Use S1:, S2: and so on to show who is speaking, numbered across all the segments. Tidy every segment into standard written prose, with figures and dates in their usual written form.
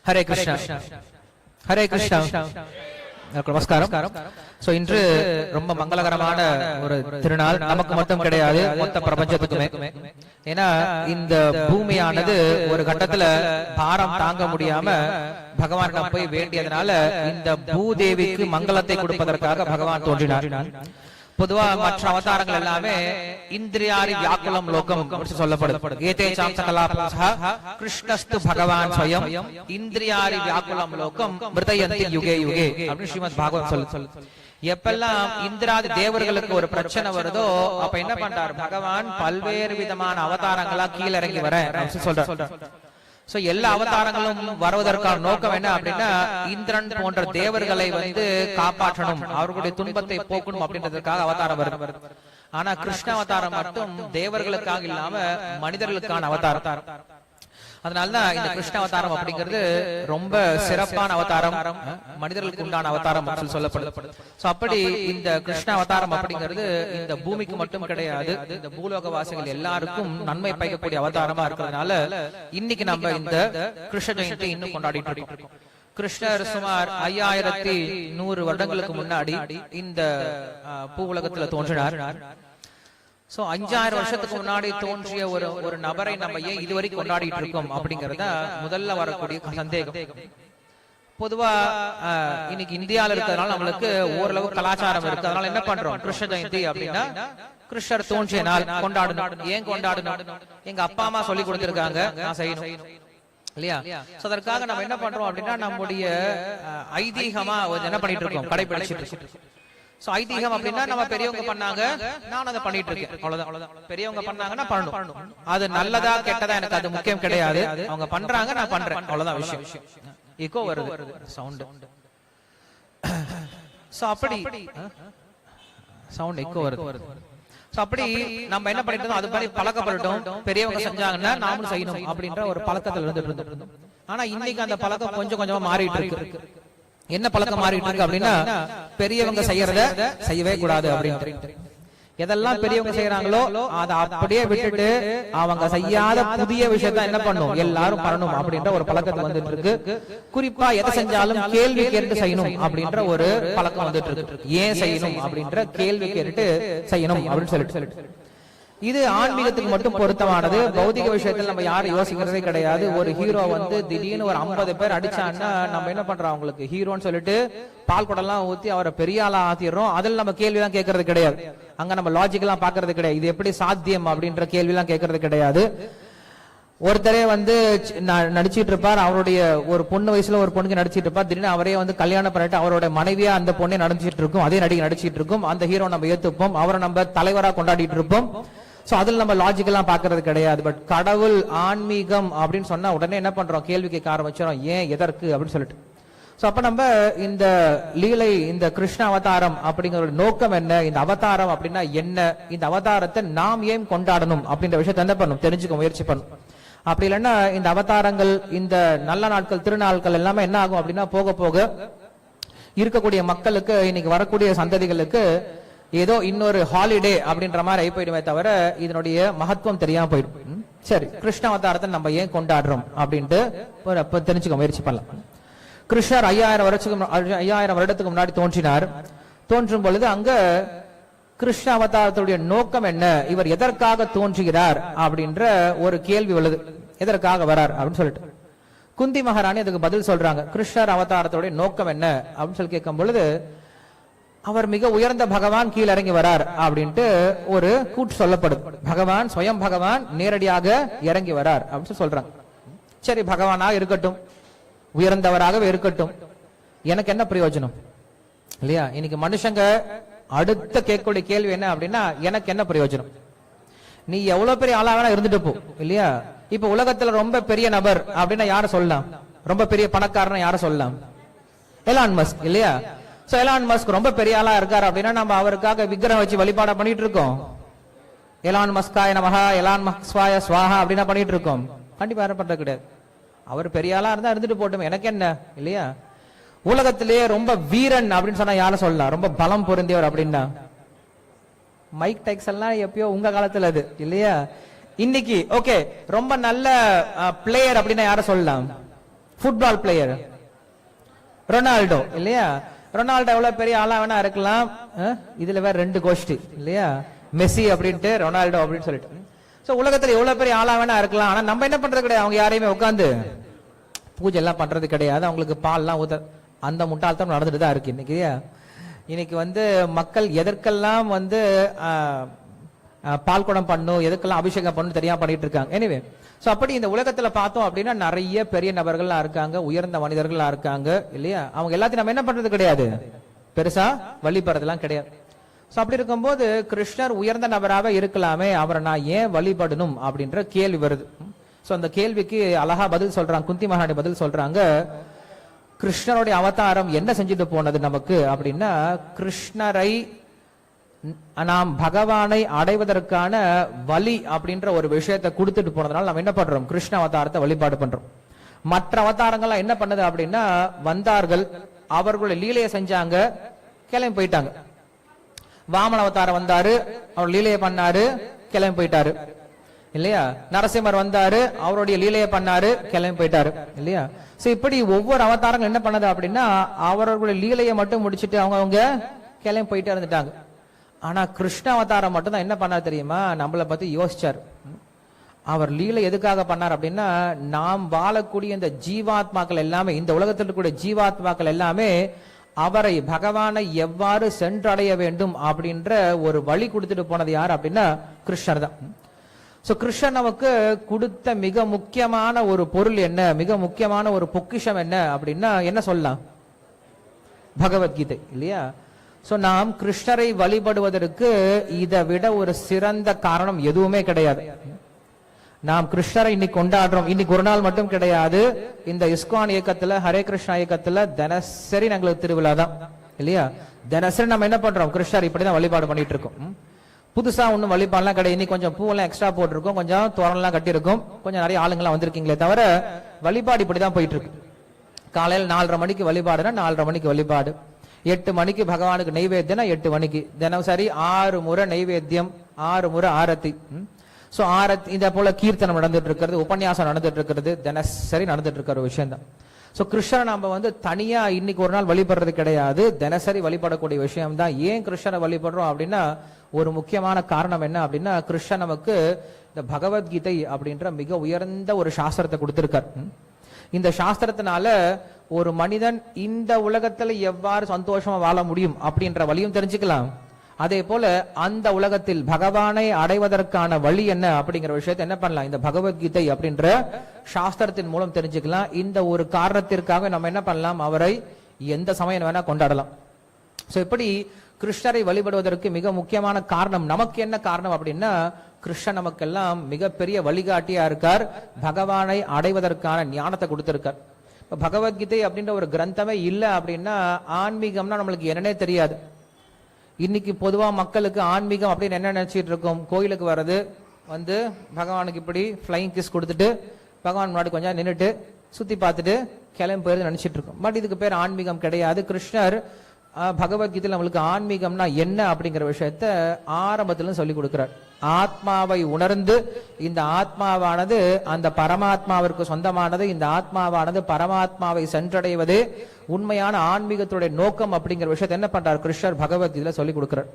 S1: ஹரே கிருஷ்ணா. ஹரே கிருஷ்ணா. நமஸ்காரம். சோ இன்று ரொம்ப மங்களகரமான ஒரு திருநாள். நமக்கு மட்டும் கிடையாது, மொத்த பிரபஞ்சத்துக்குமே. ஏன்னா இந்த பூமியானது ஒரு கட்டத்துல பாரம் தாங்க முடியாம பகவானிடம் போய் வேண்டியதுனால இந்த பூதேவிக்கு மங்களத்தை கொடுப்பதற்காக பகவான் தோன்றினார். பொதுவா மற்ற அவதாரங்கள் எல்லாமே இந்திரியாரி வியாக்குலம் லோகம் சொல்லப்படுது. ஏதே சாம்சகலாபும்சஹ கிருஷ்ணஸ்து பகவான் ஸ்வயம் இந்திரியாரி வியாக்குலம் லோகம் மிருதயந்தி யுகே யுகே அப்படின்னு ஸ்ரீமத் பாகவத் சொல்லு. எப்பெல்லாம் இந்திராதி தேவர்களுக்கு ஒரு பிரச்சனை வருதோ அப்ப என்ன பண்றார் பகவான்? பல்வேறு விதமான அவதாரங்களா கீழே இறங்கி வர சொல்ற. சோ எல்லா அவதாரங்களும் வருவதற்கான நோக்கம் என்ன அப்படின்னா இந்திரன் போன்ற தேவர்களை காப்பாற்றணும், அவர்களுடைய துன்பத்தை போக்கணும் அப்படின்றதுக்காக அவதாரம் வருது. ஆனா கிருஷ்ண அவதாரம் மட்டும் தேவர்களுக்காக இல்லாம மனிதர்களுக்கான அவதாரம். அதனாலதான் இந்த கிருஷ்ண அவதாரம் அப்படிங்கிறது ரொம்ப சிறப்பான அவதாரம், மனிதர்களுக்கு உண்டான அவதாரம் சொல்லப்படுது. அப்படி இந்த கிருஷ்ண அவதாரம் அப்படிங்கிறது இந்த பூமிக்கு மட்டும் கிடையாது, இந்த பூலோகவாசிகள் எல்லாருக்கும் நன்மை பயக்கக்கூடிய அவதாரமா இருக்கிறதுனால இன்னைக்கு நம்ம இந்த கிருஷ்ண ஜெயந்தி இன்னும் கொண்டாடிட்டு இருக்கோம். கிருஷ்ணர் சுமார் 5100 வருடங்களுக்கு முன்னாடி இந்த பூ உலகத்துல தோன்றினார். 5000 வருஷத்துக்கு முன்னாடி தோன்றிய ஒரு நபரை நம்ம ஏன் இதுவரைக்கும் கொண்டாடிட்டு இருக்கோம் அப்படிங்கறத முதல்ல வரக்கூடிய சந்தேகம். பொதுவா இன்னைக்கு இந்தியால இருக்கிறதுனால நம்மளுக்கு ஓரளவு கலாச்சாரம் இருக்கு. அதனால என்ன பண்றோம்? கிருஷ்ண ஜெயந்தி அப்படின்னா கிருஷ்ணர் தோன்றிய நாள் கொண்டாடணும். ஏன் கொண்டாடணும்? எங்க அப்பா அம்மா சொல்லி கொடுத்திருக்காங்க, நான் செய்யணும் இல்லையா? அதற்காக நம்ம என்ன பண்றோம் அப்படின்னா நம்முடைய ஐதீகமா என்ன பண்ணிட்டு இருக்கோம்? கடைபிடிச்சிட்டு இருக்கோம். ஐதீகம் அப்படின்னா நம்ம பெரியவங்க பண்ணாங்க, நான் அதை பண்ணிட்டு இருக்கேன், அவ்வளவுதான். பெரியவங்க பண்ணாங்கன்னா பண்ணணும். அது நல்லதா கெட்டதா எனக்கு அது முக்கியம் கிடையாது. அவங்க பண்றாங்க, நான் பண்றேன், அவ்வளவுதான் விஷயம். ஈகோ வருது, சவுண்ட். அப்படி சவுண்ட் ஈகோ வருது. அப்படி நம்ம என்ன பண்ணிட்டு இருந்தோம்? அது மாதிரி பழக்கப்பட்டோம். பெரியவங்க செஞ்சாங்கன்னா நாமளும் செய்யணும் அப்படின்ற ஒரு பழக்கத்துல இருந்துட்டு இருந்தோம். ஆனா இன்னைக்கு அந்த பழக்கம் கொஞ்சம் கொஞ்சமா மாறிட்டு இருக்கு. என்ன பழக்கம் மாறிட்டு இருக்கு அப்படின்னா பெரியவங்க செய்யறத செய்யவே கூடாது அப்படின்னு. எதெல்லாம் பெரியவங்க செய்யறாங்களோ அதை அப்படியே விட்டுட்டு அவங்க செய்யாத புதிய விஷயத்த என்ன பண்ணும்? எல்லாரும் பண்ணணும் அப்படின்ற ஒரு பழக்கத்தை வந்துட்டு இருக்கு. குறிப்பா எதை செஞ்சாலும் கேள்வி கேட்டு செய்யணும் அப்படின்ற ஒரு பழக்கம் வந்துட்டு இருக்கு. ஏன் செய்யணும் அப்படின்ற கேள்வி கேட்டு செய்யணும் அப்படின்னு சொல்லிட்டு இது ஆன்மீகத்துக்கு மட்டும் பொருத்தமானது. பௌதிக விஷயத்துல நம்ம யாரும் யோசிக்கிறதே கிடையாது. ஒரு ஹீரோ திடீர்னு ஒரு 50 பேர் அடிச்சான்னா நம்ம என்ன பண்றோம்? அவங்களுக்கு ஹீரோன்னு சொல்லிட்டு பால் குடம்லாம் ஊத்தி அவரை பெரிய ஆளா ஆத்திடுறோம். அதுல நம்ம கேள்வி எல்லாம் கேட்கறது கிடையாது. அங்க நம்ம லாஜிக் எல்லாம் பாக்குறது கிடையாது. இது எப்படி சாத்தியம் அப்படின்ற கேள்வி எல்லாம் கேட்கறது கிடையாது. ஒருத்தரே நடிச்சிட்டு இருப்பார், அவருடைய ஒரு பொண்ணு வயசுல ஒரு பொண்ணுக்கு நடிச்சிட்டு இருப்பார். திடீர்னு அவரே கல்யாணம் பண்ணிட்டு அவரோட மனைவியா அந்த பொண்ணை நடிச்சிட்டு இருக்கும், அதே நடிகை நடிச்சிட்டு இருக்கும். அந்த ஹீரோ நம்ம ஏத்துப்போம், அவரை நம்ம தலைவரா கொண்டாடிட்டு இருப்போம். அதுல நம்ம லாஜிக் எல்லாம் பாக்குறது கிடையாது. பட் கடவுள் ஆன்மீகம் அப்படின்னு சொன்னா உடனே என்ன பண்றோம்? கேள்வி கேட்க ஆரம்பிச்சோம், ஏன் எதற்கு அப்படின்னு சொல்லிட்டு. அப்ப நம்ம இந்த லீலை, இந்த கிருஷ்ண அவதாரம் அப்படிங்கிற நோக்கம் என்ன, இந்த அவதாரம் அப்படின்னா என்ன, இந்த அவதாரத்தை நாம் ஏன் கொண்டாடணும் அப்படின்ற விஷயத்த என்ன பண்ணும்? தெரிஞ்சுக்க முயற்சி பண்ணும். அப்படி இல்லைன்னா இந்த அவதாரங்கள், இந்த நல்ல நாட்கள், திருநாட்கள் எல்லாமே என்ன ஆகும் அப்படின்னா போக போக இருக்கக்கூடிய மக்களுக்கு, இன்னைக்கு வரக்கூடிய சந்ததிகளுக்கு ஏதோ இன்னொரு ஹாலிடே அப்படின்ற மாதிரி ஆகி போயிடுமே தவிர இதனுடைய மகத்துவம் தெரியாம போயிடும். சரி, கிருஷ்ண அவதாரத்தை நம்ம ஏன் கொண்டாடுறோம் அப்படின்ட்டு தெரிஞ்சுக்க முயற்சி பண்ணலாம். கிருஷ்ணர் 5000 வருடத்துக்கு முன்னாடி தோன்றினார். தோன்றும் பொழுது அங்க கிருஷ்ண அவதாரத்துடைய நோக்கம் என்ன, இவர் எதற்காக தோன்றுகிறார் அப்படின்ற ஒரு கேள்வி உள்ளது. எதற்காக வரார் அப்படின்னு சொல்லிட்டு குந்தி மகாராணி அதுக்கு பதில் சொல்றாங்க. கிருஷ்ணர் அவதாரத்துடைய நோக்கம் என்ன அப்படின்னு சொல்லி கேட்கும் பொழுது அவர் மிக உயர்ந்த பகவான் கீழ் இறங்கி வரார் அப்படின்ட்டு ஒரு கூற்று சொல்லப்படுது. பகவான் ஸ்வயம் பகவான் நேரடியாக இறங்கி வரார் அப்படின்னு சொல்றாங்க. சரி, பகவானாக இருக்கட்டும், உயர்ந்தவராகவே இருக்கட்டும், எனக்கு என்ன பிரயோஜனம் இல்லையா? இன்னைக்கு மனுஷங்க அடுத்த கேட்கக்கூடிய கேள்வி என்ன அப்படின்னா எனக்கு என்ன பிரயோஜனம்? நீ எவ்வளவு பெரிய ஆளாக இருந்துட்டு போ இல்லையா? இப்ப உலகத்துல ரொம்ப பெரிய நபர் அப்படின்னா யார சொல்லலாம்? ரொம்ப பெரிய பணக்காரன் யார சொல்லலாம்? எலான் மஸ்க் இல்லையா? எலான் மஸ்க் ரொம்ப பெரிய ஆளா இருக்காரு அப்படின்னா நம்ம அவருக்காக விக்கிரகம் வச்சு வழிபாட பண்ணிட்டு இருக்கோம். எலான் மஸ்காய நமஹா, எலான் மஸ்வாய ஸ்வாஹா அப்படின்னா பண்ணிட்டு இருக்கோம். கண்டிப்பா யாரும் பண்றது கிடையாது. அவர் பெரிய ஆளா இருந்தா இருந்துட்டு போட்டும், எனக்கு என்ன இல்லையா? உலகத்திலேயே ரொம்ப வீரன் அப்படின்னு சொன்னா யார சொல்லலாம்? ரொம்ப பலம் பொருந்தியவர் அப்படின்னா மைக் டைக்ஸ் எல்லாம் எப்பயோ உங்க காலத்துல அது இல்லையா? இன்னைக்கு ஓகே ரொம்ப நல்ல பிளேயர் அப்படின்னா யார சொல்லலாம்? ஃபுட்பால் பிளேயர் ரொனால்டோ இல்லையா? ரொனால்டோ எவ்வளவு பெரிய ஆளா வேணா இருக்கலாம். இதுல வேற 2 கோஷ்டி இல்லையா? மெஸ்ஸி அப்படின்ட்டு ரொனால்டோ அப்படின்னு சொல்லிட்டு. சோ உலகத்துல எவ்வளவு பெரிய ஆளா வேணா இருக்கலாம். ஆனா நம்ம என்ன பண்றது கிடையாது. அவங்க யாரையுமே உட்காந்து பூஜை எல்லாம் பண்றது கிடையாது. அவங்களுக்கு பால் எல்லாம் ஊத்த அந்த முட்டாள்தான் நடந்துட்டு தான் இருக்கு இன்னைக்கு. இன்னைக்கு மக்கள் எதற்கெல்லாம் பால் குடம் பண்ணும், எதுக்கெல்லாம் அபிஷேகம் பண்ணும் தெரியாம பண்ணிட்டு இருக்காங்க. எனிவே சோ அப்படி இந்த உலகத்துல பார்த்தோம் அப்படின்னா நிறைய பெரிய நபர்களா இருக்காங்க, உயர்ந்த மனிதர்களா இருக்காங்க இல்லையா? அவங்க எல்லாத்தையும் நம்ம என்ன பண்றது கிடையாது, பெருசா வழிபடுறதுலாம் கிடையாது. சோ அப்படி இருக்கும்போது கிருஷ்ணர் உயர்ந்த நபராக இருக்கலாமே, அவரை நான் ஏன் வழிபடணும் அப்படின்ற கேள்வி வருது. சோ அந்த கேள்விக்கு அழகா பதில் சொல்றாங்க, குந்தி மகாராணி பதில் சொல்றாங்க. கிருஷ்ணருடைய அவதாரம் என்ன செஞ்சுட்டு போனது நமக்கு அப்படின்னா, கிருஷ்ணரை நாம் பகவானை அடைவதற்கான வழி அப்படின்ற ஒரு விஷயத்தை கொடுத்துட்டு போனதுனால நம்ம என்ன பண்றோம், கிருஷ்ண அவதாரத்தை வழிபாடு பண்றோம். மற்ற அவதாரங்கள்லாம் என்ன பண்ணது அப்படின்னா, வந்தார்கள், அவர்களுடைய லீலையை செஞ்சாங்க, கிளம்பி போயிட்டாங்க. வாமன அவதாரம் வந்தாரு, அவர் லீலையை பண்ணாரு, கிளம்பி போயிட்டாரு இல்லையா? நரசிம்மர் வந்தாரு, அவருடைய லீலையை பண்ணாரு, கிளம்பி போயிட்டாரு இல்லையா? சோ இப்படி ஒவ்வொரு அவதாரங்கள் என்ன பண்ணது அப்படின்னா, அவர்களுடைய லீலையை மட்டும் முடிச்சுட்டு அவங்க கிளம்பி போயிட்டே இருந்துட்டாங்க. ஆனா கிருஷ்ண அவதாரம் மட்டும் தான் என்ன பண்ணாரு தெரியுமா, நம்மளை பத்தி யோசிச்சார். அவர் லீலை எதுக்காக பண்ணார் அப்படின்னா, நாம் வாழக்கூடிய இந்த ஜீவாத்மாக்கள் எல்லாமே, இந்த உலகத்தில் இருக்கக்கூடிய ஜீவாத்மாக்கள் எல்லாமே அவரை பகவானை எவ்வாறு சென்றடைய வேண்டும் அப்படின்ற ஒரு வழி கொடுத்துட்டு போனது யார் அப்படின்னா கிருஷ்ணர் தான். சோ கிருஷ்ணன் நமக்கு கொடுத்த மிக முக்கியமான ஒரு பொருள் என்ன, மிக முக்கியமான ஒரு பொக்கிஷம் என்ன அப்படின்னா என்ன சொல்லலாம், பகவத்கீதை இல்லையா? சோ நாம் கிருஷ்ணரை வழிபடுவதற்கு இதை விட ஒரு சிறந்த காரணம் எதுவுமே கிடையாது. நாம் கிருஷ்ணரை இன்னைக்கு கொண்டாடுறோம், இன்னைக்கு ஒரு நாள் மட்டும் கிடையாது. இந்த இஸ்கான் இயக்கத்துல, ஹரே கிருஷ்ணா இயக்கத்துல தினசரி நாங்களுக்கு திருவிழா தான் இல்லையா? தினசரி நம்ம என்ன பண்றோம், கிருஷ்ணர் இப்படிதான் வழிபாடு பண்ணிட்டு இருக்கோம். புதுசா ஒன்னும் வழிபாடுலாம் கிடையாது. இன்னைக்கு கொஞ்சம் பூவெல்லாம் எக்ஸ்ட்ரா போட்டிருக்கோம், கொஞ்சம் தோரணெல்லாம் கட்டியிருக்கோம், கொஞ்சம் நிறைய ஆளுங்கெல்லாம் வந்திருக்கீங்களே தவிர வழிபாடு இப்படிதான் போயிட்டு இருக்கு. காலையில் 4:30 மணிக்கு வழிபாடுனா 4:30 மணிக்கு வழிபாடு, 8 மணிக்கு பகவானுக்கு நைவேத்தியம்னா 8 மணிக்கு, தினசரி 6 முறை நைவேத்தியம், 6 முறை ஆரத்தி. சோ ஆரத்தி, இந்த போல கீர்த்தனம் நடந்துட்டு இருக்கிறது, உபன்யாசம் நடந்துட்டு இருக்கிறது, தினசரி நடந்துட்டு இருக்கிற ஒரு விஷயம் தான். சோ கிருஷ்ணரை நம்ம தனியா இன்னைக்கு ஒரு நாள் வழிபடுறது கிடையாது, தினசரி வழிபடக்கூடிய விஷயம் தான். ஏன் கிருஷ்ணரை வழிபடுறோம் அப்படின்னா, ஒரு முக்கியமான காரணம் என்ன அப்படின்னா, கிருஷ்ணன் நமக்கு இந்த பகவத்கீதை அப்படின்ற மிக உயர்ந்த ஒரு சாஸ்திரத்தை கொடுத்திருக்கார். இந்த சாஸ்திரத்தினால ஒரு மனிதன் இந்த உலகத்துல எவ்வாறு சந்தோஷமா வாழ முடியும் அப்படின்ற வழியும் தெரிஞ்சுக்கலாம். அதே போல அந்த உலகத்தில் பகவானை அடைவதற்கான வழி என்ன அப்படிங்கிற விஷயத்தை என்ன பண்ணலாம், இந்த பகவத்கீதை அப்படின்ற சாஸ்திரத்தின் மூலம் தெரிஞ்சுக்கலாம். இந்த ஒரு காரணத்திற்காக நம்ம என்ன பண்ணலாம், அவரை எந்த சமயம் வேணா கொண்டாடலாம். சோ இப்படி கிருஷ்ணரை வழிபடுவதற்கு மிக முக்கியமான காரணம், நமக்கு என்ன காரணம் அப்படின்னா, கிருஷ்ணன் நமக்கெல்லாம் மிகப்பெரிய வழிகாட்டியா இருக்கார், பகவானை அடைவதற்கான ஞானத்தை கொடுத்திருக்கார். பகவத்கீதை அப்படின்ற ஒரு கிரந்தமே இல்லை அப்படின்னா ஆன்மீகம்னா நம்மளுக்கு என்னன்னே தெரியாது. இன்னைக்கு பொதுவா மக்களுக்கு ஆன்மீகம் அப்படின்னு என்ன நினைச்சிட்டு இருக்கோம், கோயிலுக்கு வர்றது, பகவானுக்கு இப்படி ஃபிளைங் கிஸ் கொடுத்துட்டு பகவான் முன்னாடி கொஞ்சம் நின்றுட்டு சுத்தி பார்த்துட்டு கிளம்பி போயிருந்து நினைச்சிட்டு இருக்கோம். பட் இதுக்கு பேர் ஆன்மீகம் கிடையாது. கிருஷ்ணர் பகவத்கீதையில் நம்மளுக்கு ஆன்மீகம்னா என்ன அப்படிங்கிற விஷயத்த ஆரம்பத்துல சொல்லி கொடுக்கிறார். ஆத்மாவை உணர்ந்து இந்த ஆத்மாவானது அந்த பரமாத்மாவிற்கு சொந்தமானது, இந்த ஆத்மாவானது பரமாத்மாவை சென்றடைவதே உண்மையான ஆன்மீகத்துடைய நோக்கம் அப்படிங்கிற விஷயத்தை என்ன பண்றார், கிருஷ்ணர் பகவத்கீதையில சொல்லி கொடுக்கிறார்.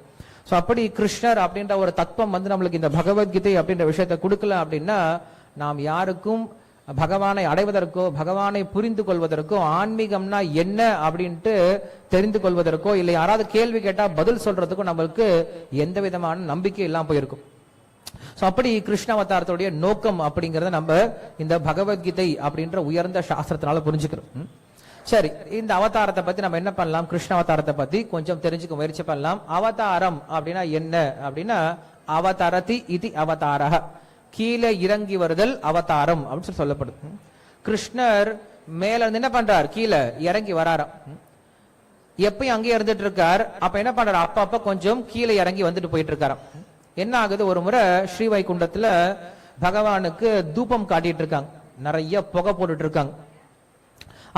S1: சோ அப்படி கிருஷ்ணர் அப்படின்ற ஒரு தத்துவம் நம்மளுக்கு இந்த பகவத்கீதை அப்படின்ற விஷயத்த கொடுக்கல அப்படின்னா, நாம் யாருக்கும் பகவானை அடைவதற்கோ பகவானை புரிந்து கொள்வதற்கோ ஆன்மீகம்னா என்ன அப்படின்ட்டு தெரிந்து கொள்வதற்கோ இல்லை யாராவது கேள்வி கேட்டா பதில் சொல்றதுக்கோ நம்மளுக்கு எந்த விதமான நம்பிக்கை இல்லாம போயிருக்கும். சோ அப்படி கிருஷ்ண அவதாரத்துடைய நோக்கம் அப்படிங்கறத நம்ம இந்த பகவத்கீதை அப்படின்ற உயர்ந்த சாஸ்திரத்தினால புரிஞ்சுக்கிறோம். சரி, இந்த அவதாரத்தை பத்தி நம்ம என்ன பண்ணலாம், கிருஷ்ண அவதாரத்தை பத்தி கொஞ்சம் தெரிஞ்சுக்க முயற்சி பண்ணலாம். அவதாரம் அப்படின்னா என்ன அப்படின்னா, அவதரதி இது அவதாரஹ, கீழே இறங்கி வருதல் அவதாரம் அப்படின்னு சொல்லப்படுது. கிருஷ்ணர் மேல இருந்து என்ன பண்றார், கீழே இறங்கி வராராம். எப்பயும் அங்கே இருந்துட்டு இருக்கார். அப்ப என்ன பண்றாரு, அப்ப கொஞ்சம் கீழே இறங்கி வந்துட்டு போயிட்டு இருக்காராம். என்ன ஆகுது, ஒரு முறை ஸ்ரீவைகுண்டத்துல பகவானுக்கு தூபம் காட்டிட்டு இருக்காங்க, நிறைய புகை போட்டுட்டு இருக்காங்க.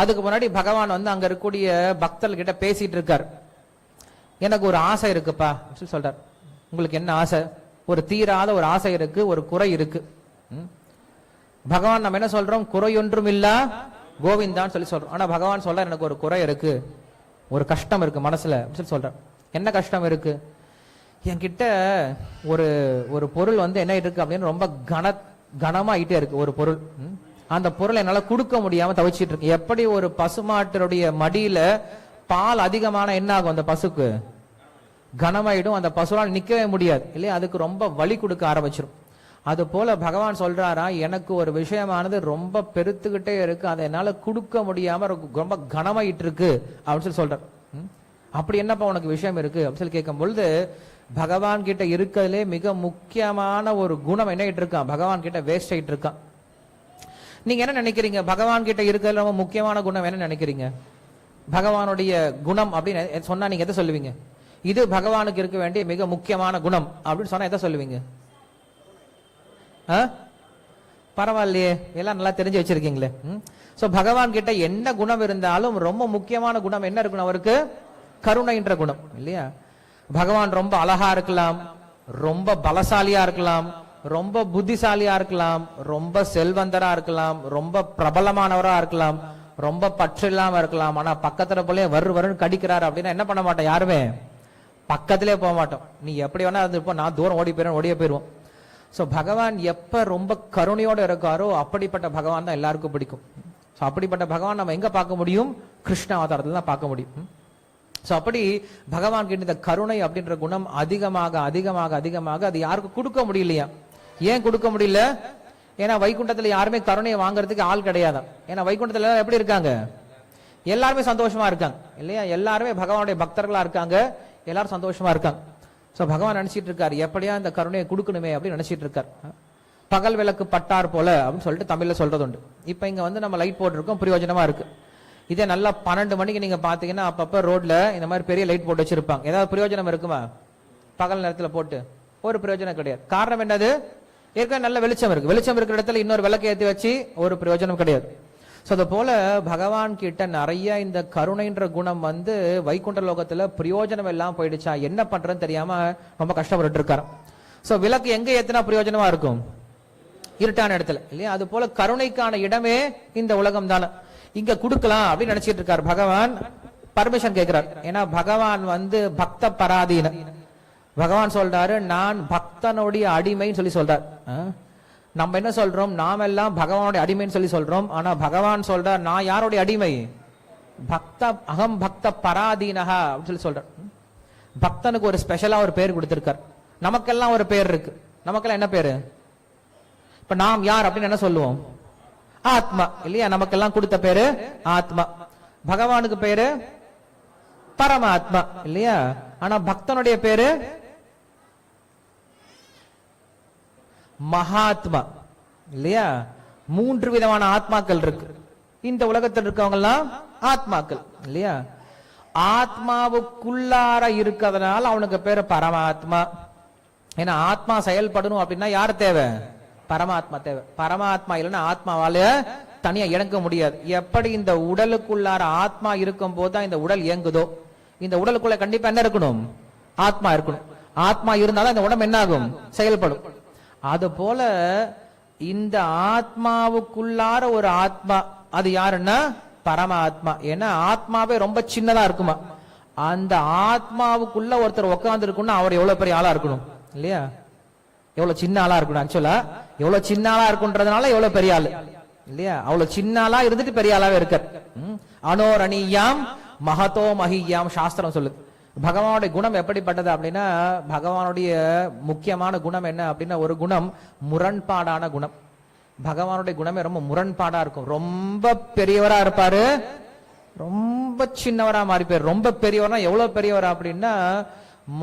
S1: அதுக்கு முன்னாடி பகவான் அங்க இருக்கக்கூடிய பக்தர்கள் கிட்ட பேசிட்டு இருக்கார். எனக்கு ஒரு ஆசை இருக்குப்பா சொல்றார். உங்களுக்கு என்ன ஆசை ஒரு தீராத ஒரு ஆசை இருக்கு, ஒரு குறை இருக்கு. பகவான் நம்ம என்ன சொல்றோம், குறையொன்றும் இல்ல கோவிந்தான்னு சொல்லி சொல்றோம். ஆனா பகவான் சொல்ற எனக்கு ஒரு குறை இருக்கு, ஒரு கஷ்டம் இருக்கு மனசுல சொல்லி சொல்ற. என்ன கஷ்டம் இருக்கு? என்கிட்ட ஒரு ஒரு பொருள் வந்து என்ன இருக்கு அப்படின்னு ரொம்ப கனமாயிட்டே இருக்கு ஒரு பொருள். அந்த பொருள் என்னால கொடுக்க முடியாம தவிச்சிட்டு இருக்கு. எப்படி ஒரு பசுமாட்டினுடைய மடியில பால் அதிகமான என்ன ஆகும், அந்த பசுக்கு கனமாயிடும், அந்த பசுவால் நிக்கவே முடியாது இல்லையா, அதுக்கு ரொம்ப வலி கொடுக்க ஆரம்பிச்சிடும். அது போல பகவான் சொல்றாரா, எனக்கு ஒரு விஷயமானது ரொம்ப பெருத்துக்கிட்டே இருக்கு, அதை என்னால கொடுக்க முடியாம ரொம்ப கனமாயிட்டு இருக்கு அப்படின்னு சொல்லி சொல்றார். அப்படி என்னப்பா உனக்கு விஷயம் இருக்கு அப்படின்னு சொல்லி கேட்கும் பொழுது, பகவான் கிட்ட இருக்கிறதுலே மிக முக்கியமான ஒரு குணம் என்ன ஆயிட்டு இருக்கான், பகவான் கிட்ட வேஸ்ட் ஆயிட்டு இருக்கான். நீங்க என்ன நினைக்கிறீங்க, பகவான் கிட்ட இருக்கிறதுல ரொம்ப முக்கியமான குணம் என்ன நினைக்கிறீங்க? பகவானுடைய குணம் அப்படின்னு சொன்னா நீங்க எதை சொல்லுவீங்க? இது பகவானுக்கு இருக்க வேண்டிய மிக முக்கியமான குணம் அப்படின்னு சொன்னா எதை சொல்லுவீங்க? பரவாயில்லையே, எல்லாம் நல்லா தெரிஞ்சு வச்சிருக்கீங்களே. சோ பகவான் கிட்ட என்ன குணம் இருந்தாலும் ரொம்ப முக்கியமான குணம் என்ன இருக்கணும் அவருக்கு? கருணைன்ற குணம் இல்லையா. பகவான் ரொம்ப அழகா இருக்கலாம், ரொம்ப பலசாலியா இருக்கலாம், ரொம்ப புத்திசாலியா இருக்கலாம், ரொம்ப செல்வந்தரா இருக்கலாம், ரொம்ப பிரபலமானவரா இருக்கலாம், ரொம்ப பற்று இல்லாம இருக்கலாம். ஆனா பக்கத்துல போல வருன்னு கடிக்கிறாரு அப்படின்னா என்ன பண்ண மாட்டோம், யாருமே பக்கத்திலே போக மாட்டோம். நீ எப்படி வேணா இருப்போம், நான் தூரம் ஓடியே போயிருவோம். சோ பகவான் எப்ப ரொம்ப கருணையோட இருக்காரோ அப்படிப்பட்ட பகவான் தான் எல்லாருக்கும் பிடிக்கும். சோ அப்படிப்பட்ட பகவான் நம்ம எங்க பார்க்க முடியும்? கிருஷ்ண அவதாரத்துல தான் பார்க்க முடியும். சோ அப்படி பகவான் கிட்ட இந்த கருணை அப்படின்ற குணம் அதிகமாக அதிகமாக அதிகமாக அது யாருக்கும் கொடுக்க முடியலையா? ஏன் கொடுக்க முடியல? ஏன்னா வைகுண்டத்துல யாருமே கருணையை வாங்குறதுக்கு ஆள் கிடையாது. ஏன்னா வைகுண்டத்துல எப்படி இருக்காங்க, எல்லாருமே சந்தோஷமா இருக்காங்க இல்லையா, எல்லாருமே பகவானுடைய பக்தர்களா இருக்காங்க, எல்லாரும் சந்தோஷமா இருக்காங்க. சோ பகவான் நினைச்சிட்டு இருக்காரு எப்படியா இந்த கருணையை கொடுக்கணுமே அப்படின்னு நினைச்சிட்டு இருக்காரு. பகல் விளக்கு பட்டார் போல அப்படின்னு சொல்லிட்டு தமிழ்ல சொல்றது உண்டு. இப்ப இங்க வந்து நம்ம லைட் போட்டிருக்கோம், பிரயோஜனமா இருக்கு. இதே நல்லா 12 மணிக்கு நீங்க பாத்தீங்கன்னா அப்பப்ப ரோட்ல இந்த மாதிரி பெரிய லைட் போட்டு வச்சிருப்பாங்க. ஏதாவது பிரயோஜனம் இருக்குமா? பகல் நேரத்துல போட்டு ஒரு பிரயோஜனம் கிடையாது. காரணம் என்னது? ஏற்கனவே நல்ல வெளிச்சம் இருக்கு, வெளிச்சம் இருக்கிற இடத்துல இன்னொரு விளக்கு ஏற்றி வச்சு ஒரு பிரயோஜனம் கிடையாது. சோ அது போல பகவான் கிட்ட நிறைய இந்த கருணைன்ற குணம் வந்து வைகுண்ட லோகத்துல பிரயோஜனம் எல்லாம் போயிடுச்சா, என்ன பண்றதுன்னு தெரியாம ரொம்ப கஷ்டப்பட்டு இருக்காரு. சோ விளக்கு எங்க ஏத்தினா பிரயோஜனமா இருக்கும்? இருட்டான இடத்துல இல்லையா. அது போல கருணைக்கான இடமே இந்த உலகம் தானே, இங்க கொடுக்கலாம் அப்படின்னு நினைச்சிட்டு இருக்காரு. பகவான் பர்மிஷன் கேட்கிறார். ஏன்னா பகவான் வந்து பக்த பராதீன. பகவான் சொல்றாரு நான் பக்தனுடைய அடிமைன்னு சொல்லி சொல்றார். நம்ம என்ன சொல்றோம், நாம எல்லாம் பகவானுடைய அடிமைன்னு சொல்லி சொல்றோம். ஆனா பகவான் சொல்றார் நான் யாருடைய அடிமை? பக்த அகம் பக்த பராதீனஹா அப்படின்னு சொல்லி சொல்றார். பக்தனுக்கு ஒரு ஸ்பெஷலா ஒரு பேர் கொடுத்திருக்கார். நமக்கெல்லாம் ஒரு பேர் இருக்கு. நமக்கெல்லாம் என்ன பேரு? இப்ப நாம் யார் அப்படின்னு என்ன சொல்லுவோம்? ஆத்மா இல்லையா. நமக்கெல்லாம் கொடுத்த பேரு ஆத்மா. பகவானுக்கு பேரு பரமாத்மா இல்லையா. ஆனா பக்தனுடைய பேரு மகாத்மா இல்லையா. 3 விதமான ஆத்மாக்கள் இருக்கு இந்த உலகத்தில் இருக்கவங்க எல்லாம் ஆத்மாக்கள் இல்லையா. ஆத்மாவுக்குள்ளார இருக்கிறதுனால அவனுக்கு பேரு பரமாத்மா. ஏன்னா ஆத்மா செயல்படணும் அப்படின்னா யார் தேவை? பரமாத்மா தேவை. பரமாத்மா இல்லைன்னா ஆத்மாவால தனியா இயங்க முடியாது. எப்படி இந்த உடலுக்குள்ளார ஆத்மா இருக்கும் போதுதான் இந்த உடல் இயங்குதோ, இந்த உடலுக்குள்ள கண்டிப்பா என்ன இருக்கணும்? ஆத்மா இருக்கணும். ஆத்மா இருந்தாலும் இந்த உடம்பு என்ன ஆகும்? செயல்படும். அது போல இந்த ஆத்மாவுக்குள்ளார ஒரு ஆத்மா, அது யாருன்னா பரமாத்மா. ஏன்னா ஆத்மாவே ரொம்ப சின்னதா இருக்குமா. அந்த ஆத்மாவுக்குள்ள ஒருத்தர் உட்கார்ந்து இருக்குன்னா அவர் எவ்வளவு பெரிய ஆளா இருக்கணும் இல்லையா. எவ்வளவு சின்ன ஆளா இருக்கணும். ஆக்சுவலா எவ்வளவு சின்ன ஆளா இருக்குன்றதுனால எவ்வளவு பெரிய ஆளு இல்லையா. அவ்வளவு சின்ன ஆளா இருந்துட்டு பெரிய ஆளாவே இருக்கார். அனோரணியாம் மகதோ மகியாம் சாஸ்திரம் சொல்லுது. பகவானுடைய குணம் எப்படிப்பட்டது அப்படின்னா, பகவானுடைய முக்கியமான குணம் என்ன அப்படின்னா, ஒரு குணம் முரண்பாடான குணம். பகவானுடைய குணமே ரொம்ப முரண்பாடா இருக்கும். ரொம்ப பெரியவரா இருப்பாரு, ரொம்ப சின்னவரா மாறிப்பாரு. ரொம்ப பெரியவரா எவ்வளவு பெரியவரா அப்படின்னா,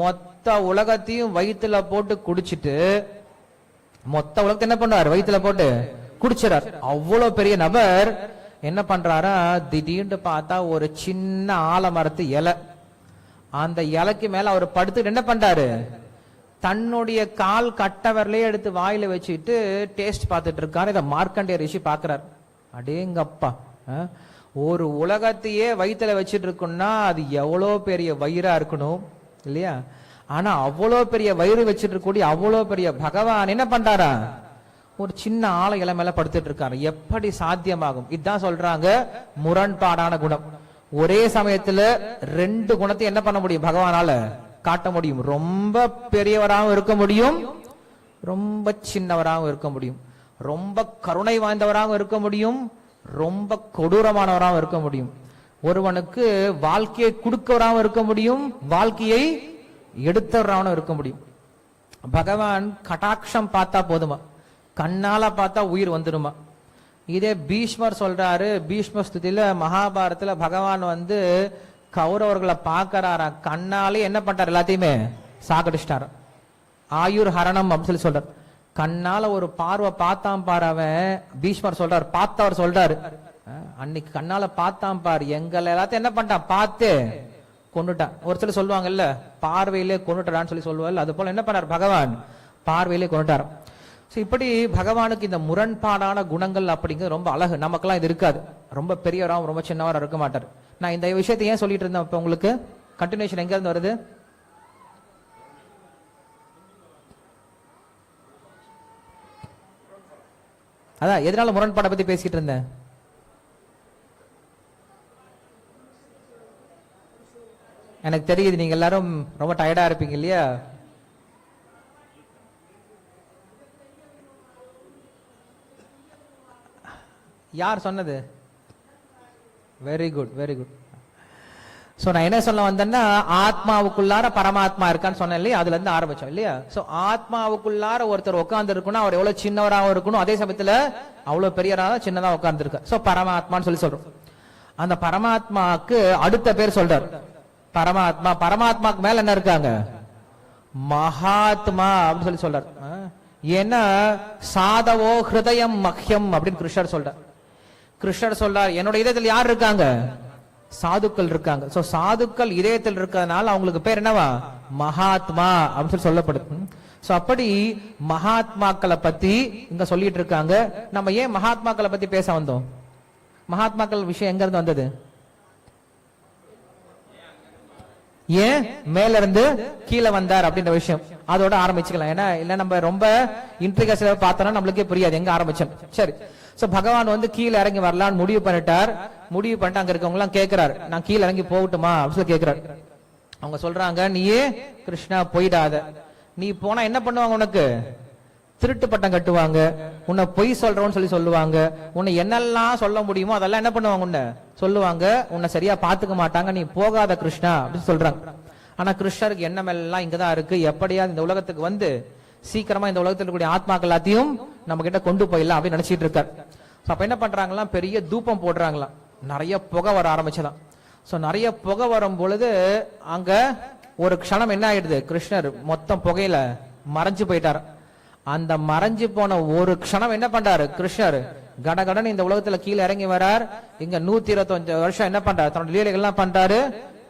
S1: மொத்த உலகத்தையும் வயிற்றுல போட்டு குடிச்சிட்டு மொத்த உலகத்தை என்ன பண்றாரு? வயிற்றுல போட்டு குடிச்சிடார். அவ்வளவு பெரிய நபர் என்ன பண்றாரா, திடீர்னு பார்த்தா ஒரு சின்ன ஆலமரத்து இலை, அந்த இலைக்கு மேல அவர் படுத்துட்டு என்ன பண்றாரு, தன்னுடைய கால் கட்டவர்லயே எடுத்து வாயில வச்சுட்டு டேஸ்ட் பார்த்துட்டு இருக்காரு. இதை மார்க்கண்டேய ரிஷி பாக்குறாரு. அடேங்கப்பா, ஒரு உலகத்தையே வயிற்றுல வச்சுட்டு இருக்குன்னா அது எவ்வளவு பெரிய வயிறா இருக்கணும் இல்லையா. ஆனா அவ்வளோ பெரிய வயிறு வச்சுட்டு கூடிய அவ்வளோ பெரிய பகவான் என்ன பண்றாரா, ஒரு சின்ன ஆளை இலை மேல படுத்துட்டு இருக்காரு. எப்படி சாத்தியமாகும்? இதுதான் சொல்றாங்க முரண்பாடான குணம். ஒரே சமயத்துல ரெண்டு குணத்தை என்ன பண்ண முடியும்? பகவானால காட்ட முடியும். ரொம்ப பெரியவராகவும் இருக்க முடியும், ரொம்ப சின்னவராகவும் இருக்க முடியும். ரொம்ப கருணை வாய்ந்தவராகவும் இருக்க முடியும், ரொம்ப கொடூரமானவராகவும் இருக்க முடியும். ஒருவனுக்கு வாழ்க்கையை கொடுக்கவராகவும் இருக்க முடியும், வாழ்க்கையை எடுத்தவராகவும் இருக்க முடியும். பகவான் கடாட்சம் பார்த்தா போதுமா, கண்ணால பார்த்தா உயிர் வந்துடுமா? இதே பீஷ்மர் சொல்றாரு, பீஷ்ம ஸ்துதியில மகாபாரதத்துல பகவான் வந்து கௌரவர்களை பார்க்கறாரா, கண்ணாலே என்ன பண்றாரு? எல்லாத்தையுமே சாகடிச்சிட்டாரு. ஆயுர் ஹரணம் அப்படின்னு சொல்றாரு. கண்ணால ஒரு பார்வை பார்த்தான் பாரு அவன். பீஷ்மர் சொல்றாரு, பார்த்தவர் சொல்றாரு, அன்னைக்கு கண்ணால பார்த்தான் பாரு, எங்களை எல்லாத்தையும் என்ன பண்ணிட்டான்? பார்த்து கொண்டுட்டான். ஒரு சில சொல்லுவாங்கல்ல, பார்வையிலே கொண்டுட்டான்னு சொல்லி சொல்லுவாங்க. அது போல என்ன பண்ணார்? பகவான் பார்வையிலே கொண்டுட்டார். இப்படி பகவானுக்கு இந்த முரண்பாடான குணங்கள் அப்படிங்கிறது ரொம்ப அழகு. நமக்கெல்லாம் இது இருக்காது. ரொம்ப பெரியவராகவும் ரொம்ப சின்னவராக இருக்க மாட்டார். நான் இந்த விஷயத்தை ஏன் சொல்லிட்டு இருந்தேன்? இப்ப உங்களுக்கு கண்டினியூஷன் எங்க இருந்து வருது? அதான் எதனால முரண்பாடை பத்தி பேசிட்டு இருந்தேன்? எனக்கு தெரியுது நீங்க எல்லாரும் ரொம்ப டயர்டா இருப்பீங்க இல்லையா? யார் சொன்னது? Very good, very good. So நான் என்ன சொல்ல வந்தேன்னா, ஆத்மாவுக்குள்ளார பரமாத்மா இருக்கான்னு சொன்னேன் இல்லையா? அதுல இருந்து ஆரம்பிச்சோம் இல்லையா? சோ ஆத்மாவுக்குள்ளார ஒருத்தர் உட்கார்ந்து இருக்கணும், அவர் எவ்வளவு சின்னவராகவும் இருக்கணும், அதே சமயத்துல அவ்வளவு பெரியவராக சின்னதா உட்கார்ந்து இருக்க. சோ பரமாத்மான்னு சொல்லி சொல்றோம். அந்த பரமாத்மாக்கு அடுத்த பேர் சொல்றார் பரமாத்மா. பரமாத்மாக்கு மேல என்ன இருக்காங்க? மகாத்மா அப்படின்னு சொல்லி சொல்றார். ஏன்னா சாதவோ ஹிருதயம் மஹ்யம் அப்படின்னு கிருஷ்ணர் சொல்றார். கிருஷ்ணர் சொல்றார், என்னோட இதயத்தில் யார் இருக்காங்க? சாதுக்கள் இருக்காங்க. சோ சாதுக்கள் இதயத்தில் இருக்கிறதுனால அவங்களுக்கு பேர் என்னவா? மகாத்மா அப்படின்னு சொல்லி சொல்லப்படுது. சோ அப்படி மகாத்மாக்களை பத்தி இங்க சொல்லிட்டு இருக்காங்க. நம்ம ஏன் மகாத்மாக்களை பத்தி பேச வந்தோம்? மகாத்மாக்கள் விஷயம் எங்க இருந்து வந்தது? ஏன் மேல இருந்து கீழே வந்தார் அப்படின்ற விஷயம் அதோட ஆரம்பிச்சுக்கலாம். ஏன்னா இல்ல நம்ம ரொம்ப இன்ட்ரிகேஷன் பார்த்தோம்னா நம்மளுக்கே புரியாது எங்க ஆரம்பிச்சோம். சரி, சோ பகவான் வந்து கீழே இறங்கி வரலான்னு முடிவு பண்ணிட்டார். முடிவு பண்ணிட்டு அங்க இருக்கவங்க எல்லாம் கேட்கிறாரு, நான் கீழே இறங்கி போகட்டுமா அப்படின்னு கேட்கிறாரு. அவங்க சொல்றாங்க, நீயே கிருஷ்ணா போயிடாத, நீ போனா என்ன பண்ணுவாங்க? உனக்கு திருட்டு பட்டம் கட்டுவாங்க, உன்னை பொய் சொல்றோன்னு சொல்லி சொல்லுவாங்க, உன்னை என்னெல்லாம் சொல்ல முடியுமோ அதெல்லாம் என்ன பண்ணுவாங்க? உன்னை சொல்லுவாங்க, உன்னை சரியா பாத்துக்க மாட்டாங்க, நீ போகாத கிருஷ்ணா அப்படின்னு சொல்றாங்க. ஆனா கிருஷ்ணருக்கு எண்ணமெல்லாம் இங்கதான் இருக்கு. எப்படியாவது இந்த உலகத்துக்கு வந்து சீக்கிரமா இந்த உலகத்தில் இருக்கக்கூடிய ஆத்மாக்கள் எல்லாத்தையும் நம்ம கிட்ட கொண்டு போயிடலாம் அப்படின்னு நினைச்சிட்டு இருக்காரு. அப்ப என்ன பண்றாங்களாம்? பெரிய தூபம் போடுறாங்களாம். நிறைய புகை வர ஆரம்பிச்சதான். சோ நிறைய புகை வரும் பொழுது அங்க ஒரு க்ஷணம் என்ன ஆயிடுது? கிருஷ்ணர் மொத்தம் புகையில மறைஞ்சு போயிட்டாரு. அந்த மறைஞ்சு போன ஒரு க்ஷணம் என்ன பண்றாரு? கிருஷ்ணர் கடகடன் இந்த உலகத்துல கீழே இறங்கி வரார். இங்க 125 வருஷம் என்ன பண்றாரு? தன்னோட லீலைகள் எல்லாம் பண்றாரு,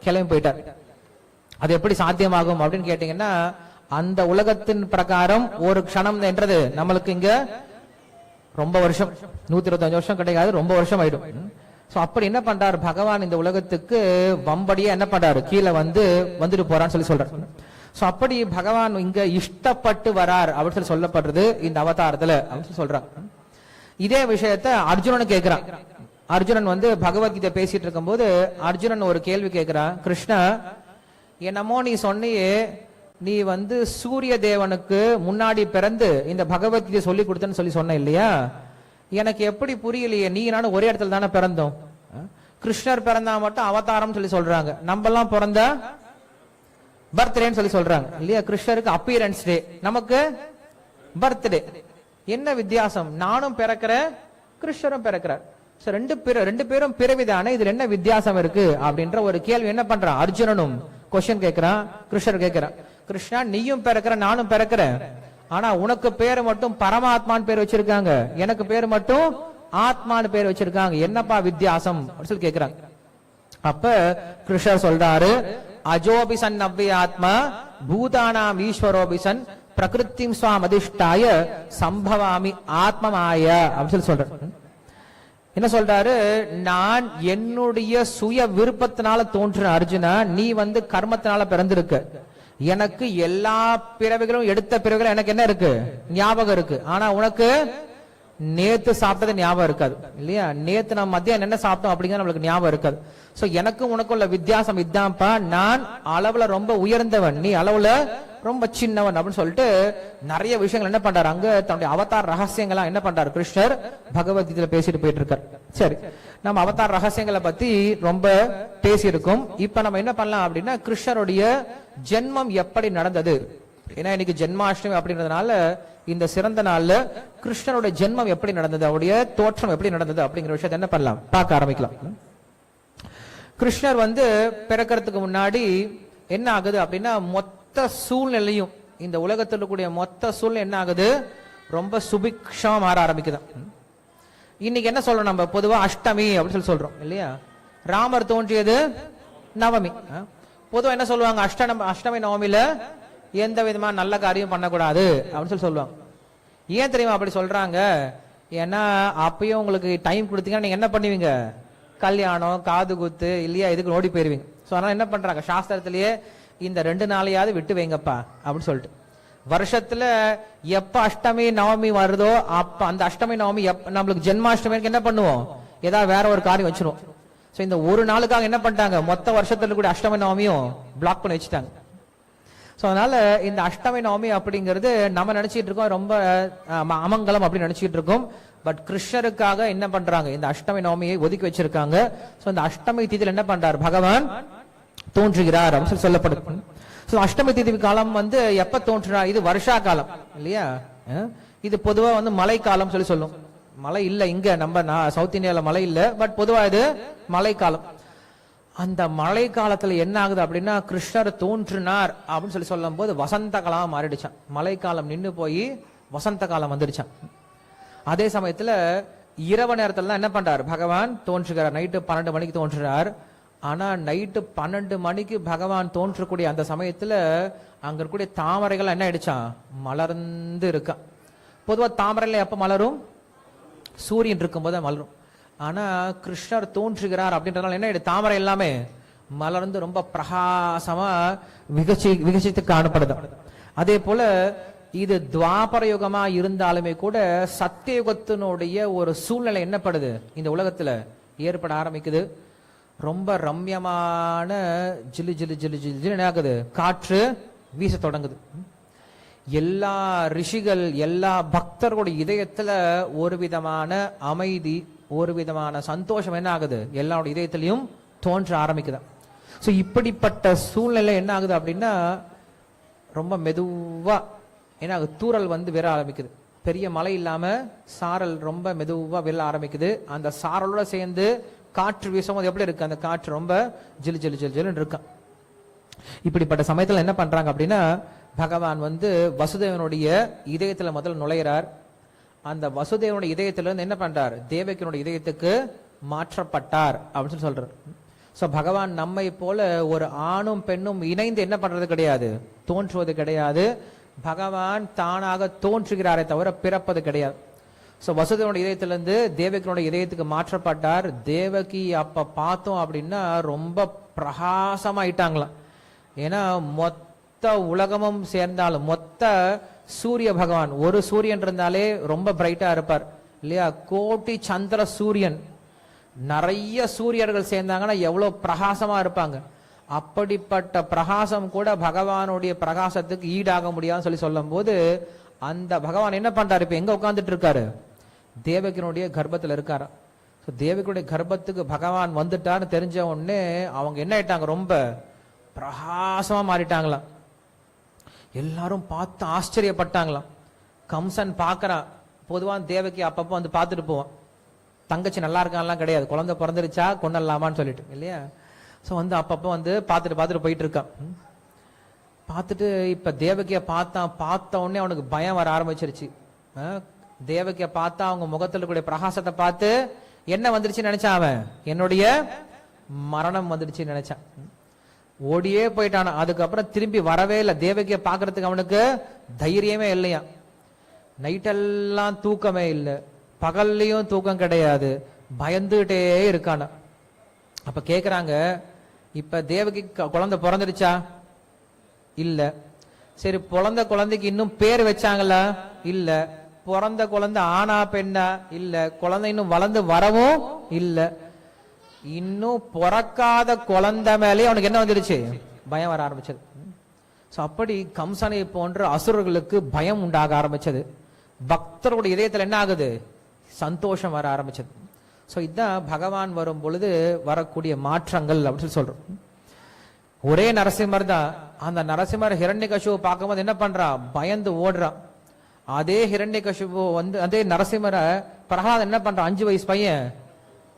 S1: கிளம்பி போயிட்டார். அது எப்படி சாத்தியமாகும் அப்படின்னு கேட்டீங்கன்னா, அந்த உலகத்தின் பிரகாரம் ஒரு க்ஷணம் என்றது நம்மளுக்கு இங்க ரொம்ப வருஷம், 125 வருஷம் கிடையாது, ரொம்ப வருஷம் ஆயிடும். சோ அப்படி என்ன பண்றாரு பகவான்? இந்த உலகத்துக்கு வம்படியா என்ன பண்றாரு? கீழே வந்துட்டு போறான்னு சொல்லி சொல்றாரு. சோ அப்படி பகவான் இங்க இஷ்டப்பட்டு வரார் அப்படின்னு சொல்லி சொல்லப்படுறது இந்த அவதாரத்துல அப்படின்னு சொல்றாங்க. இதே விஷயத்த அர்ஜுனன் கேட்கிறான். அர்ஜுனன் வந்து பகவத்கீதை பேசிட்டு இருக்கும் போது அர்ஜுனன் ஒரு கேள்வி கேட்கிறான், கிருஷ்ணா என்னமோ நீ சொன்னியே, நீ வந்து சூரிய தேவனுக்கு முன்னாடி பிறந்து இந்த பகவத்கீதை சொல்லி கொடுத்தன்னு சொல்லி சொன்ன இல்லையா? எனக்கு எப்படி புரியலையே, நீ நானும் ஒரே இடத்துல தானே பிறந்தோம். கிருஷ்ணர் பிறந்தா மட்டும் அவதாரம் சொல்லி சொல்றாங்க, நம்ம எல்லாம் பிறந்தா பர்த்டேன்னு சொல்லி சொல்றாங்க இல்லையா? கிருஷ்ணருக்கு அப்பியரன்ஸ் டே, நமக்கு பர்த்டே. என்ன வித்தியாசம்? நானும் பிறக்கிறேன், கிருஷ்ணரும் பிறக்கிறார். ரெண்டு பேரும் பிறவிதானே, இதுல என்ன வித்தியாசம் இருக்கு அப்படின்ற ஒரு கேள்வி என்ன பண்றான் அர்ஜுனனும் கொஸ்டின் கேட்கிறான். கிருஷ்ணர் கேட்கிறான், கிருஷ்ணா நீயும் பிறக்கிற நானும் பிறக்கிறேன், ஆனா உனக்கு பேரு மட்டும் பரமாத்மான்னு பேர் வச்சிருக்காங்க, எனக்கு பேரு மட்டும் ஆத்மான்னு பேர் வச்சிருக்காங்க, என்னப்பா வித்தியாசம் அப்படின்னு சொல்லி கேட்கிறாங்க. அப்ப கிருஷ்ணர் சொல்றாரு, அஜோபிசன் அவ்வியாத்மா பூதானாம் ஈஸ்வரோபிசன் பிரகிருத்திம் ஸ்வாம் அதிஷ்டாய சம்பவாமி ஆத்மமாய அப்படின்னு சொல்லி சொல்றாரு. என்ன சொல்றாரு? நான் என்னுடைய சுய விருப்பத்தினால தோன்றின அர்ஜுனா, நீ வந்து கர்மத்தினால பிறந்திருக்க. எனக்கு எல்லா பிறவிகளும் எடுத்த பிறவிகளும் எனக்கு என்ன இருக்கு, ஞாபகம் இருக்கு. ஆனா உனக்கு நேத்து சாப்பிட்டது ஞாபகம் இருக்காது இல்லையா? நேத்து நம்ம மத்தியானம் என்ன சாப்பிட்டோம் அப்படிங்கிற நம்மளுக்கு ஞாபகம் இருக்காது. சோ எனக்கும் உனக்கும் உள்ள வித்தியாசம் இதான்ப்பா, நான் அளவுல ரொம்ப உயர்ந்தவன், நீ அளவுல ரொம்ப சின்னவன் அப்படின்னு சொல்லிட்டு நிறைய விஷயங்கள் என்ன பண்றாரு, அங்க தன்னுடைய அவதார் ரகசியங்களா என்ன பண்றாரு கிருஷ்ணர் பகவத்கீதையில பேசிட்டு போயிட்டு இருக்காரு. சரி, நம்ம அவதார் ரகசியங்களை பத்தி ரொம்ப பேசியிருக்கோம். இப்ப நம்ம என்ன பண்ணலாம் அப்படின்னா, கிருஷ்ணருடைய ஜென்மம் எப்படி நடந்தது, ஏன்னா இன்னைக்கு ஜென்மாஷ்டமி அப்படின்றதுனால இந்த சிறந்த நாள்ல கிருஷ்ணருடைய ஜென்மம் எப்படி நடந்தது, அவருடைய தோற்றம் எப்படி நடந்தது அப்படிங்கிற விஷயத்தை என்ன பண்ணலாம் பார்க்க ஆரம்பிக்கலாம். கிருஷ்ணர் பிறக்கிறதுக்கு முன்னாடி என்ன ஆகுது அப்படின்னா, மொத்த சூழ்நிலையும் இந்த உலகத்தில் கூடிய மொத்த சூழ்நிலை என்ன ஆகுது, ரொம்ப சுபிக்ஷமா மாற ஆரம்பிக்குது. இன்னைக்கு என்ன சொல்றோம் நம்ம பொதுவா, அஷ்டமி அப்படின்னு சொல்றோம் இல்லையா? ராமர் தோன்றியது நவமி. பொதுவா என்ன சொல்லுவாங்க, அஷ்டமி நவமியில எந்த விதமான நல்ல காரியம் பண்ணக்கூடாது அப்படின்னு சொல்லுவாங்க. ஏன் தெரியுமா அப்படி சொல்றாங்க? ஏன்னா அப்பயும் உங்களுக்கு டைம் கொடுத்தீங்கன்னா நீங்க என்ன பண்ணுவீங்க, கல்யாணம் காது குத்து இல்லையா, இதுக்கு ஓடி போயிருவீங்க. சோ அதனால என்ன பண்றாங்க, சாஸ்திரத்திலேயே இந்த 2 நாளையாவது விட்டு வைங்கப்பா அப்படின்னு சொல்லிட்டு, வருஷத்துல எப்ப அஷ்டமி நவமி வருதோ அப்ப அந்த அஷ்டமி நவமி நம்மளுக்கு ஜென்மாஷ்டமிக்கு என்ன பண்ணுவோம், ஏதாவது வேற ஒரு காரியம் வச்சிருவோம். சோ இந்த ஒரு நாளுக்காக என்ன பண்ணிட்டாங்க, மொத்த வருஷத்துல கூட அஷ்டமி நவமியும் பிளாக் பண்ணி வச்சுட்டாங்க. சோ அதனால இந்த அஷ்டமி நவமி அப்படிங்கிறது நம்ம நினைச்சிட்டு இருக்கோம் ரொம்ப அமங்கலம் அப்படின்னு நினைச்சிட்டு இருக்கோம். பட் கிருஷ்ணருக்காக என்ன பண்றாங்க, இந்த அஷ்டமி நவமியை ஒதுக்கி வச்சிருக்காங்க. சோ இந்த அஷ்டமி தீதியில் என்ன பண்றார், பகவான் தோன்றுகிறார் அப்படின்னு சொல்லப்படுது. சோ அஷ்டமி தீதி காலம் எப்ப தோன்றுறார், இது வருஷா காலம் இல்லையா? இது பொதுவா மழை காலம் சொல்லும். மழை இல்ல இங்க நம்ம சவுத் இந்தியால மழை இல்ல, பட் பொதுவா இது மழை காலம். அந்த மழை காலத்துல என்ன ஆகுது அப்படின்னா, கிருஷ்ணர் தோன்றினார் அப்படின்னு சொல்லும் போது வசந்த காலம் மாறிடுச்சான். மழை காலம் நின்று போய் வசந்த காலம் வந்துடுச்சான். அதே சமயத்துல இரவு நேரத்துல என்ன பண்றார், பகவான் தோன்றுகிறார். நைட்டு 12 மணிக்கு தோன்றுறார். ஆனா நைட்டு 12 மணிக்கு பகவான் தோன்றக்கூடிய அந்த சமயத்துல அங்க இருக்கக்கூடிய தாமரைகள் என்ன ஆயிடுச்சான், மலர்ந்து இருக்கான். பொதுவா தாமரையில எப்ப மலரும், சூரியன் இருக்கும் போது மலரும். ஆனா கிருஷ்ணர் தோன்றுகிறார் அப்படின்றதுனால என்ன ஆயிடுது, தாமரை எல்லாமே மலர்ந்து ரொம்ப பிரகாசமா விகசித்து காணப்படுது. அதே போல இது துவாபர யுகமா இருந்தாலுமே கூட சத்தியயுகத்தினுடைய ஒரு சூழ்நிலை என்னப்படுது இந்த உலகத்துல ஏற்பட ஆரம்பிக்குது. ரொம்ப ரம்யமான ஜிலு ஜிலு ஜிலு ஜிலு என்ன ஆகுது, காற்று வீச தொடங்குது. எல்லா ரிஷிகள் எல்லா பக்தர்களுடைய இதயத்துல ஒரு விதமான அமைதி, ஒரு விதமான சந்தோஷம் என்ன ஆகுது, எல்லாருடைய இதயத்திலையும் தோன்ற ஆரம்பிக்குது. சோ இப்படிப்பட்ட சூழ்நிலை என்ன ஆகுது அப்படின்னா, ரொம்ப மெதுவா என்ன ஆகுது, தூறல் விழ ஆரம்பிக்குது. பெரிய மழை இல்லாம சாரல் ரொம்ப மெதுவா விழ ஆரம்பிக்குது. அந்த சாரலோட சேர்ந்து காற்று வீசும்போது எப்படி இருக்கு, அந்த காற்று ரொம்ப ஜிலு ஜிலு ஜிலு ஜிலுன்னு இருக்கான். இப்படிப்பட்ட சமயத்துல என்ன பண்றாங்க அப்படின்னா, பகவான் வசுதேவனுடைய இதயத்துல முதல்ல நுழையிறார். அந்த வசுதேவனுடைய இதயத்திலிருந்து என்ன பண்றார், தேவகியினுடைய இதயத்துக்கு மாற்றப்பட்டார் அப்படின்னு சொல்றார். சோ பகவான் நம்மை போல ஒரு ஆணும் பெண்ணும் இணைந்து என்ன பண்றது கிடையாது, தோன்றுவது கிடையாது. பகவான் தானாக தோன்றுகிறாரே தவிர பிறப்பது கிடையாது. சோ வசுதேவனுடைய இதயத்திலிருந்து தேவகியினுடைய இதயத்துக்கு மாற்றப்பட்டார். தேவகி அப்ப பார்த்தோம் அப்படின்னா ரொம்ப பிரகாசமாயிட்டாங்களாம். ஏன்னா மொத்த உலகமும் சேர்ந்தாலும், மொத்த சூரிய பகவான், ஒரு சூரியன் இருந்தாலே ரொம்ப பிரைட்டா இருப்பார் இல்லையா? கோட்டி சந்திர சூரியன், நிறைய சூரியர்கள் சேர்ந்தாங்கன்னா எவ்வளவு பிரகாசமா இருப்பாங்க. அப்படிப்பட்ட பிரகாசம் கூட பகவானுடைய பிரகாசத்துக்கு ஈடாக முடியாதுன்னு சொல்லும் போது, அந்த பகவான் என்ன பண்றாரு, இப்ப எங்க உட்கார்ந்துட்டு இருக்காரு, தேவகினுடைய கர்ப்பத்துல இருக்காரு. தேவகியுடைய கர்ப்பத்துக்கு பகவான் வந்துட்டான்னு தெரிஞ்ச உடனே அவங்க என்ன ஆயிட்டாங்க, ரொம்ப பிரகாசமா மாறிட்டாங்களாம். எல்லாரும் பார்த்து ஆச்சரியப்பட்டாங்களாம். கம்சன் பாக்குறான். பொதுவா தேவகி அப்பப்போ பார்த்துட்டு போவான், தங்கச்சி நல்லா இருக்கான்லாம் கிடையாது, குழந்தை பிறந்துருச்சா கொண்டலாமான்னு சொல்லிட்டு இல்லையா? சோ அப்பப்போ பார்த்துட்டு போயிட்டு இருக்கான். பார்த்துட்டு இப்ப தேவகிய பார்த்த உடனே அவனுக்கு பயம் வர ஆரம்பிச்சிருச்சு. தேவகிய பார்த்தா அவங்க முகத்துல கூடிய பிரகாசத்தை பார்த்து என்ன வந்துருச்சுன்னு நினைச்சான் அவன், என்னுடைய மரணம் வந்துடுச்சுன்னு நினைச்சான். ஓடியே போயிட்டான். அதுக்கப்புறம் திரும்பி வரவே இல்லை. தேவகிய பாக்குறதுக்கு அவனுக்கு தைரியமே இல்லையா. நைட்டெல்லாம் தூக்கமே இல்லை, பகல்லையும் தூக்கம் கிடையாது, பயந்துகிட்டே இருக்கான. அப்ப கேக்குறாங்க, இப்ப தேவகி குழந்தை பிறந்துடுச்சா, இல்ல. சரி, பிறந்த குழந்தைக்கு இன்னும் பேர் வச்சாங்களா? இல்ல. பிறந்த குழந்தை ஆனா பெண்ணா? இல்ல. குழந்தை இன்னும் வளர்ந்து வரவும் இல்ல. இன்னும் பிறக்காத குழந்தை மேலே அவனுக்கு என்ன வந்துருச்சு? பயம் வர ஆரம்பிச்சது. அப்படி கம்சனை போன்ற அசுரர்களுக்கு பயம் உண்டாக ஆரம்பிச்சது. பக்தருடைய இதயத்தில் என்ன ஆகுது? சந்தோஷம் வர ஆரம்பிச்சது. இதுதான் பகவான் வரும் பொழுது வரக்கூடிய மாற்றங்கள் அப்படின்னு சொல்றோம். ஒரே நரசிம்மர் தான். அந்த நரசிம்மர் ஹிரண்யகசிபுவை பார்க்கும்போது என்ன பண்றான்? பயந்து ஓடுறான். அதே ஹிரண்யகசிபு அதே நரசிம்மரை பிரகலாதன் என்ன பண்றான்? 5 வயசு பையன்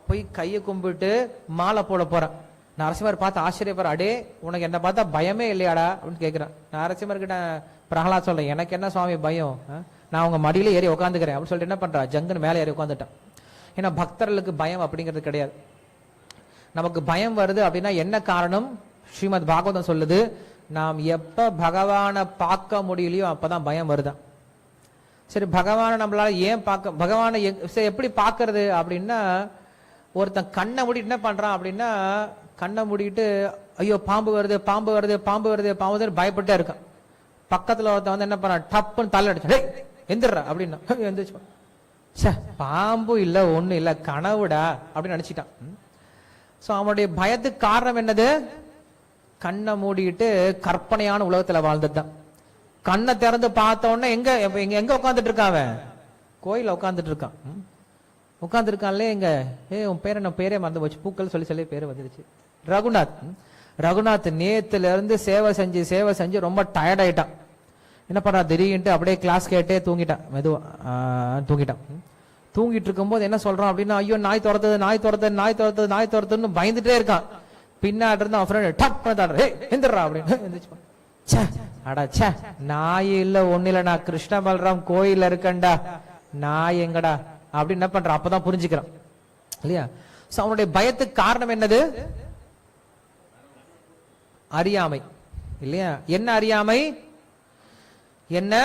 S1: போய் கையை கும்பிட்டு மாலை போட போறான். நரசிம்மர் பார்த்து ஆச்சரியப்படுற, அடே உனக்கு என்ன பார்த்தா பயமே இல்லையாடா அப்படின்னு கேட்கிறான். நரசிம்மர் கிட்ட பிரகலாத் சொல்ல, எனக்கு என்ன சுவாமி பயம், நான் உங்க மடியில ஏறி உட்காந்துக்கிறேன் அப்படின்னு சொல்லிட்டு என்ன பண்றான்? ஜங்குன்னு மேலே ஏறி உட்காந்துட்டான். ஏன்னா பக்தர்களுக்கு பயம் அப்படிங்கிறது கிடையாது. நமக்கு பயம் வருது அப்படின்னா என்ன காரணம்? ஸ்ரீமத் பாகவதம் சொல்லுது, நாம் எப்ப பகவானை பார்க்க முடியலையோ அப்பதான் பயம் வருதான். சரி, பகவானை நம்மளால ஏன் பார்க்க, பகவானை எப்படி பார்க்கறது அப்படின்னா, ஒருத்தன் கண்ணை மூடிட்டு என்ன பண்றான் அப்படின்னா, கண்ணை மூடிட்டு ஐயோ பாம்பு வருது பாம்பு வருது பாம்பு வருது பாம்பு வருது பயப்பட்டே இருக்கான். பக்கத்துல ஒருத்தன் வந்து என்ன பண்றான்? டப்புன்னு தலை அடிச்சு எந்திரா அப்படின்னா எந்திரிச்சு, பாம்பு இல்ல ஒண்ணு இல்ல கனவுடா அப்படின்னு நினைச்சிட்டான். அவனுடைய பயத்துக்கு காரணம் என்னது? கண்ணை மூடிட்டு கற்பனையான உலகத்துல வாழ்ந்ததுதான். கண்ணை திறந்து பார்த்த உடனே எங்க எங்க உட்காந்துட்டு இருக்கான்? அவன் கோயில உட்காந்துட்டு இருக்கான். உட்கார்ந்து இருக்கான்ல, எங்க உன் பேரை நான் பேரே மறந்து போச்சு, பூக்கள் சொல்லி சொல்லி பேரு வந்துருச்சு, ரகுநாத். ரகுநாத் நேத்துல இருந்து சேவை செஞ்சு ரொம்ப டயர்ட் ஆயிட்டான். என்ன பண்றான்? திடீர்னு அப்படியே கிளாஸ் கேட்டே தூங்கிட்டான். மெதுவா தூங்கிட்டான். தூங்கிட்டு இருக்கும்போது என்ன சொல்றான் அப்படின்னா, ஐயோ நாய் துரத்துது நாய் துரத்துது நாய் துரத்துது நாய் துரத்துன்னு பயந்துட்டே இருக்கான். பின்னாடி இருந்து அவன் ஃப்ரெண்ட் டப் பண்ணி எந்திரா அப்படின்னு எந்திரிச்சு, அடா சே நாய் இல்ல ஒண்ணு இல்ல, நான் கிருஷ்ண பல்ராம் கோயில இருக்கேன்டா, நாய் எங்கடா அப்படின்னு என்ன பண்றான்? அப்பதான் புரிஞ்சுக்கிறான் இல்லையா? அவனுடைய பயத்துக்கு காரணம் என்னது? அறியாமை இல்லையா? என்ன அறியாமை? என்ன?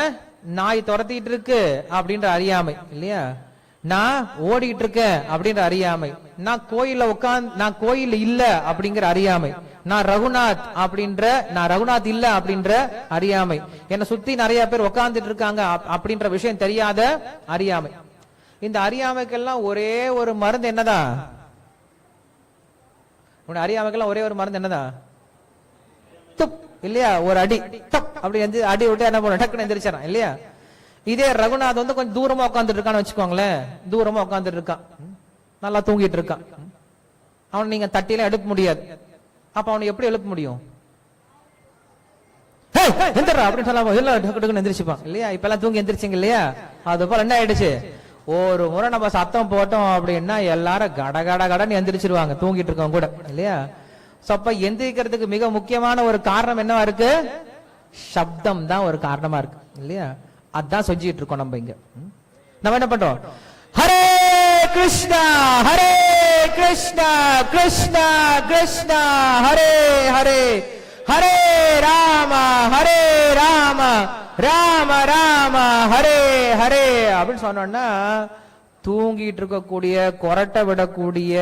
S1: நாய் துரத்திட்டு இருக்கு அப்படின்ற அறியாமை இல்லையா? நான் ஓடிட்டு இருக்கேன் அப்படின்ற அறியாமை, நான் கோயில்ல இல்ல அப்படிங்கிற அறியாமை, நான் ரகுநாத் இல்ல அப்படின்ற அறியாமை, என்னை சுத்தி நிறைய பேர் உட்கார்ந்துட்டு இருக்காங்க அப்படின்ற விஷயம் தெரியாத அறியாமை. இந்த அறியாமைக்கெல்லாம் ஒரே ஒரு மருந்து என்னதான்? அறியாமைக்கெல்லாம் ஒரே ஒரு மருந்து என்னதான்? துப் இல்லையா? ஒரு அடி தப் அப்படி அடி விட்டு என்ன பண்ண டக்குன்னு எந்திரிச்சான் இல்லையா? இதே ரகுநாத் வந்து கொஞ்சம் தூரமா உட்காந்துட்டு இருக்கான்னு வச்சுக்கோங்களேன், தூரமா உட்காந்துட்டு இருக்கான், நல்லா தூங்கிட்டு இருக்கான், அவன் நீங்க தட்டியில எழுப்ப முடியாது. அப்ப அவனை எப்படி எழுப்ப முடியும்? அப்படின்னு சொல்ல எந்திரிச்சுப்பான் இல்லையா? இப்ப எல்லாம் தூங்கி எந்திரிச்சிங்க இல்லையா? அது போல என்ன ஆயிடுச்சு? ஒரு முறை நம்ம சத்தம் போட்டோம் அப்படின்னா எல்லாரும் கட கட கடன்னு எந்திரிச்சிருவாங்க, தூங்கிட்டு இருக்கவங்க கூட இல்லையா? அப்ப எந்திரிக்கிறதுக்கு மிக முக்கியமான ஒரு காரணம் என்னவா இருக்கு? சப்தம் தான் ஒரு காரணமா இருக்கு இல்லையா? அதான் செஞ்சிட்டு இருக்கோம் நம்ம இங்க. நம்ம என்ன பண்றோம்? ஹரே கிருஷ்ணா கிருஷ்ணா கிருஷ்ணா ஹரே ஹரே, ஹரே ராம ராம ராம ஹரே ஹரே அப்படின்னு சொன்னோம்னா, தூங்கிட்டு இருக்கக்கூடிய கொரட்டை விடக்கூடிய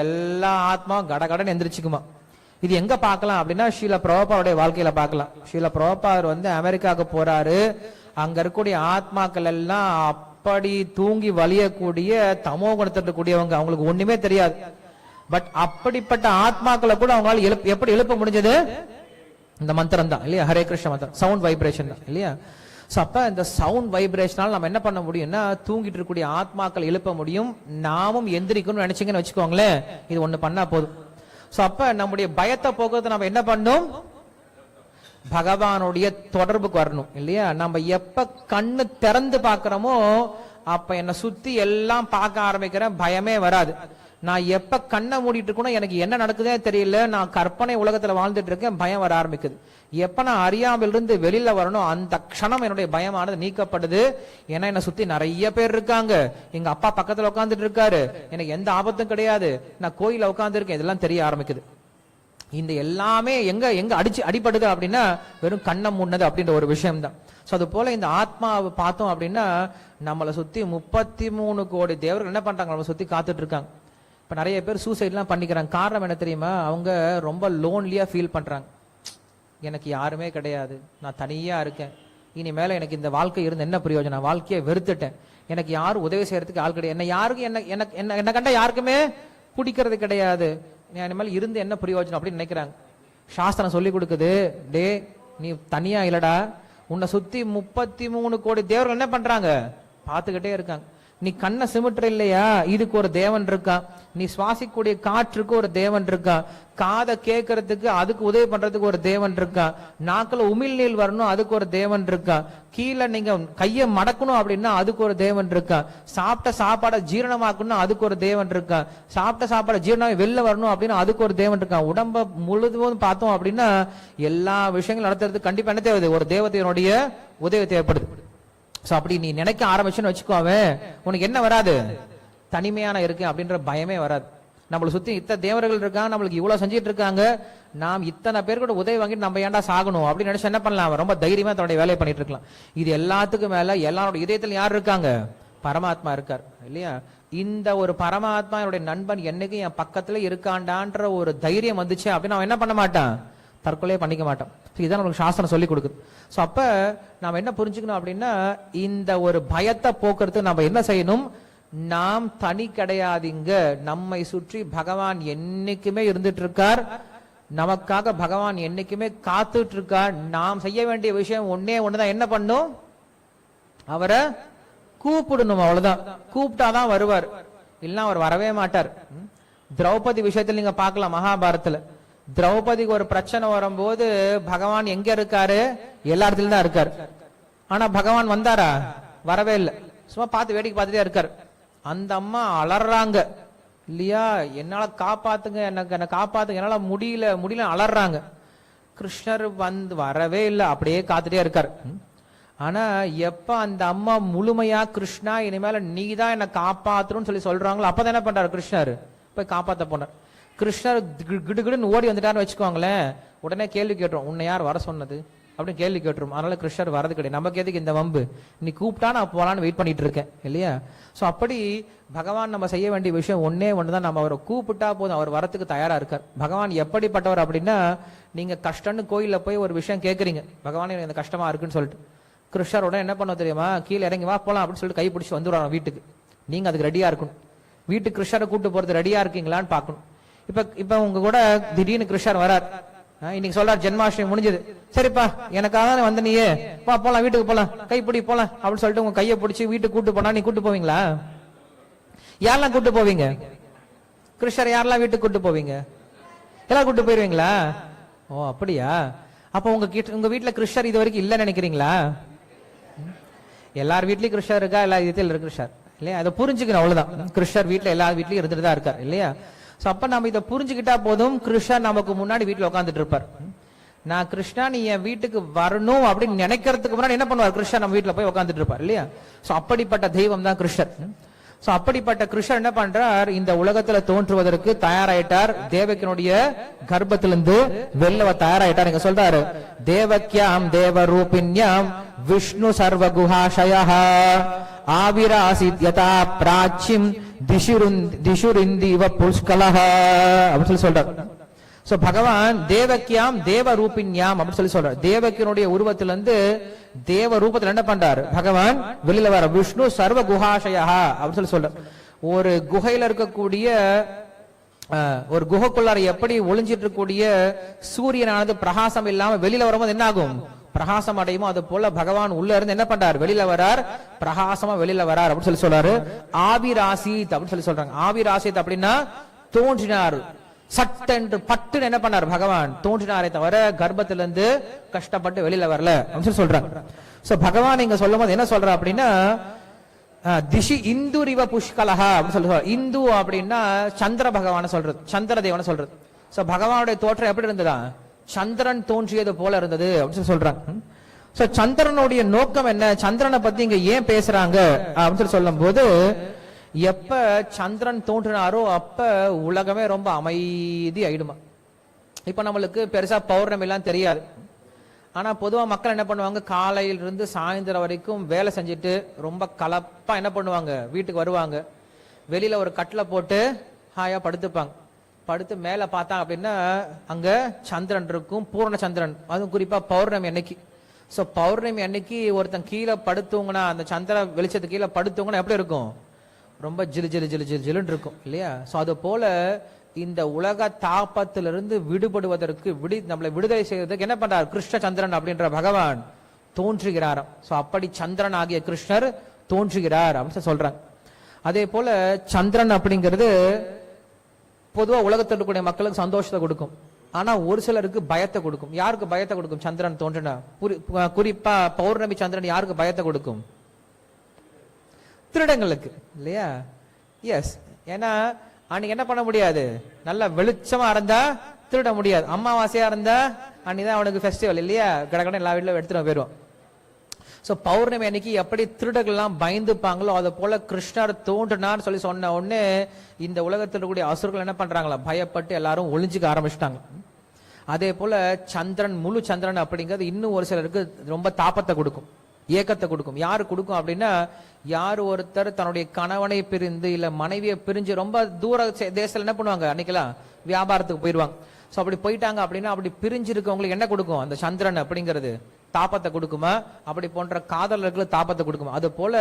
S1: எல்லா ஆத்மாவும் கடகடன்னு எந்திரிச்சுக்குமா. இது எங்க பார்க்கலாம் அப்படின்னா, ஸ்ரீல பிரபுபாவுடைய வாழ்க்கையில பார்க்கலாம். ஸ்ரீல பிரபுபாதர் வந்து அமெரிக்காவுக்கு போறாரு. அங்க இருக்கக்கூடிய ஆத்மாக்கள் எல்லாம் அப்படி தூங்கி வலியக்கூடிய தமோ குணத்திட்டு கூடியவங்க, அவங்களுக்கு ஒண்ணுமே தெரியாது. பட் அப்படிப்பட்ட ஆத்மாக்களை கூட அவங்களால எப்படி எழுப்ப முடிஞ்சது? இந்த மந்திரம் தான் இல்லையா? ஹரே கிருஷ்ண மந்திரம், சவுண்ட் வைப்ரேஷன் தான் இல்லையா? அப்ப இந்த சவுண்ட் வைப்ரேஷனால நம்ம என்ன பண்ண முடியும்னா, தூங்கிட்டு இருக்கக்கூடிய ஆத்மாக்கள் எழுப்ப முடியும். நாமும் எந்திரிக்கணும்னு நினைச்சீங்கன்னு வச்சுக்கோங்களேன், இது ஒண்ணு பண்ணா போதும். அப்ப நம்முடைய பயத்தை போக்குறது நம்ம என்ன பண்ணும்? பகவானுடைய தொடர்புக்கு வரணும் இல்லையா? நம்ம எப்ப கண்ணு திறந்து பாக்குறோமோ அப்ப என்ன சுத்தி எல்லாம் பார்க்க ஆரம்பிக்கிறேன், பயமே வராது. நான் எப்ப கண்ணை மூடிட்டு இருக்கணும், எனக்கு என்ன நடக்குதே தெரியல, நான் கற்பனை உலகத்துல வாழ்ந்துட்டு இருக்கேன், பயம் வர ஆரம்பிக்குது. எப்ப நான் அறியாமல் இருந்து வெளியில வரணும், அந்த க்ஷணம் என்னுடைய பயமானது நீக்கப்படுது. ஏன்னா என்ன சுத்தி நிறைய பேர் இருக்காங்க, எங்க அப்பா பக்கத்துல உட்காந்துட்டு இருக்காரு, எனக்கு எந்த ஆபத்தும் கிடையாது, நான் கோயில உட்கார்ந்து இருக்கேன், இதெல்லாம் தெரிய ஆரம்பிக்குது. இந்த எல்லாமே எங்க எங்க அடிபடுது அப்படின்னா, வெறும் கண்ணை மூடினது அப்படின்ற ஒரு விஷயம் தான். அது போல இந்த ஆத்மாவை பார்த்தோம் அப்படின்னா, நம்மளை சுத்தி 33 கோடி தேவர்கள் என்ன பண்றாங்க? நம்மளை சுத்தி காத்துட்டு இருக்காங்க. இப்ப நிறைய பேர் சூசைட் எல்லாம் பண்ணிக்கிறாங்க. காரணம் என்ன தெரியுமா? அவங்க ரொம்ப லோன்லியா ஃபீல் பண்றாங்க. எனக்கு யாருமே கிடையாது, நான் தனியா இருக்கேன், இனிமேல எனக்கு இந்த வாழ்க்கை இருந்து என்ன பிரயோஜனம், வாழ்க்கையை வெறுத்துட்டேன், எனக்கு யாரும் உதவி செய்யறதுக்கு ஆள் கிடையாது, என்ன யாருக்கும் என்ன கண்டா யாருக்குமே பிடிக்கிறது கிடையாது, இனிமேல் இருந்து என்ன பிரயோஜனம் அப்படின்னு நினைக்கிறாங்க. சாஸ்திரம் சொல்லி கொடுக்குது, டே நீ தனியா இல்லடா, உன்னை சுத்தி 33 கோடி தேவர்கள் என்ன பண்றாங்க, பார்த்துக்கிட்டே இருக்காங்க. நீ கண்ணை சிமிட்டுற இல்லையா, இதுக்கு ஒரு தேவன் இருக்கான், நீ சுவாசிக்கக்கூடிய காற்றுக்கு ஒரு தேவன் இருக்கான், காதை கேட்கறதுக்கு அதுக்கு உதவி பண்றதுக்கு ஒரு தேவன் இருக்கான், நாக்குல உமிழ்நீர் வரணும் அதுக்கு ஒரு தேவன் இருக்கான், கீழே நீங்க கையை மடக்கணும் அப்படின்னா அதுக்கு ஒரு தேவன் இருக்கான், சாப்பிட்ட சாப்பாடை ஜீரணமாக்கணும் அதுக்கு ஒரு தேவன் இருக்கான், சாப்பிட்ட சாப்பாடை ஜீரணம் வெளில வரணும் அப்படின்னா அதுக்கு ஒரு தேவன் இருக்கான். உடம்ப முழுதும் பார்த்தோம் அப்படின்னா எல்லா விஷயங்களும் நடத்துறதுக்கு கண்டிப்பா என்ன தேவை, ஒரு தேவதையினுடைய உதவி தேவைப்படுது. அப்படி நீ நினைக்க ஆரம்பிச்சுன்னு வச்சுக்கோவே, உனக்கு என்ன வராது, தனிமையான இருக்கு அப்படின்ற பயமே வராது. நம்மளை சுத்தி இத்தனை தேவர்கள் இருக்காங்க, நம்மளுக்கு இவ்வளவு செஞ்சிட்டு இருக்காங்க, நாம் இத்தனை பேர் கூட உதவி வாங்கிட்டு நம்ம ஏன்டா சாகணும் அப்படின்னு நினைச்சு என்ன பண்ணலாம், ரொம்ப தைரியமா தன்னுடைய வேலையை பண்ணிட்டு இருக்கலாம். இது எல்லாத்துக்கும் மேல எல்லாரோட இதயத்தில் யார் இருக்காங்க, பரமாத்மா இருக்கார் இல்லையா. இந்த ஒரு பரமாத்மா என்னுடைய நண்பன் என்னைக்கு என் பக்கத்துல இருக்காண்டான்ற ஒரு தைரியம் வந்துச்சு அப்படின்னு அவன் என்ன பண்ண மாட்டான், தற்கொலையே பண்ணிக்க மாட்டான். இதான் நமக்கு சாஸ்திரம் சொல்லி கொடுக்குது. சோ அப்ப நாம என்ன புரிஞ்சுக்கணும் அப்படின்னா, இந்த ஒரு பயத்தை போக்குறதுக்கு நம்ம என்ன செய்யணும், நாம் தனி கிடையாதுங்க, நம்மை சுற்றி பகவான் என்னைக்குமே இருந்துட்டு இருக்கார், நமக்காக பகவான் என்னைக்குமே காத்துட்டு இருக்கார். நாம் செய்ய வேண்டிய விஷயம் ஒன்னே ஒண்ணுதான், என்ன பண்ணும், அவரை கூப்பிடணும், அவ்வளவுதான். கூப்பிட்டாதான் வருவார், இல்லைன்னா அவர் வரவே மாட்டார். திரௌபதி விஷயத்துல நீங்க பார்க்கலாம், மகாபாரதத்துல திரௌபதிக்கு ஒரு பிரச்சனை வரும்போது பகவான் எங்க இருக்காரு, எல்லா இடத்துலயும் தான் இருக்காரு. ஆனா பகவான் வந்தாரா, வரவே இல்லை, சும்மா பார்த்து வேடிக்கை பார்த்துட்டே இருக்காரு. அந்த அம்மா அலறாங்க இல்லையா, என்னால காப்பாத்துங்க, என்ன காப்பாத்துங்க, என்னால முடியல அலறாங்க. கிருஷ்ணர் வரவே இல்லை, அப்படியே காத்துட்டே இருக்காரு. ஆனா எப்ப அந்த அம்மா முழுமையா கிருஷ்ணா இனிமேல நீ தான் என்ன காப்பாத்துறன்னு சொல்லி சொல்றாங்களோ அப்பதான் என்ன பண்றாரு, கிருஷ்ணர் போய் காப்பாத்த போனார். கிருஷ்ணர் கிடுகிடுன்னு ஓடி வந்துட்டாருன்னு வச்சுக்கோங்களேன், உடனே கேள்வி கேட்டுரும், உன்னை யார் வர சொன்னது அப்படின்னு கேள்வி கேட்டுரும். அதனால கிருஷ்ணர் வரது கிடையாது, நமக்கு எதுக்கு இந்த வம்பு, நீ கூப்பிட்டா நான் போலான்னு வெயிட் பண்ணிட்டு இருக்கேன் இல்லையா. சோ அப்படி பகவான் நம்ம செய்ய வேண்டிய விஷயம் ஒன்னே ஒண்ணுதான், நம்ம அவரை கூப்பிட்டா போதும், அவர் வரத்துக்கு தயாரா இருக்கார். பகவான் எப்படிப்பட்டவர் அப்படின்னா, நீங்க கஷ்டம்னு கோயில்ல போய் ஒரு விஷயம் கேட்கறீங்க, பகவான் எனக்கு கஷ்டமா இருக்குன்னு சொல்லிட்டு, கிருஷ்ணர் உடனே என்ன பண்ண தெரியுமா, கீழே இறங்கி வா போலாம் அப்படின்னு சொல்லிட்டு கை பிடிச்சி வந்துடுவாங்க வீட்டுக்கு. நீங்க அதுக்கு ரெடியா இருக்கணும், வீட்டுக்கு கிருஷ்ணரை கூப்பிட்டு போறது ரெடியா இருக்கீங்களான்னு பாக்கணும். இப்ப உங்க கூட திடீர்னு கிருஷ்ணர் வரார், இன்னைக்கு சொல்றார் ஜென்மாஷ்டமி முடிஞ்சது, சரிப்பா எனக்காக வந்த நீயே வா போலாம் வீட்டுக்கு போலாம், கைப்பிடி போலாம் அப்படின்னு சொல்லிட்டு உங்க கையை பிடிச்சி வீட்டுக்கு கூட்டு போனா நீ கூட்டு போவீங்களா, யாரெல்லாம் கூட்டு போவீங்க, கிருஷ்ணர் யாரெல்லாம் வீட்டுக்கு கூட்டு போவீங்க, எல்லாம் கூட்டு போயிருவீங்களா. ஓ அப்படியா, அப்ப உங்க வீட்டுல கிருஷ்ணர் இது வரைக்கும் இல்லன்னு நினைக்கிறீங்களா, எல்லார் வீட்லயும் கிருஷ்ணர் இருக்கா, எல்லா விதத்தில் இருக்கு கிருஷ்ணர் இல்லையா, அதை புரிஞ்சுக்கணும் அவ்வளவுதான். கிருஷ்ணர் வீட்டுல எல்லா வீட்லயும் இருந்துட்டு தான் இருக்கார் இல்லையா. அப்ப நம்ம இதை புரிஞ்சுக்கிட்டா போதும், கிருஷ்ணர் நமக்கு முன்னாடி வீட்டுல உட்காந்துட்டு இருப்பார். நான் கிருஷ்ணா நீ என் வீட்டுக்கு வரணும் அப்படின்னு நினைக்கிறதுக்கு முன்னாடி என்ன பண்ணுவார், கிருஷ்ணர் நம்ம வீட்டுல போய் உட்காந்துட்டு இருப்பார் இல்லையா. சோ அப்படிப்பட்ட தெய்வம் தான் கிருஷ்ணர். சோ அப்படிப்பட்ட கிருஷ்ணர் என்ன பண்றார், இந்த உலகத்துல தோன்றுவதற்கு தயாராயிட்டார், தேவக்கினுடைய கர்ப்பத்திலிருந்து வெள்ளவ தயாராயிட்டார். இங்க சொல்றாரு, தேவக்கியாம் தேவ ரூபிண்யாம் விஷ்ணு சர்வ குஹாஷய ஆவிராசித் யதா பிராச்சிம் திஷுரிந்திவ புஷ்கலஹ அப்படின்னு சொல்லி சொல்றார். சோ பகவான் தேவக்கியாம் தேவ ரூபிண்யாம் அப்படின்னு சொல்லி சொல்றார். தேவக்கினுடைய உருவத்திலிருந்து தேவ ரூபத்தில் என்ன பண்றாரு பகவான் வெளியில வர, விஷ்ணு சர்வ குஹாஷயா அப்படின்னு சொல்லி சொல்றார். ஒரு குகையில இருக்கக்கூடிய ஒரு குகைக்குள்ளார எப்படி ஒளிஞ்சிட்டு இருக்கக்கூடிய சூரியனானது பிரகாசம் இல்லாம வெளியில வரும்போது என்ன ஆகும், பிரகாசம் அடையுமோ அது போல பகவான் உள்ள இருந்து என்ன பண்றார், வெளியில வரார், பிரகாசமா வெளியில வரார் அப்படின்னு சொல்லி சொல்றாரு. ஆவிராசித் அப்படின்னு சொல்லி சொல்றாங்க. ஆவிராசித் அப்படின்னா தோன்றினார், சட்டென்று பட்டுன்னு என்ன பண்ணார் பகவான் தோன்றினாரே தவிர கர்ப்பத்திலிருந்து கஷ்டப்பட்டு வெளியில வரல அப்படின்னு சொல்லி சொல்றாங்க. சோ பகவான் இங்க சொல்லும் போது என்ன சொல்ற அப்படின்னா, திஷி இந்துரிவ புஷ்கலஹா அப்படின்னு சொல்லி இந்து அப்படின்னா சந்திர பகவான சொல்றது, சந்திர தேவன சொல்றது. சோ பகவானுடைய தோற்றம் எப்படி இருந்ததா, சந்திரன் தோன்றியது போல இருந்தது அப்படின்னு சொல்றாங்க. சோ சந்திரனுடைய நோக்கம் என்ன, சந்திரனை பத்தி இங்க ஏன் பேசுறாங்க அப்படின்னு சொல்லி சொல்லும் போது, எப்ப சந்திரன் தோன்றினாரோ அப்ப உலகமே ரொம்ப அமைதி ஆயிடுமா. இப்ப நம்மளுக்கு பெருசா பௌர்ணமி எல்லாம் தெரியாது, ஆனா பொதுவா மக்கள் என்ன பண்ணுவாங்க, காலையிலிருந்து சாயந்தரம் வரைக்கும் வேலை செஞ்சுட்டு ரொம்ப கலப்பா என்ன பண்ணுவாங்க, வீட்டுக்கு வருவாங்க, வெளியில ஒரு கட்டில போட்டு ஹாயா படுத்துப்பாங்க. படுத்து மேல பார்த்தா அப்படின்னா அங்க சந்திரன் இருக்கும், பூர்ண சந்திரன், அதுவும் குறிப்பா பௌர்ணமி அன்னைக்கு. சோ பௌர்ணமி அன்னைக்கு ஒருத்தன் கீழே படுத்தவங்கன்னா, அந்த சந்திர வெளிச்சத்து கீழே படுத்தவங்கன்னா எப்படி இருக்கும்? ரொம்ப ஜிலு ஜிலு ஜிலு ஜிலு ஜிலுன்னு இருக்கும் இல்லையா? சோ அது போல இந்த உலக தாபத்திலிருந்து விடுபடுவதற்கு நம்மளை விடுதலை செய்வதற்கு என்ன பண்றார்? கிருஷ்ண சந்திரன் அப்படின்ற பகவான் தோன்றுகிறாராம். சோ அப்படி சந்திரன் ஆகிய கிருஷ்ணர் தோன்றுகிறார் அப்படின்னு சொல்றாங்க. அதே போல சந்திரன் அப்படிங்கிறது பொதுவா உலகத்தில் இருக்கக்கூடிய மக்களுக்கு சந்தோஷத்தை கொடுக்கும், ஆனா ஒரு சிலருக்கு பயத்தை கொடுக்கும். யாருக்கு பயத்தை கொடுக்கும்? சந்திரன் தோன்றினா குறிப்பா பௌர்ணமி சந்திரன் யாருக்கு பயத்தை கொடுக்கும்? திருடங்களுக்கு இல்லையா? எஸ். ஏன்னா அன்னைக்கு என்ன பண்ண முடியாது? நல்ல வெளிச்சமா இருந்தா திருட முடியாது. அமாவாசையா இருந்தா அன்னைதான் அவனுக்கு ஃபெஸ்டிவல் இல்லையா? கடற்கடை எல்லா வீட்டுல எடுத்துட்டு போயிடுவான். சோ பௌர்ணமி அன்னைக்கு எப்படி திருடர்கள் எல்லாம் பயந்துப்பாங்களோ அது போல கிருஷ்ணர் தோன்றினார் சொல்லி சொன்ன உடனே இந்த உலகத்தில் இருக்கக்கூடிய அசுரர்கள் என்ன பண்றாங்களா? பயப்பட்டு எல்லாரும் ஒளிஞ்சுக்க ஆரம்பிச்சிட்டாங்க. அதே போல சந்திரன், முழு சந்திரன் அப்படிங்கிறது இன்னும் ஒரு சிலருக்கு ரொம்ப தாபத்தை கொடுக்கும், ஏக்கத்தை கொடுக்கும். யாரு கொடுக்கும் அப்படின்னா, யார் ஒருத்தர் தன்னுடைய கணவனை பிரிந்து இல்ல மனைவியை பிரிஞ்சு ரொம்ப தூர தேசத்துல என்ன பண்ணுவாங்க? அன்னைக்கெல்லாம் வியாபாரத்துக்கு போயிருவாங்க. சோ அப்படி போயிட்டாங்க அப்படின்னா, அப்படி பிரிஞ்சு இருக்கவங்களுக்கு என்ன கொடுக்கும்? அந்த சந்திரன் அப்படிங்கிறது தாபத்தை கொடுக்குமா? அப்படி போன்ற காதலர்களுக்கு தாபத்தை கொடுக்குமா? அது போல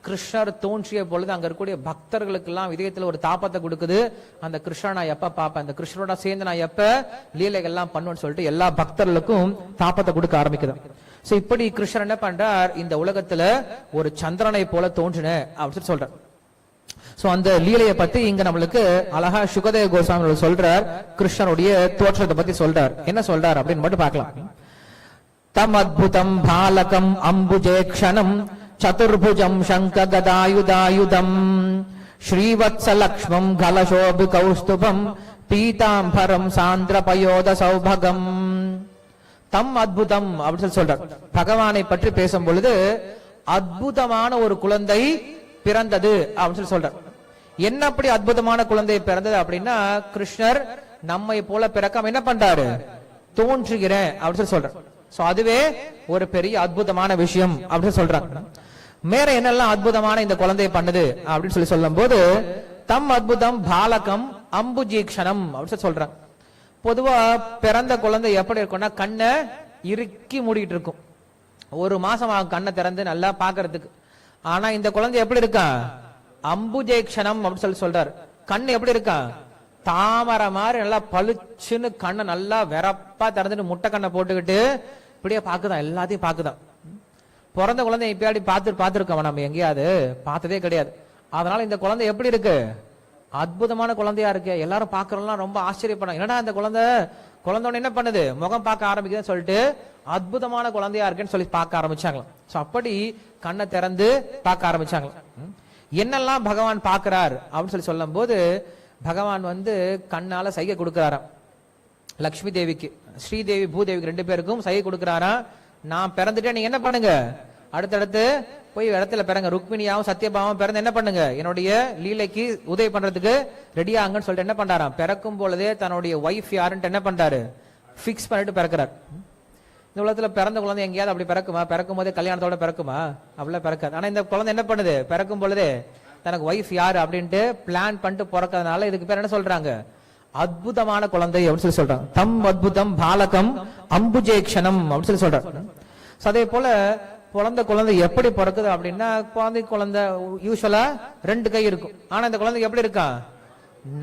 S1: கிருஷ்ணர் தோன்றிய பொழுது அங்க இருக்கக்கூடிய பக்தர்களுக்கு எல்லாம் இதயத்துல ஒரு தாபத்தை கொடுக்குது. அந்த கிருஷ்ணன் நான் எப்ப பாப்பேன், அந்த கிருஷ்ணரோட சேர்ந்து நான் எப்ப லீலைகள் எல்லாம் பண்ணுவேன்னு சொல்லிட்டு எல்லா பக்தர்களுக்கும் தாபத்தை கொடுக்க ஆரம்பிக்குது. சோ இப்படி கிருஷ்ணர் என்ன பண்றார்? இந்த உலகத்துல ஒரு சந்திரனை போல தோன்றின அப்படின்னு சொல்றார். சோ அந்த லீலையை பத்தி இங்க நம்மளுக்கு அழகா சுகதேவ கோஸ்வாமி சொல்றார். கிருஷ்ணனுடைய தோற்றத்தை பத்தி சொல்றார். என்ன சொல்றார் அப்படின்னு மட்டும் பார்க்கலாம். தம் அத்புதம் பாலகம் அம்புஜேக்ஷணம் சதுர்புஜம் சங்க கதாயுதாயுதம் ஸ்ரீவத்ஸலக்ஷ்மம் கலசோபி கௌஸ்துபம் பீதாம்பரம் சாந்திர பயோத சௌபகம். தம் அத்புதம் அப்படின்னு சொல்றார். பகவானை பற்றி பேசும் பொழுது அற்புதமான ஒரு குழந்தை பிறந்தது அப்படின்னு சொல்றார். என்ன அப்படி அற்புதமான குழந்தை பிறந்தது அப்படின்னா, கிருஷ்ணர் நம்மை போல பிறக்காம என்ன பண்றாரு? தோன்றுகிறேன் அப்படின்னு சொல்றார். சோ அதுவே ஒரு பெரிய அற்புதமான விஷயம் அப்படின்னு சொல்றாங்க. மேல என்னெல்லாம் அற்புதமான இந்த குழந்தை பண்ணுது அப்படின்னு சொல்லும் போது, தம் அத்புதம் பாலகம் அம்புஜீக்ஷணம் அப்படின்னு சொல்றாங்க. பொதுவா பிறந்த குழந்தை எப்படி இருக்கும்னா, கண்ணை இறுக்கி மூடிட்டு இருக்கும். ஒரு மாசம் கண்ணை திறந்து நல்லா பாக்குறதுக்கு. ஆனா இந்த குழந்தை எப்படி இருக்கா? அம்புஜேக்ஷணம் அப்படின்னு சொல்றாரு. கண்ணு எப்படி இருக்கா? தாமரை மாதிரி நல்லா பளிச்சுன்னு கண்ணை நல்லா வெறப்பா திறந்துட்டு முட்டை கண்ணை போட்டுக்கிட்டு இப்படியே பாக்குதான், எல்லாத்தையும் பாக்குதான். பிறந்த குழந்தை இப்படி பார்த்துருக்கோம் நம்ம எங்கேயாவது? பார்த்ததே கிடையாது. அதனால இந்த குழந்தை எப்படி இருக்கு? அற்புதமான குழந்தையா இருக்கு. எல்லாரும் பாக்குறோம்லாம் ரொம்ப ஆச்சரியப்படும். என்னடா இந்த குழந்தை என்ன பண்ணுது? முகம் பார்க்க ஆரம்பிக்குதுன்னு சொல்லிட்டு அற்புதமான குழந்தையா இருக்குன்னு சொல்லி பார்க்க ஆரம்பிச்சாங்களாம். சோ அப்படி கண்ணை திறந்து பார்க்க ஆரம்பிச்சாங்களாம். என்னெல்லாம் பகவான் பார்க்கிறார் அப்படின்னு சொல்லும் போது, பகவான் கண்ணால சைகை கொடுக்கிறாராம். லக்ஷ்மி தேவிக்கு, ஸ்ரீதேவி பூதேவிக்கு ரெண்டு பேருக்கும் சைகை கொடுக்கிறாராம். நான் பிறந்துட்டேன், நீங்க என்ன பண்ணுங்க? அடுத்தடுத்து போய் இடத்துல பிறங்க. ருக்மிணியாவும் சத்யபாவும் பிறந்து என்ன பண்ணுங்க? என்னுடைய லீலைக்கு உதவி பண்றதுக்கு ரெடியாங்கன்னு சொல்லிட்டு என்ன பண்றாராம்? பிறக்கும் பொழுதே தன்னுடைய ஒய்ஃப் யாருன்னு என்ன பண்றாரு? பிக்ஸ் பண்ணிட்டு பிறக்கிறார். இந்த உலகத்துல பிறந்த குழந்தை எங்கேயாவது அப்படி பிறக்குமா? பிறக்கும் போதே கல்யாணத்தோட பிறக்குமா? அப்படிலாம் பிறக்காது. ஆனா இந்த குழந்தை என்ன பண்ணுது? பிறக்கும் பொழுதே தனக்கு ஒய்ஃப் யாரு அப்படின்ட்டு பிளான் பண்ணிட்டு பிறக்கிறதுனால இதுக்கு பேர் என்ன சொல்றாங்க? அற்புதமான குழந்தை அப்படின்னு சொல்றாங்க. தம் அத்புதம் பாலகம் அம்புஜேக்ஷணம் அப்படின்னு சொல்றாங்க. அதே போல குழந்தை எப்படி பிறக்குது அப்படின்னா, குழந்தை யூஸ்வலா 2 கை இருக்கும். ஆனா இந்த குழந்தைக்கு எப்படி இருக்கா?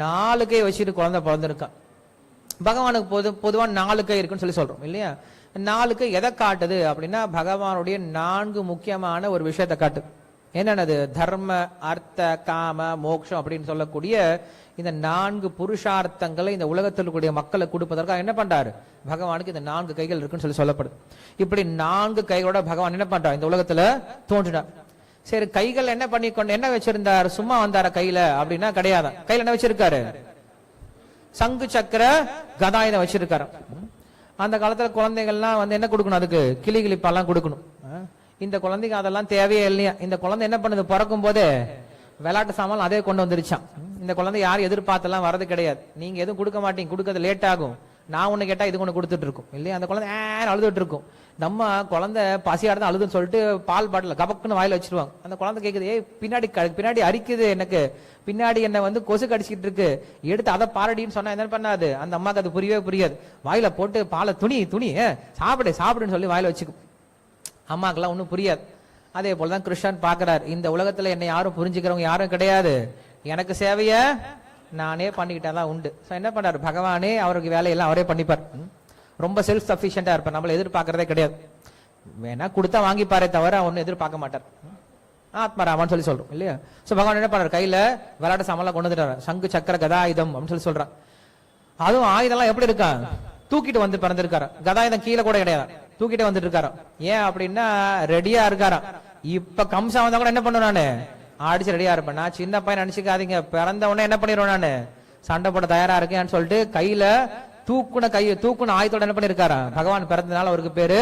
S1: 4 கை வச்சுட்டு குழந்தை பிறந்திருக்கா. பகவானுக்கு பொதுவா 4 கை இருக்குன்னு சொல்லி சொல்றோம் இல்லையா? 4 கை எதை காட்டுது அப்படின்னா, பகவானுடைய 4 முக்கியமான ஒரு விஷயத்தை காட்டுது. என்னன்னது? தர்ம அர்த்த காம மோக்ஷம் அப்படின்னு சொல்லக்கூடிய இந்த 4 புருஷார்த்தங்களை இந்த உலகத்தில் கூடிய மக்களை கொடுப்பதற்காக என்ன பண்றாரு? பகவானுக்கு இந்த 4 கைகள் இருக்குன்னு சொல்லி சொல்லப்படுது. இப்படி 4 கைகளோட பகவான் என்ன பண்றார்? இந்த உலகத்துல தோன்றினார். சரி, கைகள் என்ன பண்ணிக்கொண்டு என்ன வச்சிருந்தார்? சும்மா வந்தார கையில அப்படின்னா கிடையாது. கையில என்ன வச்சிருக்காரு? சங்கு சக்கர கதாயுதம் வச்சிருக்காரு. அந்த காலத்துல குழந்தைகள்லாம் என்ன கொடுக்கணும்? அதுக்கு கிளிகிளிப்பாலாம் கொடுக்கணும். இந்த குழந்தைக்கு அதெல்லாம் தேவையே இல்லையா? இந்த குழந்தை என்ன பண்ணுது? பிறக்கும் போதே விளையாட்டு சாமான் அதே கொண்டு வந்துருச்சான். இந்த குழந்தை யாரும் எதிர்பார்த்தெல்லாம் வரது கிடையாது. நீங்க எதுவும் கொடுக்க மாட்டீங்க, கொடுக்கறது லேட் ஆகும். நான் ஒண்ணு கேட்டா இது ஒண்ணு கொடுத்துட்டு இருக்கும் இல்லையா? அந்த குழந்தை அழுதுட்டு இருக்கும். நம்ம குழந்தை பசியா இருந்தா அழுதுன்னு சொல்லிட்டு பால் பாட்டில் கபக்குன்னு வாயில வச்சிருவாங்க. அந்த குழந்தை கேக்குது, ஏய் பின்னாடி அரிக்குது, எனக்கு பின்னாடி என்ன கொசு கடிச்சிட்டு இருக்கு, எடுத்து அதை பாரடின்னு சொன்னா என்ன பண்ணாது, அந்த அம்மாக்கு அது புரியவே புரியாது. வாயில போட்டு பாலை துணி சாப்பிடுன்னு சொல்லி வாயில வச்சுக்கும். அம்மாக்கெல்லாம் ஒன்றும் புரியாது. அதே போலதான் கிருஷ்ணன் பாக்குறாரு, இந்த உலகத்துல என்னை யாரும் புரிஞ்சுக்கிறவங்க யாரும் கிடையாது, எனக்கு சேவைய நானே பண்ணிக்கிட்டாதான் உண்டு. என்ன பண்ணாரு பகவானே, அவருக்கு வேலையெல்லாம் அவரே பண்ணிப்பார். ரொம்ப செல்ஃப் சஃபிஷியண்டா இருப்பார், நம்மள எதிர்பார்க்கறதே கிடையாது. வேணா கொடுத்தா வாங்கிப்பாரே தவிர ஒன்னும் எதிர்பார்க்க மாட்டார். ஆத்மராமான்னு சொல்லி சொல்றோம் இல்லையா? சோ பகவான் என்ன பண்றாரு, கையில விளையாட சாமான் கொண்டு வந்துட்டாரு. சங்கு சக்கர கதாயுதம் அப்படின்னு சொல்லி சொல்றான். அதுவும் ஆயுதம்லாம் எப்படி இருக்கா, தூக்கிட்டு வந்து பிறந்திருக்காரு. கதாயுதம் கீழே கூட கிடையாது, தூக்கிட்டு வந்துட்டு இருக்காரு. ஏன் அப்படின்னா ரெடியா இருக்காராம். இப்ப கம்சா வந்தா கூட என்ன பண்ணுவேன், நானு அடிச்சு ரெடியா இருப்பேன். நான் சின்ன பையன் நினைச்சுக்காதீங்க, பிறந்த உடனே என்ன பண்ணிடுவேன், நானு சண்டை போட தயாரா இருக்கேன்னு சொல்லிட்டு கையில தூக்குன ஆயுதத்தோட என்ன பண்ணிருக்காரா பகவான். பிறந்தனால அவருக்கு பேரு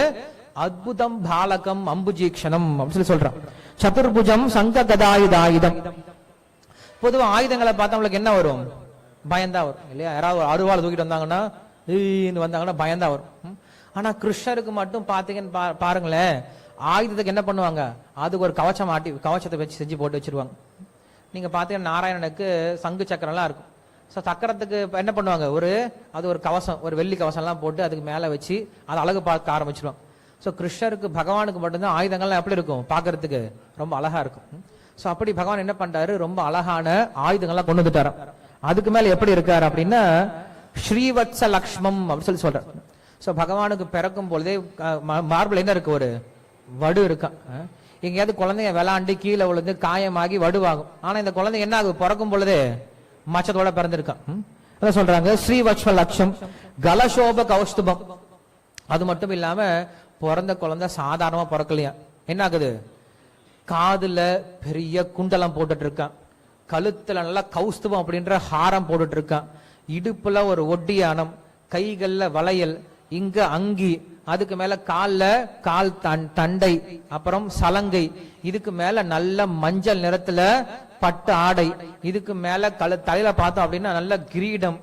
S1: அத்புதம் பாலகம் அம்புஜீக்ஷணம் அப்படின்னு சொல்லி சொல்றான். சதுர்புஜம் சங்க கதாயுதாயுதம். பொதுவா ஆயுதங்களை பார்த்தா நம்மளுக்கு என்ன வரும், பயந்தா வரும் இல்லையா? யாராவது அருவாள் தூக்கிட்டு வந்தாங்கன்னா பயந்தா வரும். ஆனா கிருஷ்ணருக்கு மட்டும் பாத்தீங்கன்னு பாருங்களேன், ஆயுதத்துக்கு என்ன பண்ணுவாங்க, அதுக்கு ஒரு கவச்சத்தை வச்சு செஞ்சு போட்டு வச்சிருவாங்க. நீங்க பாத்தீங்கன்னா நாராயணனுக்கு சங்கு சக்கரம் எல்லாம் இருக்கும். சக்கரத்துக்கு என்ன பண்ணுவாங்க, அது ஒரு கவசம், ஒரு வெள்ளி கவசம் எல்லாம் போட்டு அதுக்கு மேல வச்சு அது அழகு பார்க்க ஆரம்பிச்சிருவாங்க. சோ கிருஷ்ணருக்கு பகவானுக்கு மட்டும்தான் ஆயுதங்கள்லாம் எப்படி இருக்கும், பாக்குறதுக்கு ரொம்ப அழகா இருக்கும். சோ அப்படி பகவான் என்ன பண்றாரு, ரொம்ப அழகான ஆயுதங்கள்லாம் கொண்டு வந்துட்டாரு. அதுக்கு மேல எப்படி இருக்காரு அப்படின்னா ஸ்ரீவத்ச லக்ஷ்மம் அப்படின்னு சொல்லி சொல்றாரு. சோ பகவானுக்கு பிறக்கும் பொழுதே மார்பிள் என்ன இருக்கு, ஒரு வடு இருக்கா. எங்கேயாவது குழந்தைங்க விளாண்டு கீழே விழுந்து காயமாகி வடுவாகும். ஆனா இந்த குழந்தை என்ன ஆகும், பிறக்கும் பொழுதே மச்சத்தோட பிறந்திருக்கான். சொல்றாங்க ஸ்ரீவத்ச லட்சம் கலசோப கௌஸ்துபம். அது மட்டும் இல்லாம பிறந்த குழந்தை சாதாரணமா பிறக்கலையா, என்ன ஆகுது, காதுல பெரிய குண்டலம் போட்டுட்டு இருக்கான், கழுத்துல நல்லா கௌஸ்துபம் அப்படின்ற ஹாரம் போட்டுட்டு இருக்கான், இடுப்புல ஒரு ஒட்டியானம், கைகள்ல வளையல், இங்க அங்கி, அதுக்கு மேல கால் தண்டை, அப்புறம் சலங்கை, இதுக்கு மேல நல்ல மஞ்சள் நிறத்துல பட்டு ஆடை, இதுக்கு மேல தலையில பார்த்தோம் அப்படின்னா நல்ல கிரீடம்.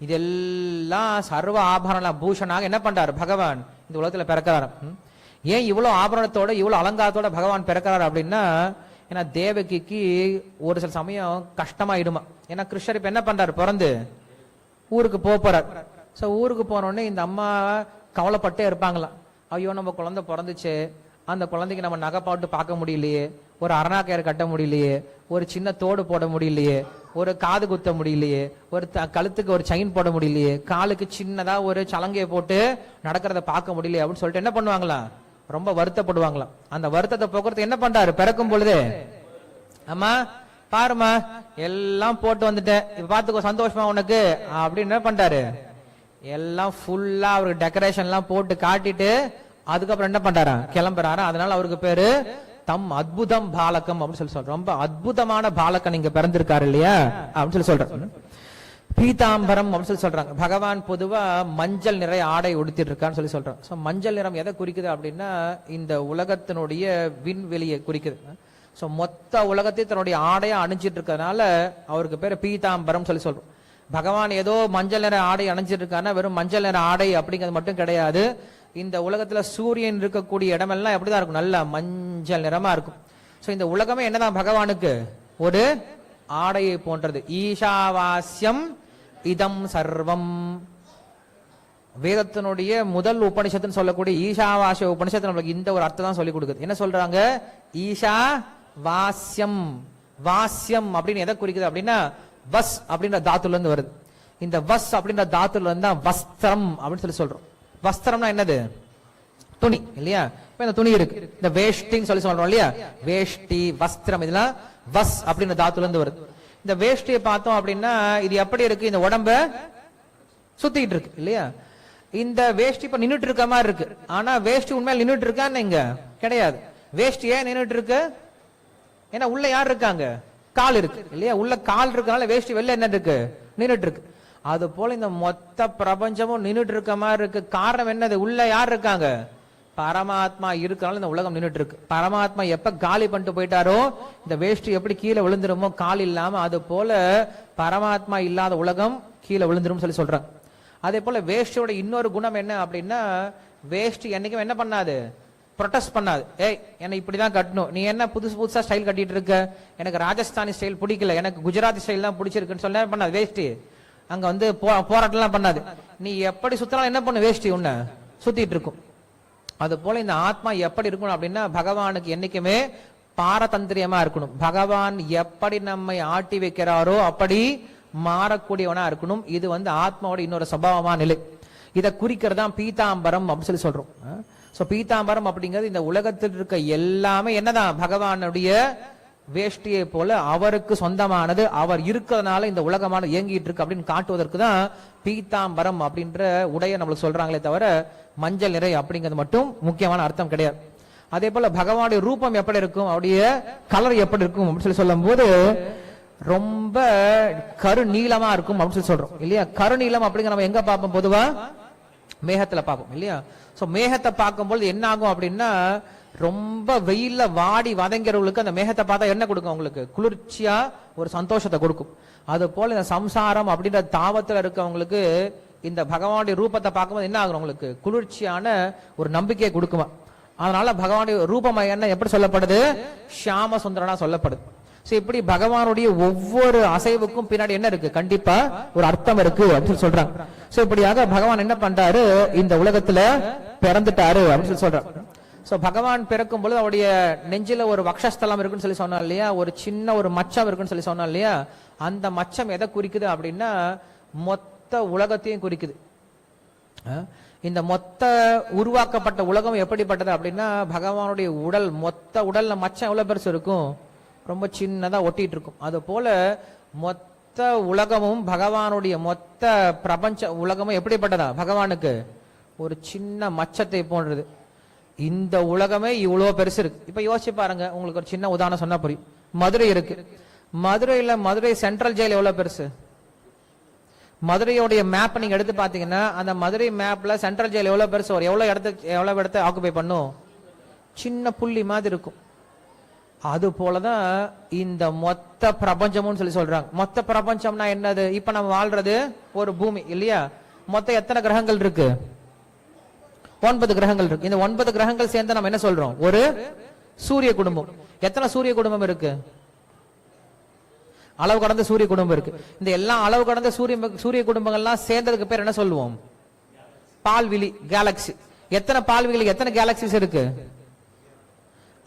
S1: இதெல்லாம் சர்வ ஆபரண பூஷணாக என்ன பண்றாரு பகவான் இந்த உலகத்துல பிறக்கிறாரு. ஏன் இவ்வளவு ஆபரணத்தோட இவ்வளவு அலங்காரத்தோட பகவான் பிறக்கிறாரு அப்படின்னா, ஏன்னா தேவகிக்கு ஒரு சில சமயம் கஷ்டமாயிடுமா. ஏன்னா கிருஷ்ணர் இப்ப என்ன பண்றாரு, பிறந்து ஊருக்கு போறார். சோ ஊருக்கு போனோடனே இந்த அம்மா கவலைப்பட்டே இருப்பாங்களாம். ஐயோ நம்ம குழந்தை பிறந்துச்சு, அந்த குழந்தைக்கு நம்ம நகை பாட்டு பார்க்க முடியலையே, ஒரு அரணாக்கயிறு கட்ட முடியலையே, ஒரு சின்ன தோடு போட முடியலையே, ஒரு காது குத்த முடியலையே, ஒரு கழுத்துக்கு ஒரு செயின் போட முடியலையே, காலுக்கு சின்னதா ஒரு சலங்கையை போட்டு நடக்கிறத பார்க்க முடியலையே அப்படின்னு சொல்லிட்டு என்ன பண்ணுவாங்களா, ரொம்ப வருத்தப்படுவாங்களாம். அந்த வருத்தத்தை போக்குறதுக்கு என்ன பண்றாரு, பிறக்கும் பொழுது அம்மா பாருமா எல்லாம் போட்டு வந்துட்டேன், இப்ப பாத்துக்கோ சந்தோஷமா உனக்கு அப்படின்னு என்ன பண்றாரு, எல்லாம் ஃபுல்லா அவருக்கு டெக்கரேஷன் எல்லாம் போட்டு காட்டிட்டு அதுக்கப்புறம் என்ன பண்றாரா, கிளம்புறாரு. அதனால அவருக்கு பேரு தம் அத்புதம் பாலகம் அப்படின்னு சொல்லி சொல்றோம். ரொம்ப அற்புதமான பாலகன் இங்க பிறந்திருக்காரு இல்லையா அப்படின்னு சொல்லி சொல்றேன். பீதாம்பரம் அப்படின்னு சொல்லி சொல்றாங்க. பகவான் பொதுவா மஞ்சள் நிற ஆடை உடுத்திட்டு இருக்கான்னு சொல்லி சொல்றாங்க. சோ மஞ்சள் நிறம் எதை குறிக்குது அப்படின்னா இந்த உலகத்தினுடைய விண்வெளியை குறிக்குது. சோ மொத்த உலகத்தை தன்னுடைய ஆடையா அணிஞ்சிட்டு இருக்கறதுனால அவருக்கு பேரு பீதாம்பரம் சொல்லி சொல்றோம். பகவான் ஏதோ மஞ்சள் நிற ஆடை அணிஞ்சிட்டு இருக்காருன்னா வெறும் மஞ்சள் நிற ஆடை அப்படிங்கிறது மட்டும் கிடையாது. இந்த உலகத்துல சூரியன் இருக்கக்கூடிய இடமெல்லாம் எப்படிதான் இருக்கும், நல்ல மஞ்சள் நிறமா இருக்கும். சோ இந்த உலகமே என்னதான் பகவானுக்கு ஒரு ஆடையை போன்றது. ஈஷாவாஸ்யம் இதம் சர்வம். வேதத்தினுடைய முதல் உபனிஷத்துன்னு சொல்லக்கூடிய ஈஷாவாசிய உபனிஷத்து நம்மளுக்கு இந்த ஒரு அர்த்தம் தான் சொல்லி கொடுக்குது. என்ன சொல்றாங்க, ஈஷா வாஸ்யம். வாஸ்யம் அப்படின்னு எதை குறிக்குது அப்படின்னா வஸ் அப்படின்ற தாத்துல இருந்து வருது. இந்த வஸ் அப்படின்ற தாத்துல இருந்து தான் வஸ்திரம் அப்படின்னு சொல்லி சொல்றோம். வஸ்திரம்னா என்னது, துணி இல்லையா? இப்ப இந்த துணி இருக்கு, இந்த வேஷ்டின்னு சொல்லி சொல்றோம் இல்லையா, வேஷ்டி வஸ்திரம் இதெல்லாம் வஸ் அப்படின்ற தாத்துல இருந்து வருது. இந்த வேஷ்டியை பார்த்தோம் அப்படின்னா இது எப்படி இருக்கு, இந்த உடம்ப சுத்திட்டு இருக்கு இல்லையா? இந்த வேஷ்டி இப்ப நின்னுட்டு இருக்க மாதிரி இருக்கு. ஆனா வேஷ்டி உண்மையில நின்னுட்டு இருக்கான்னு இங்க கிடையாது. வேஷ்டி ஏன் நின்னுட்டு இருக்கு, ஏன்னா உள்ள யார் இருக்காங்க, கால் இருக்கு இல்லையா? உள்ள கால் இருக்கனால வேஷ்டி வெளில என்ன இருக்கு, நின்னுட்டு இருக்கு. அது போல இந்த மொத்த பிரபஞ்சமும் நின்னுட்டு இருக்க மாதிரி இருக்கு. காரணம் என்னது, உள்ள யார் இருக்காங்க, பரமாத்மா இருக்கனால இந்த உலகம் நின்னுட்டு இருக்கு. பரமாத்மா எப்ப காலி பண்ணிட்டு போயிட்டாரோ இந்த வேஷ்டி எப்படி கீழே விழுந்துருமோ கால் இல்லாம, அது போல பரமாத்மா இல்லாத உலகம் கீழே விழுந்துரும் சொல்லி சொல்றாங்க. அதே போல வேஷ்டியோட இன்னொரு குணம் என்ன அப்படின்னா, வேஷ்டி என்னைக்கும் என்ன பண்ணாது, ப்ரொடெஸ்ட் பண்ணாது. ஏய் என்ன இப்படிதான் கட்டணும், நீ என்ன புதுசு புதுசா ஸ்டைல் கட்டிட்டு இருக்க, எனக்கு ராஜஸ்தானி ஸ்டைல் பிடிக்கல, எனக்கு குஜராத்தி ஸ்டைல் தான் பிடிச்சிருக்குன்னு சொல்ல பண்ணாது. வேஷ்டி அங்க வந்து போராட்டம் எல்லாம் பண்ணாது. நீ எப்படி சுத்தினாலும் என்ன பண்ணு, வேஷ்டி உன்னை சுத்திட்டு இருக்கும். அது போல இந்த ஆத்மா எப்படி இருக்கணும் அப்படின்னா, பகவானுக்கு என்னைக்குமே பாரதந்திரியமா இருக்கணும். பகவான் எப்படி நம்மை ஆட்டி வைக்கிறாரோ அப்படி மாறக்கூடியவனா இருக்கணும். இது வந்து ஆத்மாவோட இன்னொரு சபாவமான நிலை. இதை குறிக்கிறதா பீதாம்பரம் அப்படின்னு சொல்லி சொல்றோம். சோ பீதாம்பரம் அப்படிங்கிறது இந்த உலகத்தில் இருக்க எல்லாமே என்னதான், பகவானுடைய வேஷ்டியை போல அவருக்கு சொந்தமானது, அவர் இருக்கிறதுனால இந்த உலகமான இயங்கிட்டு இருக்கு அப்படின்னு காட்டுவதற்கு தான் பீதாம்பரம் அப்படின்ற உடைய நம்மளுக்கு சொல்றாங்களே தவிர மஞ்சள் நிறை அப்படிங்கிறது மட்டும் முக்கியமான அர்த்தம் கிடையாது. அதே போல பகவானுடைய ரூபம் எப்படி இருக்கும், அவருடைய கலர் எப்படி இருக்கும் அப்படின்னு சொல்லி சொல்லும் போது ரொம்ப கருநீளமா இருக்கும் அப்படின்னு சொல்லி சொல்றோம் இல்லையா. கருநீளம் அப்படிங்கிற நம்ம எங்க பார்ப்போம், பொதுவா மேகத்துல பார்ப்போம் இல்லையா. சோ மேகத்தை பார்க்கும்போது என்ன ஆகும் அப்படின்னா, ரொம்ப வெயில்ல வாடி வதங்கிறவங்களுக்கு அந்த மேகத்தை பார்த்தா என்ன கொடுக்கும், அவங்களுக்கு குளிர்ச்சியா ஒரு சந்தோஷத்தை கொடுக்கும். அது போல இந்த சம்சாரம் அப்படின்ற தாவத்துல இருக்கவங்களுக்கு இந்த பகவானுடைய ரூபத்தை பார்க்கும்போது என்ன ஆகும், உங்களுக்கு குளிர்ச்சியான ஒரு நம்பிக்கையை கொடுக்குமா. அதனால பகவானுடைய ரூபம் என்ன எப்படி சொல்லப்படுது, ஷியாம சுந்தரனா சொல்லப்படுது. இப்படி பகவானுடைய ஒவ்வொரு அசைவுக்கும் பின்னாடி என்ன இருக்கு, கண்டிப்பா ஒரு அர்த்தம் இருக்கு அப்படின்னு சொல்றாங்க. சோ இப்படியாக பகவான் என்ன பண்றாரு, இந்த உலகத்துல பிறந்துட்டாரு அப்படின்னு சொல்றாரு. சோ பகவான் பிறக்கும் பொழுது அவருடைய நெஞ்சில ஒரு வக்ஷஸ்தலம் இருக்குன்னு சொல்லி சொன்னா இல்லையா, ஒரு சின்ன ஒரு மச்சம் இருக்குன்னு சொல்லி சொன்னா இல்லையா. அந்த மச்சம் எதை குறிக்குது அப்படின்னா, மொத்த உலகத்தையும் குறிக்குது. இந்த மொத்த உருவாக்கப்பட்ட உலகம் எப்படிப்பட்டது அப்படின்னா, பகவானுடைய உடல், மொத்த உடல்ல மச்சம் எவ்வளவு பெருசு இருக்கும், ரொம்ப சின்னதா ஒட்டிட்டு இருக்கும். அது போல மொத்த உலகமும் பகவானுடைய மொத்த பிரபஞ்ச உலகமும் எப்படிப்பட்டதா, பகவானுக்கு ஒரு சின்ன மச்சத்தை போன்றது. இந்த உலகமே இவ்வளவு பெருசு இருக்கு. இப்ப யோசிச்சு பாருங்க, உங்களுக்கு ஒரு சின்ன உதாரணம் சொன்னா புரியும். மதுரை இருக்கு, மதுரை சென்ட்ரல் ஜெயில் எவ்வளவு பெருசு, மதுரையோடைய மேப் நீங்க எடுத்து பாத்தீங்கன்னா, அந்த மதுரை மேப்ல சென்ட்ரல் ஜெயில் எவ்வளவு பெருசு, ஒரு எவ்வளவு இடத்தை ஆக்குபை பண்ணும், சின்ன புள்ளி மாதிரி இருக்கும். அது போலதான் இந்த மொத்த பிரபஞ்சமும் சொல்லி சொல்றாங்க. மொத்த பிரபஞ்சம்னா என்னது, இப்ப நம்ம வாழ்றது ஒரு பூமி இல்லையா. மொத்தம் எத்தனை கிரகங்கள் இருக்கு, 9 கிரகங்கள் இருக்கு. இந்த 9 கிரகங்கள் சேர்ந்து நம்ம என்ன சொல்றோம், ஒரு சூரிய குடும்பம். எத்தனை சூரிய குடும்பம் இருக்கு, அளவு கடந்த சூரிய குடும்பம் இருக்கு. இந்த எல்லா அளவு கடந்த சூரிய குடும்பங்கள்லாம் சேர்ந்ததுக்கு பேர் என்ன சொல்லுவோம், பால்விழி கேலக்சி. எத்தனை பால்விழி, எத்தனை கேலக்சிஸ் இருக்கு,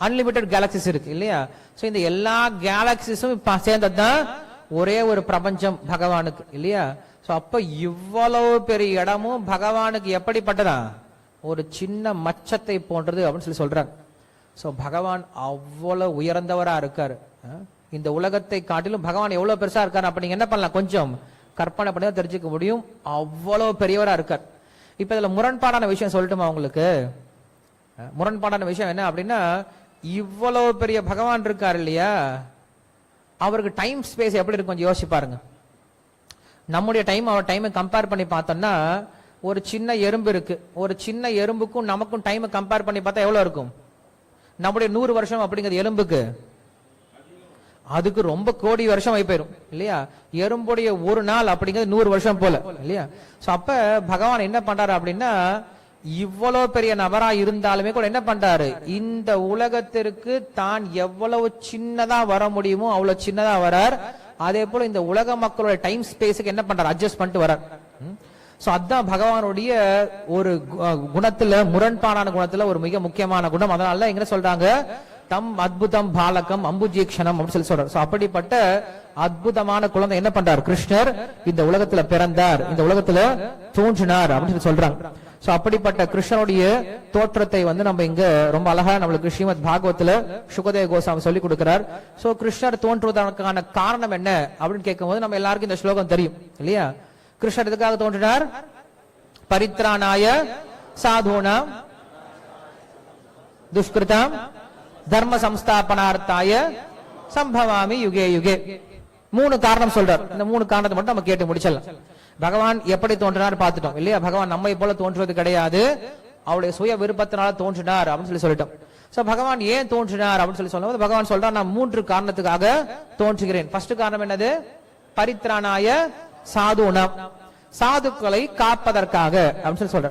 S1: அன்லிமிட்டெட் கேலக்சிஸ் இருக்கு இல்லையா. சோ இந்த எல்லா கேலக்சிஸும் சேர்ந்ததுதான் ஒரே ஒரு பிரபஞ்சம் பகவானுக்கு இல்லையா. சோ அப்ப இவ்வளவு பெரிய இடமும் பகவானுக்கு எப்படிப்பட்டதா, ஒரு சின்ன மச்சத்தை போன்றது அப்படின்னு சொல்லி சொல்றாங்க. சோ பகவான் அவ்வளவு உயர்ந்தவரா இருக்காரு. இந்த உலகத்தை காட்டிலும் பகவான் எவ்வளவு பெருசா இருக்காரு அப்ப நீங்க என்ன பண்ணலாம், கொஞ்சம் கற்பனை பண்ணி தெரிஞ்சுக்க முடியும். அவ்வளவு பெரியவரா இருக்கார். இப்ப இதுல முரண்பாடான விஷயம் சொல்லட்டுமா உங்களுக்கு. முரண்பாடான விஷயம் என்ன அப்படின்னா, இவ்வளவு பெரிய பகவான் இருக்காரு இல்லையா, அவருக்கு டைம் ஸ்பேஸ் எப்படி இருக்கும் கொஞ்சம் யோசிச்சு பாருங்க. நம்முடைய டைம் அவர் டைமை கம்பேர் பண்ணி பார்த்தோம்னா, ஒரு சின்ன எறும்பு இருக்கு, ஒரு சின்ன எறும்புக்கும் நமக்கும் டைமை கம்பேர் பண்ணி பார்த்தா எவ்வளவு இருக்கும், நம்முடைய 100 வருஷம் அப்படிங்கிறது எறும்புக்கு அதுக்கு ரொம்ப கோடி வருஷம் ஆகி போயிரும் இல்லையா. எறும்புடைய ஒரு நாள் அப்படிங்கிறது 100 வருஷம் போல இல்லையா. சோ அப்ப பகவான் என்ன பண்றாரு அப்படின்னா, இவ்வளவு பெரிய நபரா இருந்தாலுமே கூட என்ன பண்றாரு, இந்த உலகத்திற்கு தான் எவ்வளவு சின்னதா வர முடியுமோ அவ்வளவு சின்னதா வரார். அதே போல இந்த உலக மக்களோட டைம் ஸ்பேஸுக்கு என்ன பண்றாரு, அட்ஜஸ்ட் பண்ணிட்டு வரார். சோ அதான் பகவானுடைய ஒரு குணத்துல, முரண்பாடான குணத்துல ஒரு மிக முக்கியமான குணம். அதனால எங்க சொல்றாங்க, தம் அத்புதம் பாலகம் அம்புஜீக்ஷணம் அப்படின்னு சொல்லி சொல்றாரு. சோ அப்படிப்பட்ட அற்புதமான குழந்தை என்ன பண்றார், கிருஷ்ணர் இந்த உலகத்துல பிறந்தார், இந்த உலகத்துல தோன்றினார் அப்படின்னு சொல்லி சொல்றாங்க. சோ அப்படிப்பட்ட கிருஷ்ணனுடைய தோற்றத்தை வந்து நம்ம இங்க ரொம்ப அழகா நம்மளுக்கு ஸ்ரீமத் பாகவத்துல சுகதேவ கோசாமி சொல்லி கொடுக்கிறார். சோ கிருஷ்ணர் தோன்றுவதற்கான காரணம் என்ன அப்படின்னு கேட்கும் போது நம்ம எல்லாருக்கும் இந்த ஸ்லோகம் தெரியும் இல்லையா. கிருஷ்ணர் எதுக்காக தோன்றினார், பரித்ராணாய சாதுனாம் துஷ்கிருதாம் தர்ம சம்ஸ்தாபனார்த்தாய சம்பவாமி யுகே யுகே. 3 காரணம் சொல்றார். இந்த 3 காரணத்தை மட்டும் நம்ம கேட்டு முடிச்சிடலாம். பகவான் எப்படி தோன்றினார் பார்த்துட்டோம் இல்லையா. பகவான் நம்மை போல தோன்றுவது கிடையாது, அவருடைய சுய விருப்பத்தினால தோன்றினார் அப்படின்னு சொல்லிட்டோம். சோ பகவான் ஏன் தோன்றினார் அப்படின்னு சொல்லும்போது பகவான் சொல்றார், நான் 3 காரணத்துக்காக தோன்றுகிறேன். ஃபர்ஸ்ட் காரணம் என்னது, பரித்ராணாய சாதுனாம். சாதுக்களை காப்பதற்காக அப்படின்னு சொல்ற.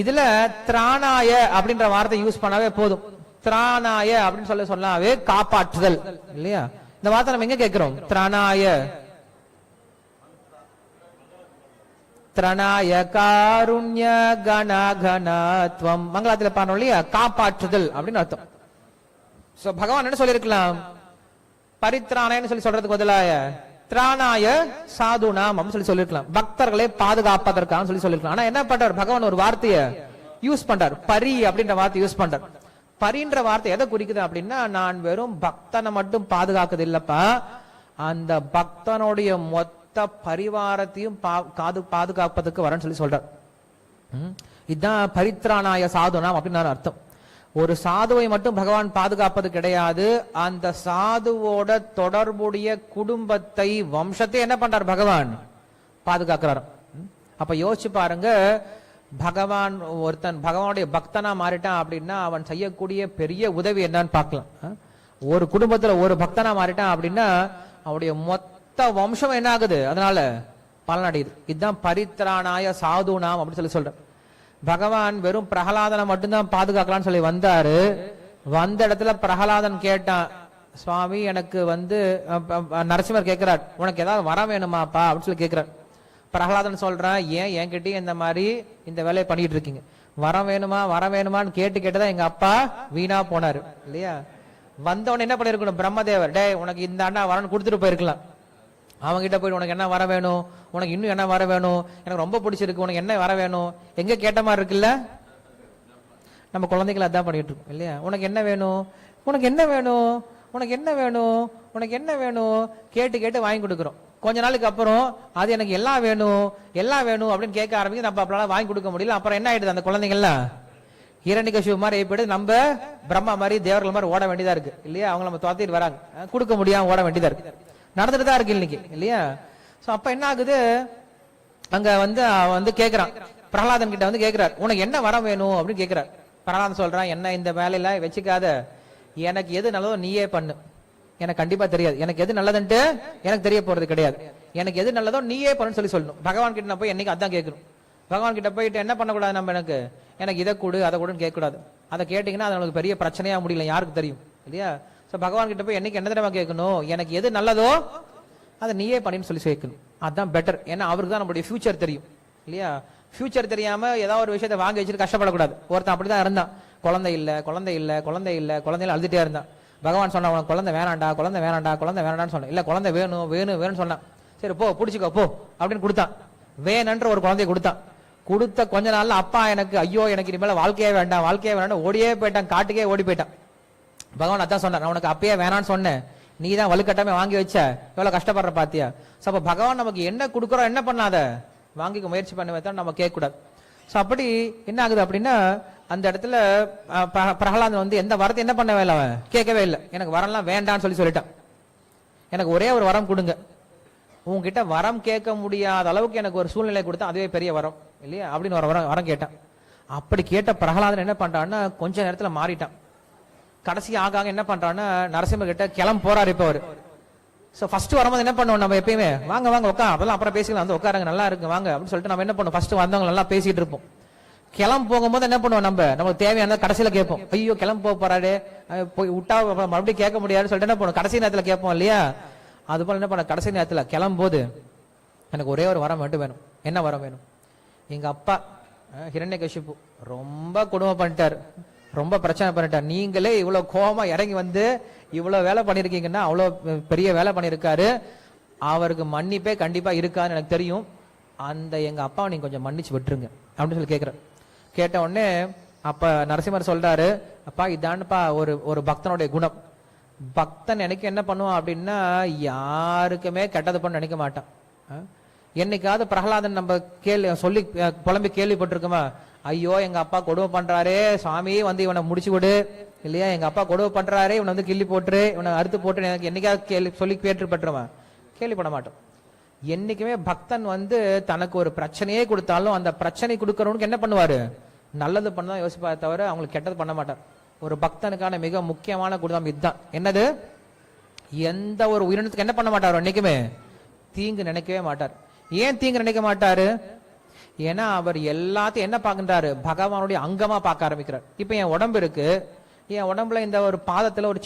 S1: இதுல திராணாய அப்படின்ற வார்த்தை யூஸ் பண்ணாவே போதும். திராணாய அப்படின்னு சொல்லாவே காப்பாற்றுதல் இல்லையா? இந்த வார்த்தை நம்ம எங்க கேட்கிறோம்? திராணாய, திரணாய காருண்ய கணகணத்வம் மங்களத்துல பாடணும் இல்லையா? காப்பாற்றுதல் அப்படின்னு அர்த்தம். சோ பகவான் என்ன சொல்லிருக்கலாம்? பரித்ராணாயன்னு சொல்றதுக்கு பதிலாய திராணாய சாதுனாம் அப்படின்னு சொல்லிருக்கலாம். பக்தர்களை பாதுகாப்பதற்காக சொல்லிருக்கலாம். ஆனா என்ன பண்றார் பகவான்? ஒரு வார்த்தையை யூஸ் பண்றார், பரி அப்படின்ற வார்த்தை யூஸ் பண்றார். பரின்ற வார்த்தை எதை குறிக்குது அப்படின்னா, நான் வெறும் பக்தனை மட்டும் பாதுகாக்குது இல்லப்பா, அந்த பக்தனுடைய மொத்த பரிவாரத்தையும் பாதுகாப்பதற்கு வரேன்னு சொல்றார். இதுதான் பரித்ராணாய சாதுனாம் அப்படின்னு அர்த்தம். ஒரு சாதுவை மட்டும் பகவான் பாதுகாப்பது கிடையாது, அந்த சாதுவோட தொடர்புடைய குடும்பத்தை, வம்சத்தை என்ன பண்றார் பகவான்? பாதுகாக்கிறார். அப்ப யோசிச்சு பாருங்க, பகவான் ஒருத்தன் பகவானுடைய பக்தனா மாறிட்டான் அப்படின்னா அவன் செய்யக்கூடிய பெரிய உதவி என்னன்னு பார்க்கலாம். ஒரு குடும்பத்துல ஒரு பக்தனா மாறிட்டான் அப்படின்னா அவனுடைய மொத்த வம்சம் என்ன ஆகுது? அதனால பலனடையுது. இதுதான் பரித்ராணாய சாதுனாம் அப்படின்னு சொல்ற. பகவான் வெறும் பிரகலாதனை மட்டும்தான் பாதுகாக்கலாம்னு சொல்லி வந்தாரு. வந்த இடத்துல பிரகலாதன் கேட்டான், சுவாமி எனக்கு நரசிம்மர் கேட்கிறார், உனக்கு ஏதாவது வரம் வேணுமாப்பா அப்படின்னு சொல்லி கேட்கிறார். பிரகலாதன் சொல்றான், ஏன் என்கிட்டயும் இந்த மாதிரி இந்த வேலையை பண்ணிட்டு இருக்கீங்க, வரம் வேணுமா வரம் வேணுமான்னு கேட்டுதான் எங்க அப்பா வீணா போனாரு இல்லையா? வந்தவன என்ன பண்ணிருக்கணும்? பிரம்மதேவர், டே உனக்கு இந்த அண்ணா வரன்னு கொடுத்துட்டு போயிருக்கலாம். அவங்க கிட்ட போயிட்டு உனக்கு என்ன வர வேணும், உனக்கு இன்னும் என்ன வர வேணும், எனக்கு ரொம்ப பிடிச்சிருக்கு, உனக்கு என்ன வர வேணும், எங்க கேட்ட மாதிரி இருக்குல்ல? நம்ம குழந்தைகளை அதான் பண்ணிட்டு இருக்கோம் இல்லையா? உனக்கு என்ன வேணும், உனக்கு என்ன வேணும், உனக்கு என்ன வேணும், உனக்கு என்ன வேணும் கேட்டு வாங்கி கொடுக்குறோம். கொஞ்ச நாளுக்கு அப்புறம் அது எனக்கு எல்லாம் வேணும் எல்லாம் வேணும் அப்படின்னு கேட்க ஆரம்பிச்சு நம்ம அப்பலாம் வாங்கி கொடுக்க முடியல. அப்புறம் என்ன ஆயிடுது? அந்த குழந்தைங்கள்லாம் ஹிரண்யகசிபு மாதிரி போயிட்டு நம்ம பிரம்மா மாதிரி தேவர்கள் மாதிரி ஓட வேண்டியதா இருக்கு இல்லையா? அவங்க நம்ம துரத்திட்டு வராங்க, கொடுக்க முடியாம ஓட வேண்டியதா இருக்கு, நடந்துட்டு தான் இருக்கு இன்னைக்கு இல்லையா? சோ அப்ப என்ன ஆகுது? அங்க கேக்குறான், பிரகலாதன் கிட்ட கேக்குறார், உனக்கு என்ன வரம் வேணும் அப்படின்னு கேக்குறார். பிரகலாதன் சொல்றான், என்ன இந்த வேலையில வச்சுக்காத, எனக்கு எது நல்லதோ நீயே பண்ணு, எனக்கு கண்டிப்பா தெரியாது, எனக்கு எது நல்லதுன்ட்டு எனக்கு தெரிய போறது கிடையாது, எனக்கு எது நல்லதோ நீயே பண்ணு சொல்லணும். பகவான் கிட்ட போய் என்னைக்கு அதான் கேட்கணும். பகவான் கிட்ட போயிட்டு என்ன பண்ணக்கூடாது, நம்ம எனக்கு இதை கொடு அதை கொடுன்னு கேட்கக்கூடாது. அதை கேட்டீங்கன்னா அது நமக்கு பெரிய பிரச்சனையா முடியல, யாருக்கு தெரியும் இல்லையா? சோ பகவான் கிட்ட போய் என்னைக்கு என்ன தடவை கேட்கணும், எனக்கு எது நல்லதோ அதை நீயே பண்ணின்னு சொல்லி கேட்கணும். அதுதான் பெட்டர். ஏன்னா அவருக்கு தான் நம்மளுடைய ஃபியூச்சர் தெரியும் இல்லையா? ஃபியூச்சர் தெரியாம ஏதாவது ஒரு விஷயத்தை வாங்கி வச்சுட்டு கஷ்டப்படக்கூடாது. ஒருத்தன் அப்படிதான் இருந்தான், குழந்தை இல்ல குழந்தை இல்ல குழந்தை இல்ல குழந்தையில அழுதுட்டே இருந்தான். பகவான் சொன்னா, உனக்கு குழந்தை வேணாண்டா குழந்தை வேணாண்டா குழந்தை வேணான்னு சொன்னேன். இல்ல குழந்தை வேணும் வேணும் வேணும்னு சொன்னான். சரி போ பிடிச்சிக்கோ போ அப்படின்னு கொடுத்தான். வேணுன்ற ஒரு குழந்தைய கொடுத்தான். கொடுத்த கொஞ்ச நாள்ல அப்பா எனக்கு ஐயோ எனக்கு இனிமேல வாழ்க்கையே வேண்டாம் வாழ்க்கையே வேண்டாம் ஓடியே போயிட்டான், காட்டுக்கே ஓடி போயிட்டான். பகவான் அதான் சொன்னார், நான் உனக்கு அப்பயே வேணான்னு சொன்னேன், நீ தான் வலுக்கட்டாமே வாங்கி வச்ச, எவ்வளவு கஷ்டப்படுற பாத்தியா? அப்ப பகவான் நமக்கு என்ன கொடுக்குறோம் என்ன பண்ணாத, வாங்கிக்க முயற்சி பண்ண வைத்தா நம்ம கேட்க கூடாது. சோ அப்படி என்ன ஆகுது அப்படின்னா, அந்த இடத்துல பிரகலாதன் எந்த வரத்தை என்ன பண்ணவே இல்லை, அவன் கேட்கவே இல்லை. எனக்கு வரம்லாம் வேண்டான்னு சொல்லிட்டான். எனக்கு ஒரே ஒரு வரம் கொடுங்க, உங்ககிட்ட வரம் கேட்க முடியாத அளவுக்கு எனக்கு ஒரு சூழ்நிலை கொடுத்தா அதுவே பெரிய வரம் இல்லையா அப்படின்னு ஒரு வரம் கேட்டான். அப்படி கேட்ட பிரகலாதன் என்ன பண்றான்னா கொஞ்ச நேரத்துல மாறிட்டான். கடைசி ஆக என்ன பண்றான்னா நரசிம்மர் கிட்ட கிளம்ப போறாரு. இப்ப அவரு ஃபர்ஸ்ட் வரும்போது என்ன பண்ணுவோம், நம்ம எப்பயுமே வாங்க வாங்க உட்கார், அதெல்லாம் அப்புறம் பேசிக்கலாம், உட்காருங்க நல்லா இருக்கு வாங்க அப்படின்னு சொல்லிட்டு நம்ம என்ன பண்ணுவோம், ஃபர்ஸ்ட் வந்தவங்க நல்லா பேசிட்டு இருப்போம். கிளம்ப போகும்போது என்ன பண்ணுவோம், நமக்கு தேவையானது கடைசியில கேட்போம். ஐயோ கிளம்ப போறாரு போய் விட்டா மறுபடியும் கேட்க முடியாதுன்னு சொல்லிட்டு என்ன பண்ணுவோம், கடைசி நேரத்துல கேட்போம் இல்லையா? அது போல என்ன பண்ண, கடைசி நேரத்துல கிளம்பும் போது எனக்கு ஒரே ஒரு வரம் மட்டும் வேணும். என்ன வரம் வேணும்? எங்க அப்பா ஹிரண்யகசிபு ரொம்ப கொடுமை பண்ணிட்டார், ரொம்ப பிரச்சனை பண்ணிட்டார், நீங்களே இவ்வளவு கோபமா இறங்கி இவ்வளவு வேலை பண்ணிருக்கீங்கன்னா அவ்வளவு பெரிய வேலை பண்ணிருக்காரு, அவருக்கு மன்னிப்பே கண்டிப்பா இருக்கான்னு எனக்கு தெரியும், அந்த எங்க அப்பாவை நீங்க கொஞ்சம் மன்னிச்சு விட்டுருங்க அப்படின்னு சொல்லி கேட்கிறேன். கேட்ட உடனே அப்ப நரசிம்மர் சொல்றாரு, அப்பா இதான்ப்பா ஒரு பக்தனுடைய குணம். பக்தன் எனக்கு என்ன பண்ணுவான் அப்படின்னா யாருக்குமே கெட்டது பண்ண நினைக்க மாட்டான். என்னைக்காவது பிரகலாதன் நம்ம சொல்லி புலம்பி கேள்விப்பட்டிருக்குமா, ஐயோ எங்க அப்பா கொடுமை பண்றாரே சுவாமி இவனை முடிச்சு விடு இல்லையா, எங்க அப்பா கொடுமை பண்றாரே இவனை கிள்ளி போட்டுரு இவனை அறுத்து போட்டு எனக்கு என்னைக்காவது சொல்லி கேட்டுப்பட்டுருவான்? கேள்விப்பட மாட்டோம். என்னைக்குமே பக்தன் தனக்கு ஒரு பிரச்சனையே கொடுத்தாலும் அந்த பிரச்சனை கொடுக்கறவனுக்கு என்ன பண்ணுவாரு, நல்லது பண்ணதான் யோசிப்பா தவிர அவங்களுக்கு கெட்டது பண்ண மாட்டார். ஒரு பக்தனுக்கான மிக முக்கியமான குணம் இதுதான். என்னது, எந்த ஒரு உயிரினத்துக்கு என்ன பண்ண மாட்டார், என்னைக்குமே தீங்கு நினைக்கவே மாட்டார். ஏன் தீங்கு நினைக்க மாட்டாரு? ஏன்னா அவர் எல்லாத்தையும் என்ன பார்க்கின்றாரு? பகவானுடைய அங்கமா பார்க்க ஆரம்பிக்கிறார். இப்ப என் உடம்பு இருக்கு, என் உடம்புல இந்த ஒரு பாதத்துல ஒரு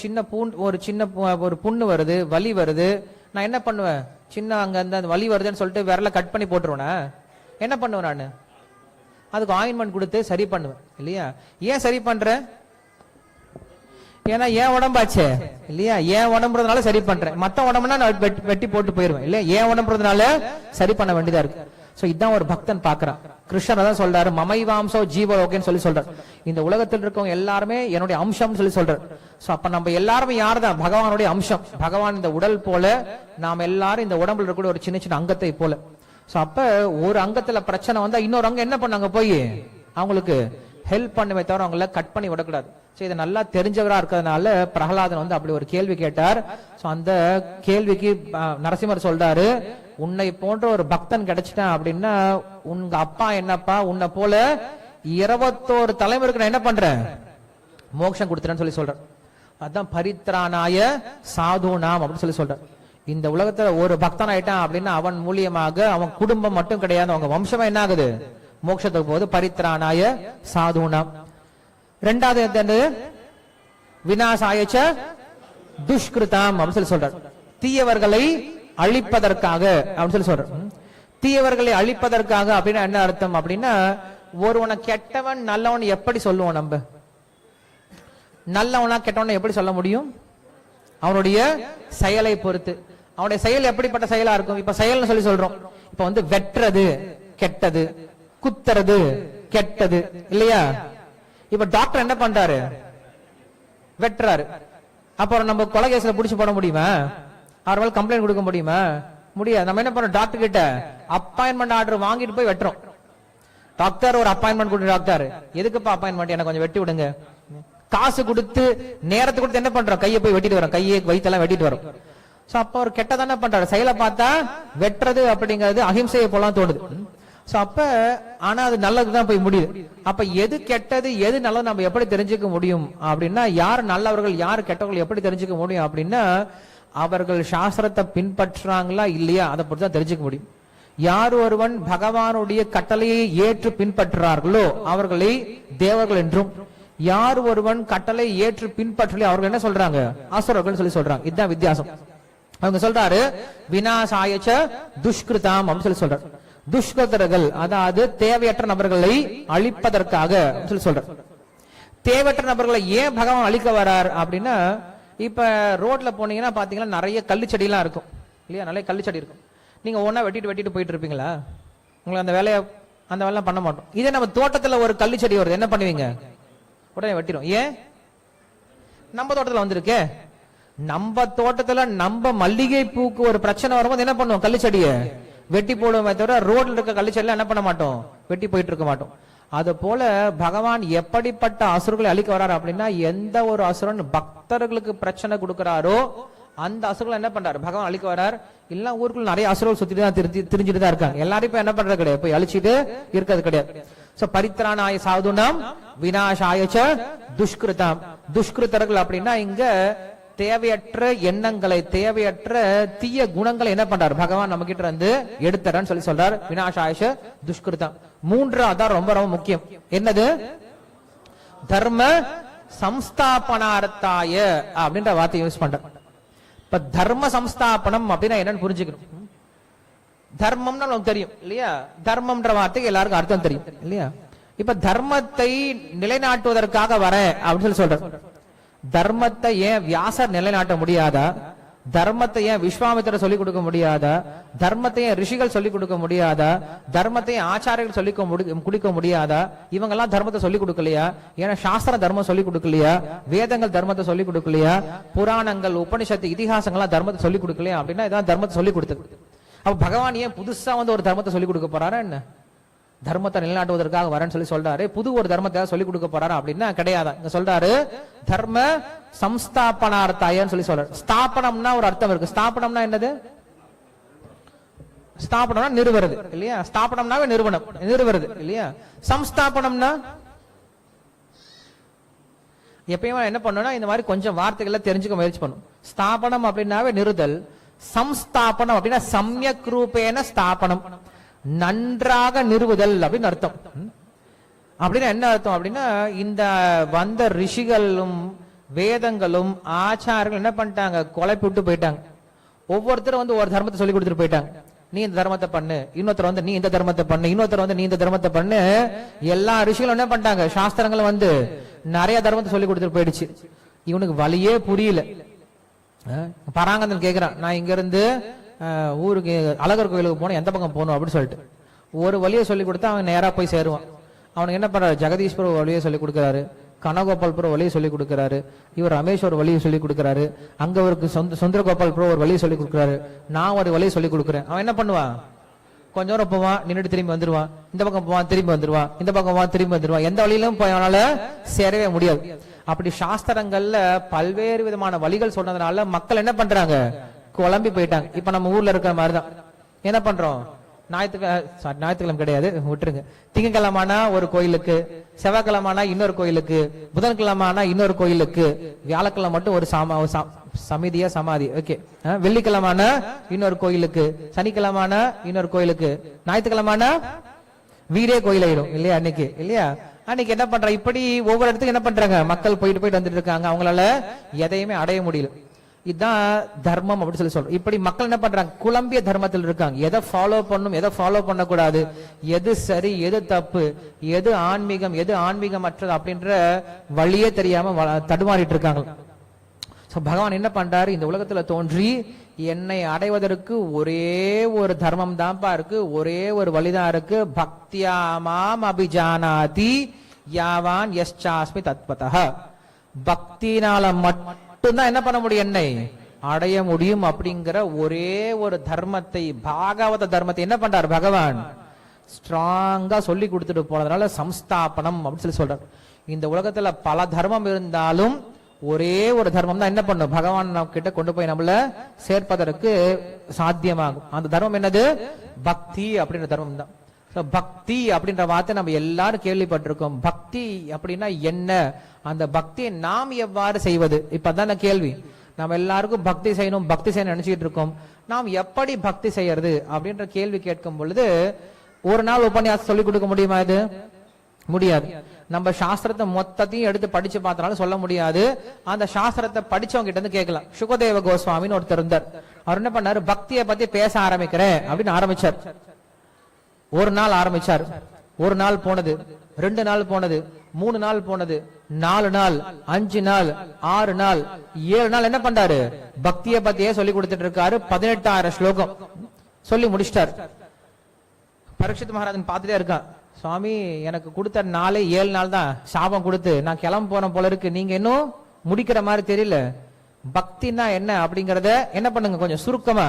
S1: சின்ன ஒரு புண்ணு வருது, வலி வருது. நான் என்ன பண்ணுவேன்? சின்ன அங்க அந்த வலி வருதுன்னு சொல்லிட்டு விரல கட் பண்ணி போட்டுருவேன். என்ன பண்ணுவேன்? நான் அதுக்கு ஆயின்மெண்ட் கொடுத்து சரி பண்ணுவேன் இல்லையா? ஏன் சரி பண்றேன்? ஏன்னா ஏன் உடம்பாச்சே இல்லையா? ஏன் உடம்புறதுனால சரி பண்றேன். மத்த உடம்புனா நான் வெட்டி போட்டு போயிருவேன் இல்லையா? ஏன் உடம்புறதுனால சரி பண்ண வேண்டியதா இருக்கு. சோ இதான் ஒரு பக்தன் பாக்குறான். கிருஷ்ணர் தான் சொல்றாரு, மமைவாம்சோ ஜீவலோகேன்னு சொல்றாரு. இந்த உலகத்தில் இருக்கவங்க எல்லாருமே என்னுடைய அம்சம் சொல்றாரு. சோ அப்ப நம்ம எல்லாருமே யார்தான்? பகவானுடைய அம்சம். பகவான் இந்த உடல் போல நாம் எல்லாரும் இந்த உடம்புல இருக்கக்கூடிய ஒரு சின்ன சின்ன அங்கத்தை போல. சோ அப்ப ஒரு அங்கத்துல பிரச்சனை வந்தா இன்னொரு அங்கம் என்ன பண்ணாங்க? போய் அவங்களுக்கு ஹெல்ப் பண்ணுமே தவிர அவங்கள கட் பண்ணி விடக்கூடாது. சோ இதை நல்லா தெரிஞ்சவரா இருக்கிறதுனால பிரகலாதன் வந்து அப்படி ஒரு கேள்வி கேட்டார். சோ அந்த கேள்விக்கு நரசிம்மர் சொல்றாரு, உன்னை போன்ற ஒரு பக்தன் கிடைச்சிட்டான் அப்படின்னா உங்க அப்பா என்னப்பா உன்னை போல 21 தலைமுறைக்கு நான் என்ன பண்றேன்? மோட்சம் கொடுத்துறேன்னு சொல்றேன். அதான் பரித்ராணாய சாதுனாம் அப்படின்னு சொல்ற. இந்த உலகத்துல ஒரு பக்தன் ஆயிட்டான் அப்படின்னா அவன் மூலியமாக அவன் குடும்பம் மட்டும் கிடையாது, அவங்க வம்சமா என்ன ஆகுது? மோட்சத்துக்கு போது. பரித்ராணாய சாதுனாம். ரெண்டாவது விநாசாயச்ச துஷ்கிருதாம் அப்படின்னு சொல்றார். தீயவர்களை அழிப்பதற்காக அப்படின்னு சொல்ற. தீயவர்களை அழிப்பதற்காக அப்படின்னா என்ன அர்த்தம்? அப்படின்னா ஒருவனை கெட்டவன் நல்லவன் எப்படி சொல்லுவோம்? நம்ம நல்லவனா கெட்டவன எப்படி சொல்ல முடியும்? அவனுடைய செயலை பொறுத்து. அவனுடைய செயல் எப்படிப்பட்ட செயலா இருக்கும்? இப்ப செயல்னு சொல்றோம். இப்ப வந்து வெட்டுறது கெட்டது, குத்துறது கெட்டது இல்லையா? இப்ப டாக்டர் என்ன பண்றாரு? வெட்டுறாரு. அப்புறம் நம்ம கொலை கேஸ்ல புடிச்சு போட முடியுமா? அவரால் கம்ப்ளைண்ட் கொடுக்க முடியுமா? முடியாது. நம்ம என்ன பண்றோம்? டாக்டர் கிட்ட அப்பாயின்மெண்ட் ஆர்டர் வாங்கிட்டு போய் வெட்டுறோம். டாக்டர் ஒரு அப்பாயின்மெண்ட் கொடுத்து, டாக்டர் எதுக்குப்பா அப்பாயின்மெண்ட்? எனக்கு கொஞ்சம் வெட்டி விடுங்க. காசு கொடுத்து நேரத்தை கொடுத்து என்ன பண்றோம்? கையை போய் வெட்டிட்டு வரோம், கையை வயிற்றெல்லாம் வெட்டிட்டு வரோம். சோ அப்ப ஒரு கெட்டதானே பண்றாரு. செயலை பார்த்தா வெட்டுறது அப்படிங்கிறது அஹிம்சையை போலாம் தோணுது. சோ அப்ப ஆனா அது நல்லதுதான் போய் முடியுது. அப்ப எது கெட்டது எது நல்லது நம்ம எப்படி தெரிஞ்சுக்க முடியும் அப்படின்னா, யார் நல்லவர்கள் யார் கெட்டவர்கள் எப்படி தெரிஞ்சுக்க முடியும் அப்படின்னா, அவர்கள் சாஸ்திரத்தை பின்பற்றாங்களா இல்லையா அதை பொறுத்து தான் தெரிஞ்சுக்க முடியும். யார் ஒருவன் பகவானுடைய கட்டளையை ஏற்று பின்பற்றுறார்களோ அவர்களை தேவர்கள் என்றும், யார் ஒருவன் கட்டளை ஏற்று பின்பற்றலையோ அவர்கள் என்ன சொல்றாங்க? அசுரர்கள் சொல்றாங்க. இதுதான் வித்தியாசம். அவங்க சொல்றாரு விநாசாயச்ச துஷ்கிருதாம் அப்படின்னு சொல்றாரு. துஷ்கிருதர்கள் அதாவது தேவையற்ற நபர்களை அழிப்பதற்காக சொல்றார். தேவையற்ற நபர்களை ஏன் பகவான் அழிக்க வரார் அப்படின்னா, இப்ப ரோட்ல போனீங்கன்னா பாத்தீங்கன்னா நிறைய கள்ளு செடி எல்லாம் இருக்கும் இல்லையா? நிறைய கள்ளு செடி இருக்கும். நீங்க ஒன்னா வெட்டிட்டு போயிட்டு இருப்பீங்களா? உங்களுக்கு அந்த வேலை பண்ண மாட்டோம். இதே நம்ம தோட்டத்துல ஒரு கள்ளு செடி வருது, என்ன பண்ணுவீங்க? உடனே வெட்டிடும். ஏன்? நம்ம தோட்டத்துல வந்திருக்கே. நம்ம தோட்டத்துல நம்ம மல்லிகை பூக்கு ஒரு பிரச்சனை வரும்போது என்ன பண்ணுவோம்? கள்ளு செடியை வெட்டி போடுவோமே தவிர ரோட்ல இருக்க கள்ளு செடியில என்ன பண்ண மாட்டோம்? வெட்டி போயிட்டு இருக்க மாட்டோம். அது போல பகவான் எப்படிப்பட்ட அசுரர்களை அழிக்க வர்றாரு அப்படின்னா, எந்த ஒரு அசுரன் பக்தர்களுக்கு பிரச்சனை கொடுக்கிறாரோ அந்த அசுரர்கள் என்ன பண்றாரு? பகவான் அழிக்க வர்றார். இல்ல ஊருக்குள்ள நிறைய அசுரர்கள் சுத்திட்டு தான் திரிஞ்சுட்டு தான் இருக்காங்க. எல்லாரும் இப்ப என்ன பண்றது கிடையாது, போய் அழிச்சிட்டு இருக்கிறது கிடையாது. சோ பரித்ராணாய சாதுனாம் விநாசாயச்ச துஷ்கிருதாம். துஷ்கிருத்தர்கள் அப்படின்னா இங்க தேவையற்ற எண்ணங்களை தேவையற்ற தீய குணங்களை என்ன பண்றாரு? பகவான் நம்ம கிட்ட இருந்து எடுத்துறான்னு சொல்றார். விநாசாயச்ச துஷ்கிருதம். மூன்றாவது ரொம்ப ரொம்ப முக்கியம். என்னது? தர்ம சம்ஸ்தாபனார்த்தாய அப்படின்ற வார்த்தை யூஸ் பண்ற. இப்ப தர்ம சம்ஸ்தாபனம் அப்படின்னா என்னன்னு புரிஞ்சுக்கணும். தர்மம்னு நமக்கு தெரியும் இல்லையா? தர்மம்ன்ற வார்த்தைக்கு எல்லாருக்கும் அர்த்தம் தெரியும் இல்லையா? இப்ப தர்மத்தை நிலைநாட்டுவதற்காக வர அப்படின்னு சொல்ற. தர்மத்தை ஏன் வியாசர் நிலைநாட்ட முடியாதா? தர்மத்தை ஏன் விஸ்வாமித்திர சொல்லிக் கொடுக்க முடியாதா? தர்மத்தை ஏன் ரிஷிகள் சொல்லிக் கொடுக்க முடியாதா? தர்மத்தை ஆச்சாரியர்கள் சொல்லிக் கொடுக்க முடியாதா? இவங்க எல்லாம் தர்மத்தை சொல்லிக் கொடுக்கலையா? ஏன்னா சாஸ்திர தர்மம் சொல்லிக் கொடுக்கலையா? வேதங்கள் தர்மத்தை சொல்லிக் கொடுக்கலையா? புராணங்கள் உபனிஷத்து இதிகாசங்கள்லாம் தர்மத்தை சொல்லிக் கொடுக்கலையா? அப்படின்னா இதான் தர்மத்தை சொல்லிக் கொடுத்தது. அப்ப பகவான் ஏன் புதுசா ஒரு தர்மத்தை சொல்லிக் கொடுக்க போறாரா என்ன? தர்மத்தை நிலைநாட்டுவதற்காக வரேன்னு சொல்றாரு. புது ஒரு தர்மத்தை சொல்லிக் கொடுக்க போறாரு அப்படின்னா கிடையாது. இங்க சொல்றாரு தர்ம சம்ஸ்தாபனார்த்தாயன்னு சொல்றாரு. ஸ்தாபனம்னா ஒரு அர்த்தம் இருக்கு. ஸ்தாபனம்னா என்னது? ஸ்தாபனம்னா நிறுவறது இல்லையா? ஸ்தாபனம்னாவே நிறுவனம், நிறுவறது இல்லையா? சம்ஸ்தாபனம்னா எப்பயுமே என்ன பண்ணணும்னா இந்த மாதிரி கொஞ்சம் வார்த்தைகளை தெரிஞ்சுக்க முயற்சி பண்ணும். ஸ்தாபனம் அப்படின்னாவே நிறுதல், சம்ஸ்தாபனம் அப்படின்னா சம்யக் ரூபேன ஸ்தாபனம், நன்றாக நிறுவுதல் அப்படின்னு அர்த்தம். அப்படின்னா என்ன அர்த்தம் அப்படின்னா, இந்த வந்த ரிஷிகளும் வேதங்களும் ஆச்சாரங்கள் என்ன பண்ணிட்டாங்க, குழப்பி விட்டு போயிட்டாங்க. ஒவ்வொருத்தரும் வந்து ஒரு தர்மத்தை சொல்லி கொடுத்துட்டு போயிட்டாங்க. நீ இந்த தர்மத்தை பண்ணு, இன்னொருத்தர் வந்து நீ இந்த தர்மத்தை பண்ணு, இன்னொருத்தர் வந்து நீ இந்த தர்மத்தை பண்ணு. எல்லா ரிஷிகளும் என்ன பண்ணிட்டாங்க, சாஸ்திரங்களும் வந்து நிறைய தர்மத்தை சொல்லி கொடுத்துட்டு போயிடுச்சு. இவனுக்கு வழியே புரியல. பராங்கந்தன் கேக்குறான், நான் இங்க இருந்து ஊருக்கு அழகர் கோயிலுக்கு போனோம், எந்த பக்கம் போகணும் அப்படின்னு சொல்லிட்டு ஒரு வழியை சொல்லி கொடுத்தா அவன் நேரா போய் சேருவான். அவனுக்கு என்ன பண்றாரு, ஜெகதீஸ்வர வழியை சொல்லி கொடுக்கிறாரு, கனகோபால்புரம் வழியை சொல்லி கொடுக்கிறாரு, இவர் ரமேஷ் ஒரு வழியை சொல்லி கொடுக்கிறாரு, அங்க அவருக்கு சுந்தரகோபால்புரம் ஒரு வழியை சொல்லி கொடுக்கிறாரு, நான் ஒரு வழியை சொல்லி கொடுக்குறேன். அவன் என்ன பண்ணுவான், கொஞ்ச நேரம் போவான், நின்றுட்டு திரும்பி வந்துருவான், இந்த பக்கம் போவான் திரும்பி வந்துருவான், இந்த பக்கம் போவான் திரும்பி வந்துருவான், எந்த வழியிலும் போய் அவனால சேரவே முடியாது. அப்படி சாஸ்திரங்கள்ல பல்வேறு விதமான வழிகள் சொன்னதுனால மக்கள் என்ன பண்றாங்க, குழம்பி போயிட்டாங்க. இப்ப நம்ம ஊர்ல இருக்கிற மாதிரிதான் என்ன பண்றோம், ஞாயிற்றுக்கிழமை கிடையாது விட்டுருங்க, திங்கக்கிழமானா ஒரு கோயிலுக்கு, செவ்வாய்க்கிழமானா இன்னொரு கோயிலுக்கு, புதன்கிழமானா இன்னொரு கோயிலுக்கு, வியாழக்கிழமை மட்டும் ஒரு சமிதியா சமாதி, ஓகே, வெள்ளிக்கிழமானா இன்னொரு கோயிலுக்கு, சனிக்கிழமானா இன்னொரு கோயிலுக்கு, ஞாயிற்றுக்கிழமானா வீடே கோயிலாயிடும் இல்லையா அன்னைக்கு, இல்லையா அன்னைக்கு என்ன பண்ற, இப்படி ஒவ்வொரு இடத்துக்கு என்ன பண்றாங்க, மக்கள் போயிட்டு போயிட்டு வந்துட்டு இருக்காங்க, அவங்களால எதையுமே அடைய முடியல. இதுதான் தர்மம் அப்படின்னு சொல்லி சொல்றோம். இப்படி மக்கள் என்ன பண்றாங்க, குழம்பிய தர்மத்தில் இருக்காங்க. எதை ஃபாலோ பண்ணும், எதை ஃபாலோ பண்ணக்கூடாது, எது சரி எது தப்பு, எது ஆன்மீகம் எது ஆன்மீகமற்றது அப்படின்ற வழியே தெரியாம தடுமாறிட்டு இருக்காங்க. பகவான் என்ன பண்றாரு, இந்த உலகத்துல தோன்றி என்னை அடைவதற்கு ஒரே ஒரு தர்மம் தான்ப்பா இருக்கு, ஒரே ஒரு வழிதான் இருக்கு, பக்தியாமாம் அபிஜானாதி யாவான் யஸ்சாஸ்மி தத்வதஹ. பக்தினால மட்டும்தான் என்ன பண்ண முடியும், என்னை அடைய முடியும் அப்படிங்கிற ஒரே ஒரு தர்மத்தை, பாகவத தர்மத்தை என்ன பண்றாரு பகவான் ஸ்ட்ராங்கா சொல்லி கொடுத்துட்டு போனதுனால சம்ஸ்தாபனம் அப்படின்னு சொல்லி சொல்றாரு. இந்த உலகத்துல பல தர்மம் இருந்தாலும் ஒரே ஒரு தர்மம் தான் என்ன பண்ணும், பகவான் நம்ம கிட்ட கொண்டு போய் நம்மள சேர்ப்பதற்கு சாத்தியமாகும். அந்த தர்மம் என்னது, பக்தி அப்படின்ற தர்மம் தான். பக்தி அப்படின்ற வார்த்தை நம்ம எல்லாரும் கேள்விப்பட்டிருக்கோம். பக்தி அப்படின்னா என்ன, அந்த பக்தியை நாம் எவ்வாறு செய்வது, இப்பதான் கேள்வி. நம்ம எல்லாருக்கும் பக்தி செய்யணும் பக்தி செய்யணும் நினைச்சிட்டு இருக்கோம். நாம் எப்படி பக்தி செய்யறது அப்படின்ற கேள்வி கேட்கும் பொழுது ஒரு நாள் உபன்யாசம் சொல்லிக் கொடுக்க முடியுமா, இது முடியாது. நம்ம சாஸ்திரத்தை மொத்தத்தையும் எடுத்து படிச்சு பார்த்தனாலும் சொல்ல முடியாது. அந்த சாஸ்திரத்தை படிச்சவங்க கிட்ட இருந்து கேட்கலாம். சுகதேவ கோஸ்வாமின்னு ஒருத்தர் இருந்தார். அவர் என்ன பண்ணாரு, பக்தியை பத்தி பேச ஆரம்பிக்கிறேன் அப்படின்னு ஆரம்பிச்சார். ஒரு நாள் ஆரம்பிச்சார், ஒரு நாள் போனது, 2 நாள் போனது, 3 நாள் போனது, 4 நாள், 5 நாள், 6 நாள், 7 நாள் என்ன பண்றாரு, பக்தியை பத்தியே சொல்லி கொடுத்துட்டு இருக்காரு. 18,000 ஸ்லோகம் சொல்லி முடிச்சிட்டார். பரீட்சித் மகாராஜன் பார்த்துட்டே இருக்கான். சுவாமி எனக்கு கொடுத்த நாளே 7 நாள் தான், சாபம் கொடுத்து நான் கிளம்ப போறேன் போல இருக்கு, நீங்க இன்னும் முடிக்கிற மாதிரி தெரியல. பக்தினா என்ன அப்படிங்கறத என்ன பண்ணுங்க, கொஞ்சம் சுருக்கமா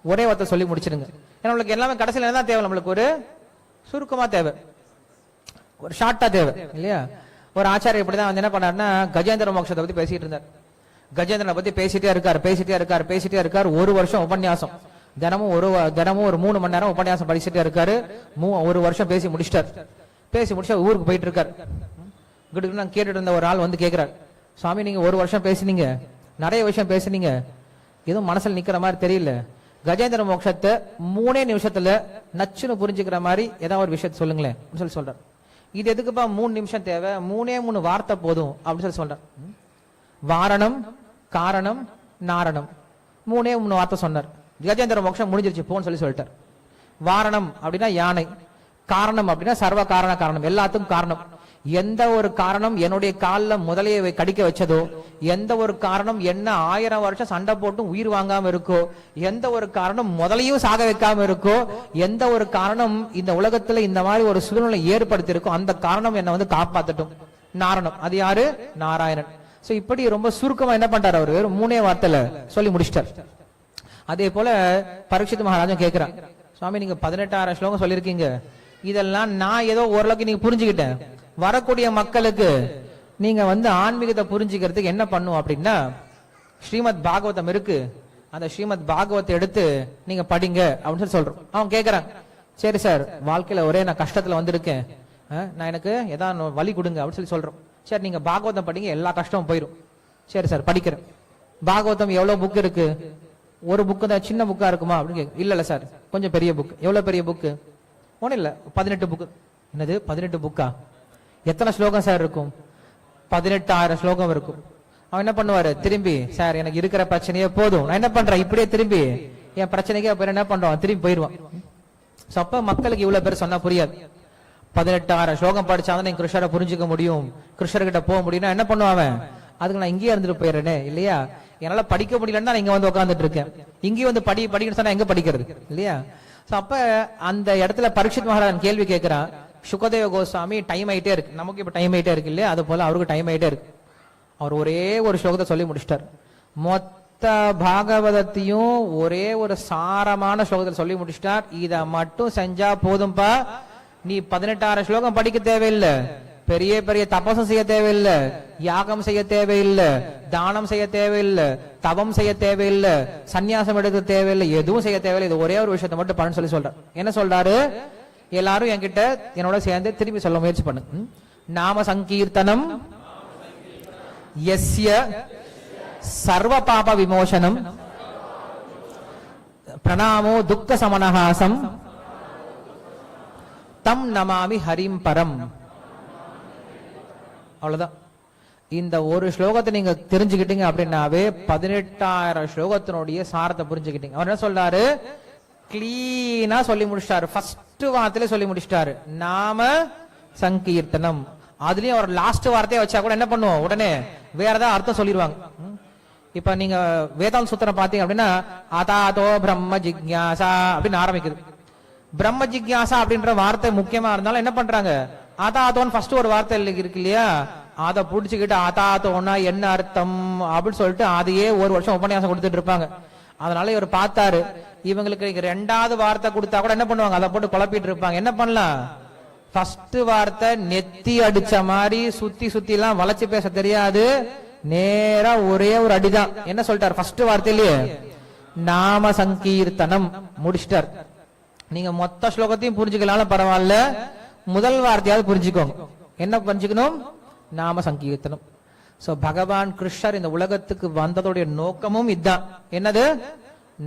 S1: ஒரே வார்த்தை சொல்லி முடிச்சிருங்க. ஏன்னா நம்மளுக்கு எல்லாமே கடைசியில் என்ன தேவை, நம்மளுக்கு ஒரு சுருக்கமா தேவை, ஒரு ஷார்ட்டா தேவை இல்லையா. ஒரு ஆச்சாரியர் இப்படிதான் வந்து என்ன பண்ணாருன்னா, கஜேந்திர மோட்சத்தை பத்தி பேசிட்டு இருந்தார். கஜேந்திரனை பத்தி பேசிட்டே இருக்காரு. 1 வருஷம் உபன்யாசம், தினமும் ஒரு 3 மணி நேரம் உபன்யாசம் படிச்சுட்டே இருக்காரு. 1 வருஷம் பேசி முடிச்சிட்டார். பேசி முடிச்சா ஊருக்கு போயிட்டு இருக்காரு. நான் கேட்டுட்டு இருந்த ஒரு ஆள் வந்து கேட்கிறார், சுவாமி நீங்க 1 வருஷம் பேசினீங்க, நிறைய விஷயம் பேசினீங்க, எதுவும் மனசுல நிக்கிற மாதிரி தெரியல. கஜேந்திர மோட்சத்தை 3 நிமிஷத்துல நச்சுன்னு புரிஞ்சுக்கிற மாதிரி ஏதாவது ஒரு விஷயத்த சொல்லுங்களேன் சொல்லி சொல்றார். இது எதுக்குப்பா 3 நிமிஷம் தேவை, 3 வார்த்தை போதும் அப்படின்னு சொல்லி சொல்றார். வாரணம், காரணம், நாரணம், 3 வார்த்தை சொன்னார். கஜேந்திர மோட்சம் முடிஞ்சிருச்சு போன்னு சொல்லிட்டார். வாரணம் அப்படின்னா யானை, காரணம் அப்படின்னா சர்வ காரண காரணம், எல்லாத்துக்கும் காரணம். எந்த ஒரு காரணம் என்னுடைய காலில் முதலையை கடிக்க வச்சதோ, எந்த ஒரு காரணம் என்ன 1000 வருஷம் சண்டை போட்டும் உயிர் வாங்காம இருக்கோ, எந்த ஒரு காரணம் முதலையும் சாக வைக்காம இருக்கோ, எந்த ஒரு காரணம் இந்த உலகத்துல இந்த மாதிரி ஒரு சூழ்நிலை ஏற்படுத்தி இருக்கோ, அந்த காரணம் என்ன வந்து காப்பாத்தட்டும். நாரணம், அது யாரு, நாராயணன். சோ இப்படி ரொம்ப சுருக்கமா என்ன பண்றாரு அவரு, வெறும் 3 வார்த்தையில சொல்லி முடிச்சிட்டார். அதே போல பரீட்சித் மகாராஜன் கேட்கிறான், சுவாமி நீங்க 18,000 ஸ்லோகம் சொல்லிருக்கீங்க, இதெல்லாம் நான் ஏதோ ஓரளவுக்கு நீங்க புரிஞ்சுக்கிட்டேன், வரக்கூடிய மக்களுக்கு நீங்க வந்து ஆன்மீகத்தை புரிஞ்சுக்கிறதுக்கு என்ன பண்ணும் அப்படின்னா, ஸ்ரீமத் பாகவதம் இருக்கு, அந்த ஸ்ரீமத் பாகவத்தை எடுத்து நீங்க படிங்க அப்படின்னு சொல்லி சொல்றோம். அவன் கேட்கறான், சரி சார் வாழ்க்கையில ஒரே நான் கஷ்டத்துல வந்திருக்கேன், நான் எனக்கு ஏதாவது வழி கொடுங்க அப்படின்னு சொல்றோம். சரி நீங்க பாகவதம் படிங்க, எல்லா கஷ்டமும் போயிடும். சரி சார் படிக்கிறேன். பாகவதம் எவ்வளவு புக் இருக்கு, ஒரு புக்கு தான், சின்ன புக்கா இருக்குமா அப்படின்னு கேட்கும். இல்ல சார், கொஞ்சம் பெரிய புக். எவ்வளவு பெரிய புக்கு? ஒன்றும் இல்ல, 18 புக்கு. என்னது 18 புக்கா? எத்தனை ஸ்லோகம் சார் இருக்கும்? 18,000 ஸ்லோகம் இருக்கும். அவன் என்ன பண்ணுவாரு, திரும்பி சார் எனக்கு இருக்கிற பிரச்சனையே போதும், நான் என்ன பண்றேன், இப்படியே திரும்பி என் பிரச்சனைக்கே போய் என்ன பண்றான், திரும்பி போயிடுவான். அப்ப மக்களுக்கு இவ்வளவு பேர் சொன்னா புரியாது. 18,000 ஸ்லோகம் படிச்சாதான் நீங்க கிருஷ்ணரை புரிஞ்சுக்க முடியும், கிருஷ்ணர்கிட்ட போக முடியும்னா என்ன பண்ணுவான், அதுக்கு நான் இங்கேயே இருந்துட்டு போயிடுறேனே இல்லையா, என்னால படிக்க முடியலன்னு தான் இங்க வந்து உட்காந்துட்டு இருக்கேன், இங்கேயும் வந்து படிக்கணும் சொன்னா எங்க படிக்கிறது இல்லையா. அப்ப அந்த இடத்துல பரீட்சித் மகாராஜன் கேள்வி கேட்கிறான், சுகதேவ கோஸ்வாமி டைம் ஆயிட்டே இருக்கு, நமக்கு இப்ப டைம் ஆயிட்டே இருக்கு இல்லையா, அது போல அவருக்கு டைம் ஆயிட்டே இருக்கு. அவர் ஒரே ஒரு ஸ்லோகத்தை சொல்லி முடிச்சிட்டார். மொத்த பாகவதத்தையும் ஒரே ஒரு சாரமான ஸ்லோகத்தில் சொல்லி முடிச்சிட்டார். இத மட்டும் செஞ்சா போதும்பா, நீ 18,000 ஸ்லோகம் படிக்க தேவையில்லை, பெரிய பெரிய தபசம் செய்ய தேவையில்லை, யாகம் செய்ய தேவையில்லை, தானம் செய்ய தேவையில்லை, தவம் செய்ய தேவையில்லை, சன்னியாசம் எடுக்க தேவையில்லை, எதுவும் செய்ய தேவையில்லை, இது ஒரே ஒரு விஷயத்தை மட்டும் பண்ணு சொல்லி சொல்றார். என்ன சொல்றாரு, எல்லாரும் என்கிட்ட என்னோட சேர்ந்து திரும்பி சொல்ல முயற்சி பண்ணு. நாம சங்கீர்த்தனம் யஸ்ய சர்வ பாப விமோசனம் பிரணாமோ துக்க சமனஹாசம் தம் நமாமி ஹரிம் பரம். அவ்வளவுதான். இந்த ஒரு ஸ்லோகத்தை நீங்க தெரிஞ்சுக்கிட்டீங்க அப்படின்னாவே 18,000 ஸ்லோகத்தினுடைய சாரத்தை புரிஞ்சுக்கிட்டீங்க. அவர் என்ன சொல்றாரு, கிளீனா சொல்லி முடிச்சிட்டாரு. ஃபர்ஸ்ட் வார்த்தையில சொல்லி முடிச்சிட்டாரு, நாம சங்கீர்த்தனம். அதுலயும் அவர் லாஸ்ட் வார்த்தையை வச்சா கூட என்ன பண்ணுவோம், உடனே வேற ஏதாவது அர்த்தம் சொல்லிடுவாங்க. இப்ப நீங்க வேதாந்த சூத்திரம் பாத்தீங்க அப்படின்னா அதாதோ பிரம்ம ஜிக்யாசா அப்படின்னு ஆரம்பிக்குது. பிரம்ம ஜிக்யாசா அப்படின்ற வார்த்தை முக்கியமா இருந்தாலும் என்ன பண்றாங்க, அதாதோன்னு ஃபர்ஸ்ட் ஒரு வார்த்தை இருக்கு இல்லையா, அதை புடிச்சுக்கிட்டு அதாதோன்னா என்ன அர்த்தம் அப்படின்னு சொல்லிட்டு அதையே ஒரு வருஷம் உபன்யாசம் கொடுத்துட்டு இருப்பாங்க. அதனால இவர் பார்த்தாரு, இவங்களுக்கு 2வது வார்த்தை கொடுத்தா கூட என்ன பண்ணுவாங்க, அதை போட்டு குழப்பிட்டு இருப்பாங்க. என்ன பண்ணலாம், ஃபர்ஸ்ட் வார்த்தை நெத்தி அடிச்ச மாதிரி சுத்தி சுத்தி எல்லாம் வளைச்சு பேச தெரியாது, நேரா ஒரே ஒரு அடிதான். என்ன சொல்லிட்டார் ஃபர்ஸ்ட் வார்த்தையிலேயே, நாம சங்கீர்த்தனம் முடிச்சிட்டார். நீங்க மொத்த ஸ்லோகத்தையும் புரிஞ்சுக்கலாம் பரவாயில்ல, முதல் வார்த்தையாவது புரிஞ்சுக்கோங்க. என்ன புரிஞ்சுக்கணும், நாம சங்கீர்த்தனம். சோ பகவான் கிருஷ்ணர் இந்த உலகத்துக்கு வந்ததோடைய நோக்கமும் இதுதான். என்னது,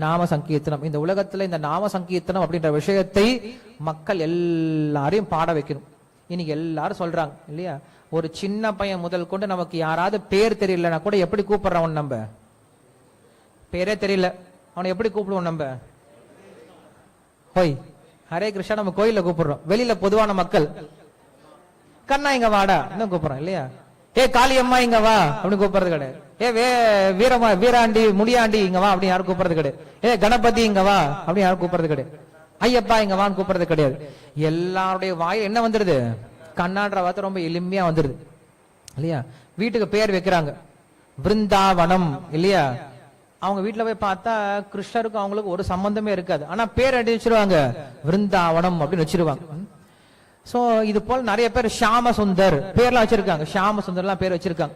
S1: நாம சங்கீர்த்தனம். இந்த உலகத்துல இந்த நாம சங்கீர்த்தனம் அப்படின்ற விஷயத்தை மக்கள் எல்லாரையும் பாட வைக்கணும். இன்னைக்கு எல்லாரும் சொல்றாங்க இல்லையா, ஒரு சின்ன பையன் முதல் கொண்டு நமக்கு யாராவது பேர் தெரியலன்னா கூட எப்படி கூப்பிடுறவன், நம்ம பேரே தெரியல அவனை எப்படி கூப்பிடுவோம், நம்ம ஹோய் ஹரே கிருஷ்ணா நம்ம கோயில கூப்பிடுறோம். வெளியில பொதுவான மக்கள் கண்ணா இங்க வாடா இன்னும் கூப்பிடுறோம் இல்லையா, ஏ காளியம்மா இங்க வா அப்படின்னு கூப்பிடுறது கிடையாது. வீரமா வீராண்டி முடியாண்டி இங்க வா அப்படின்னு யாரும் கூப்பிடுறது கிடையாது. கணபதி இங்க வா அப்படின்னு யாரும் கூப்பிடுறது கிடையாது. ஐயப்பா இங்க வான்னு கூப்பிடுறது கிடையாது. எல்லாருடைய வாய் என்ன வந்துருது, கண்ணான்ற வார்த்தை ரொம்ப எளிமையா வந்துருது இல்லையா. வீட்டுக்கு பேர் வைக்கிறாங்க பிருந்தாவனம் இல்லையா, அவங்க வீட்டுல போய் பார்த்தா கிருஷ்ணருக்கும் அவங்களுக்கு ஒரு சம்பந்தமே இருக்காது, ஆனா பேர் அடி வச்சிருவாங்க பிருந்தாவனம் அப்படின்னு வச்சிருவாங்க. சோ இது போல நிறைய பேர் ஷாம சுந்தர் பேர்லாம் வச்சிருக்காங்க, ஷாம சுந்தர் எல்லாம் பேர் வச்சிருக்காங்க.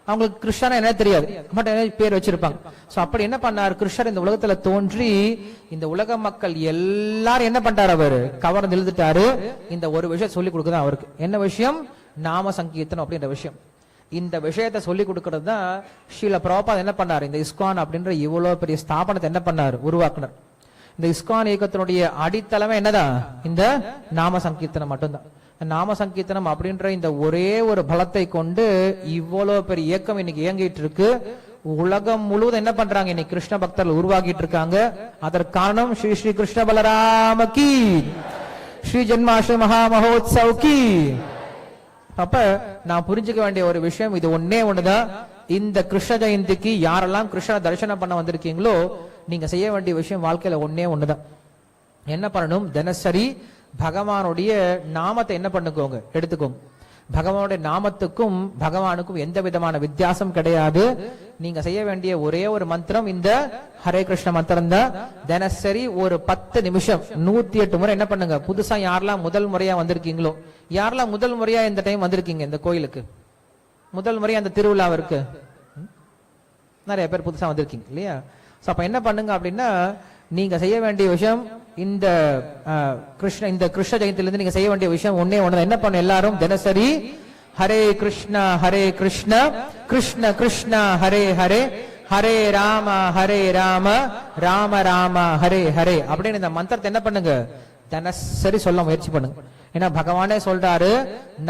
S1: அவங்களுக்கு கிருஷ்ணன் என்ன தெரியாது, பட் பேர் வச்சிருப்பாங்க. சோ அப்படி என்ன பண்ணார் கிருஷ்ணர் இந்த உலகத்துல தோன்றி இந்த உலக மக்கள் எல்லாரும் என்ன பண்றாரு, அவரு கவர்ந்து எழுதிட்டாரு. இந்த ஒரு விஷயம் சொல்லி கொடுக்குதான் அவருக்கு. என்ன விஷயம், நாம சங்கீர்த்தனம் அப்படின்ற விஷயம். இந்த விஷயத்தை சொல்லி கொடுக்கறது தான் ஸ்ரீல பிரபுபாத் என்ன பண்ணாரு, இந்த இஸ்கான் அப்படின்ற இவ்வளவு பெரிய ஸ்தாபனத்தை என்ன பண்ணாரு, உருவாக்குனார். இந்த இஸ்கான் இயக்கத்தினுடைய அடித்தளமே என்னதான், இந்த நாம சங்கீர்த்தனம் மட்டும்தான். நாம சங்கீர்த்தனம் அப்படின்ற இந்த ஒரே ஒரு பலத்தை கொண்டு இவ்வளவு பெரிய இயக்கம் இன்னைக்கு இயங்கிட்டு இருக்கு. உலகம் முழுவதும் என்ன பண்றாங்க, இன்னைக்கு கிருஷ்ண பக்தர்கள் உருவாக்கிட்டு இருக்காங்க. அதற்கு காரணம் ஸ்ரீ ஸ்ரீ கிருஷ்ண பலராம கி, ஸ்ரீ ஜென்மாஷ்டமி மகா மகோத்சவ் கி. அப்ப நான் புரிஞ்சுக்க வேண்டிய ஒரு விஷயம் இது ஒன்னே ஒண்ணுதான், இந்த கிருஷ்ண ஜெயந்திக்கு யாரெல்லாம் கிருஷ்ண தரிசனம் பண்ண வந்திருக்கீங்களோ நீங்க செய்ய வேண்டிய விஷயம் வாழ்க்கையில ஒன்னே ஒண்ணுதான். என்ன பண்ணணும், தினசரி பகவானுடைய நாமத்தை என்ன பண்ணுக்கோங்க, எடுத்துக்கோங்க. பகவானுடைய நாமத்துக்கும் பகவானுக்கும் எந்த விதமான வித்தியாசம் கிடையாது. நீங்க செய்ய வேண்டிய ஒரே ஒரு மந்திரம் இந்த ஹரே கிருஷ்ண மந்திரம் தான். தினசரி ஒரு 10 நிமிஷம் 108 முறை என்ன பண்ணுங்க. புதுசா யாரெல்லாம் முதல் முறையா வந்திருக்கீங்களோ, யாரெல்லாம் முதல் முறையா இந்த டைம் வந்திருக்கீங்க இந்த கோயிலுக்கு, முதல் முறையா அந்த திருவிழாவிற்கு நிறைய பேர் புதுசா வந்திருக்கீங்க இல்லையா. அப்ப என்ன பண்ணுங்க அப்படின்னா, நீங்க செய்ய வேண்டிய விஷயம் இந்த கிருஷ்ண ஜெயந்திலிருந்து நீங்க செய்ய வேண்டிய விஷயம் ஒன்னே ஒண்ணுதான். என்ன பண்ண, எல்லாரும் தினசரி ஹரே கிருஷ்ண கிருஷ்ண கிருஷ்ண கிருஷ்ண ஹரே ஹரே, ஹரே ராம ஹரே ராம ராம ராம ஹரே ஹரே அப்படின்னு இந்த மந்திரத்தை என்ன பண்ணுங்க, தினசரி சொல்ல முயற்சி பண்ணுங்க. ஏன்னா பகவானே சொல்றாரு,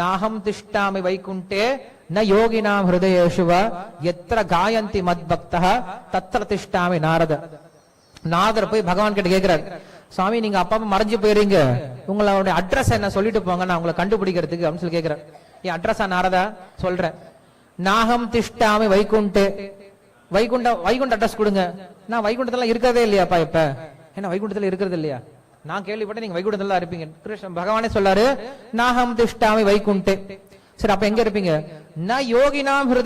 S1: நாகம் திஷ்டாமி வைகுண்டே ந யோகினாம் ஹிருதயேஷுவ எத்திர காயந்தி மத் பக்தஹ தத்ர திஷ்டாமி நாரத. நாரதர் போய் பகவான் கிட்ட கேக்குறாரு, சுவாமி நீங்க அப்பா மறைஞ்சு போயிருங்க, உங்களோட அட்ரஸ் என்ன சொல்லிட்டு போங்க, நான் உங்களை கண்டுபிடிக்கிறதுக்கு அப்படின்னு சொல்லி கேக்குறேன். என் அட்ரஸா நாரதா சொல்றேன், நாகம் திஷ்டாமி வைகுண்டே. வைகுண்ட அட்ரஸ் கொடுங்க. நான் வைகுண்டத்துல இருக்கிறதே இல்லையாப்பா இப்ப, என்ன வைகுண்டத்துல இருக்கிறது இல்லையா? நான் கேள்விப்பட்டேன் நீங்க வைகுண்டத்துல இருப்பீங்க. கிருஷ்ணன் பகவானே சொல்லாரு, நாகம் திஷ்டாமி வைகுண்டே. சரி அப்ப எங்க இருப்பீங்க? ந யோகினாம் ஹிருதய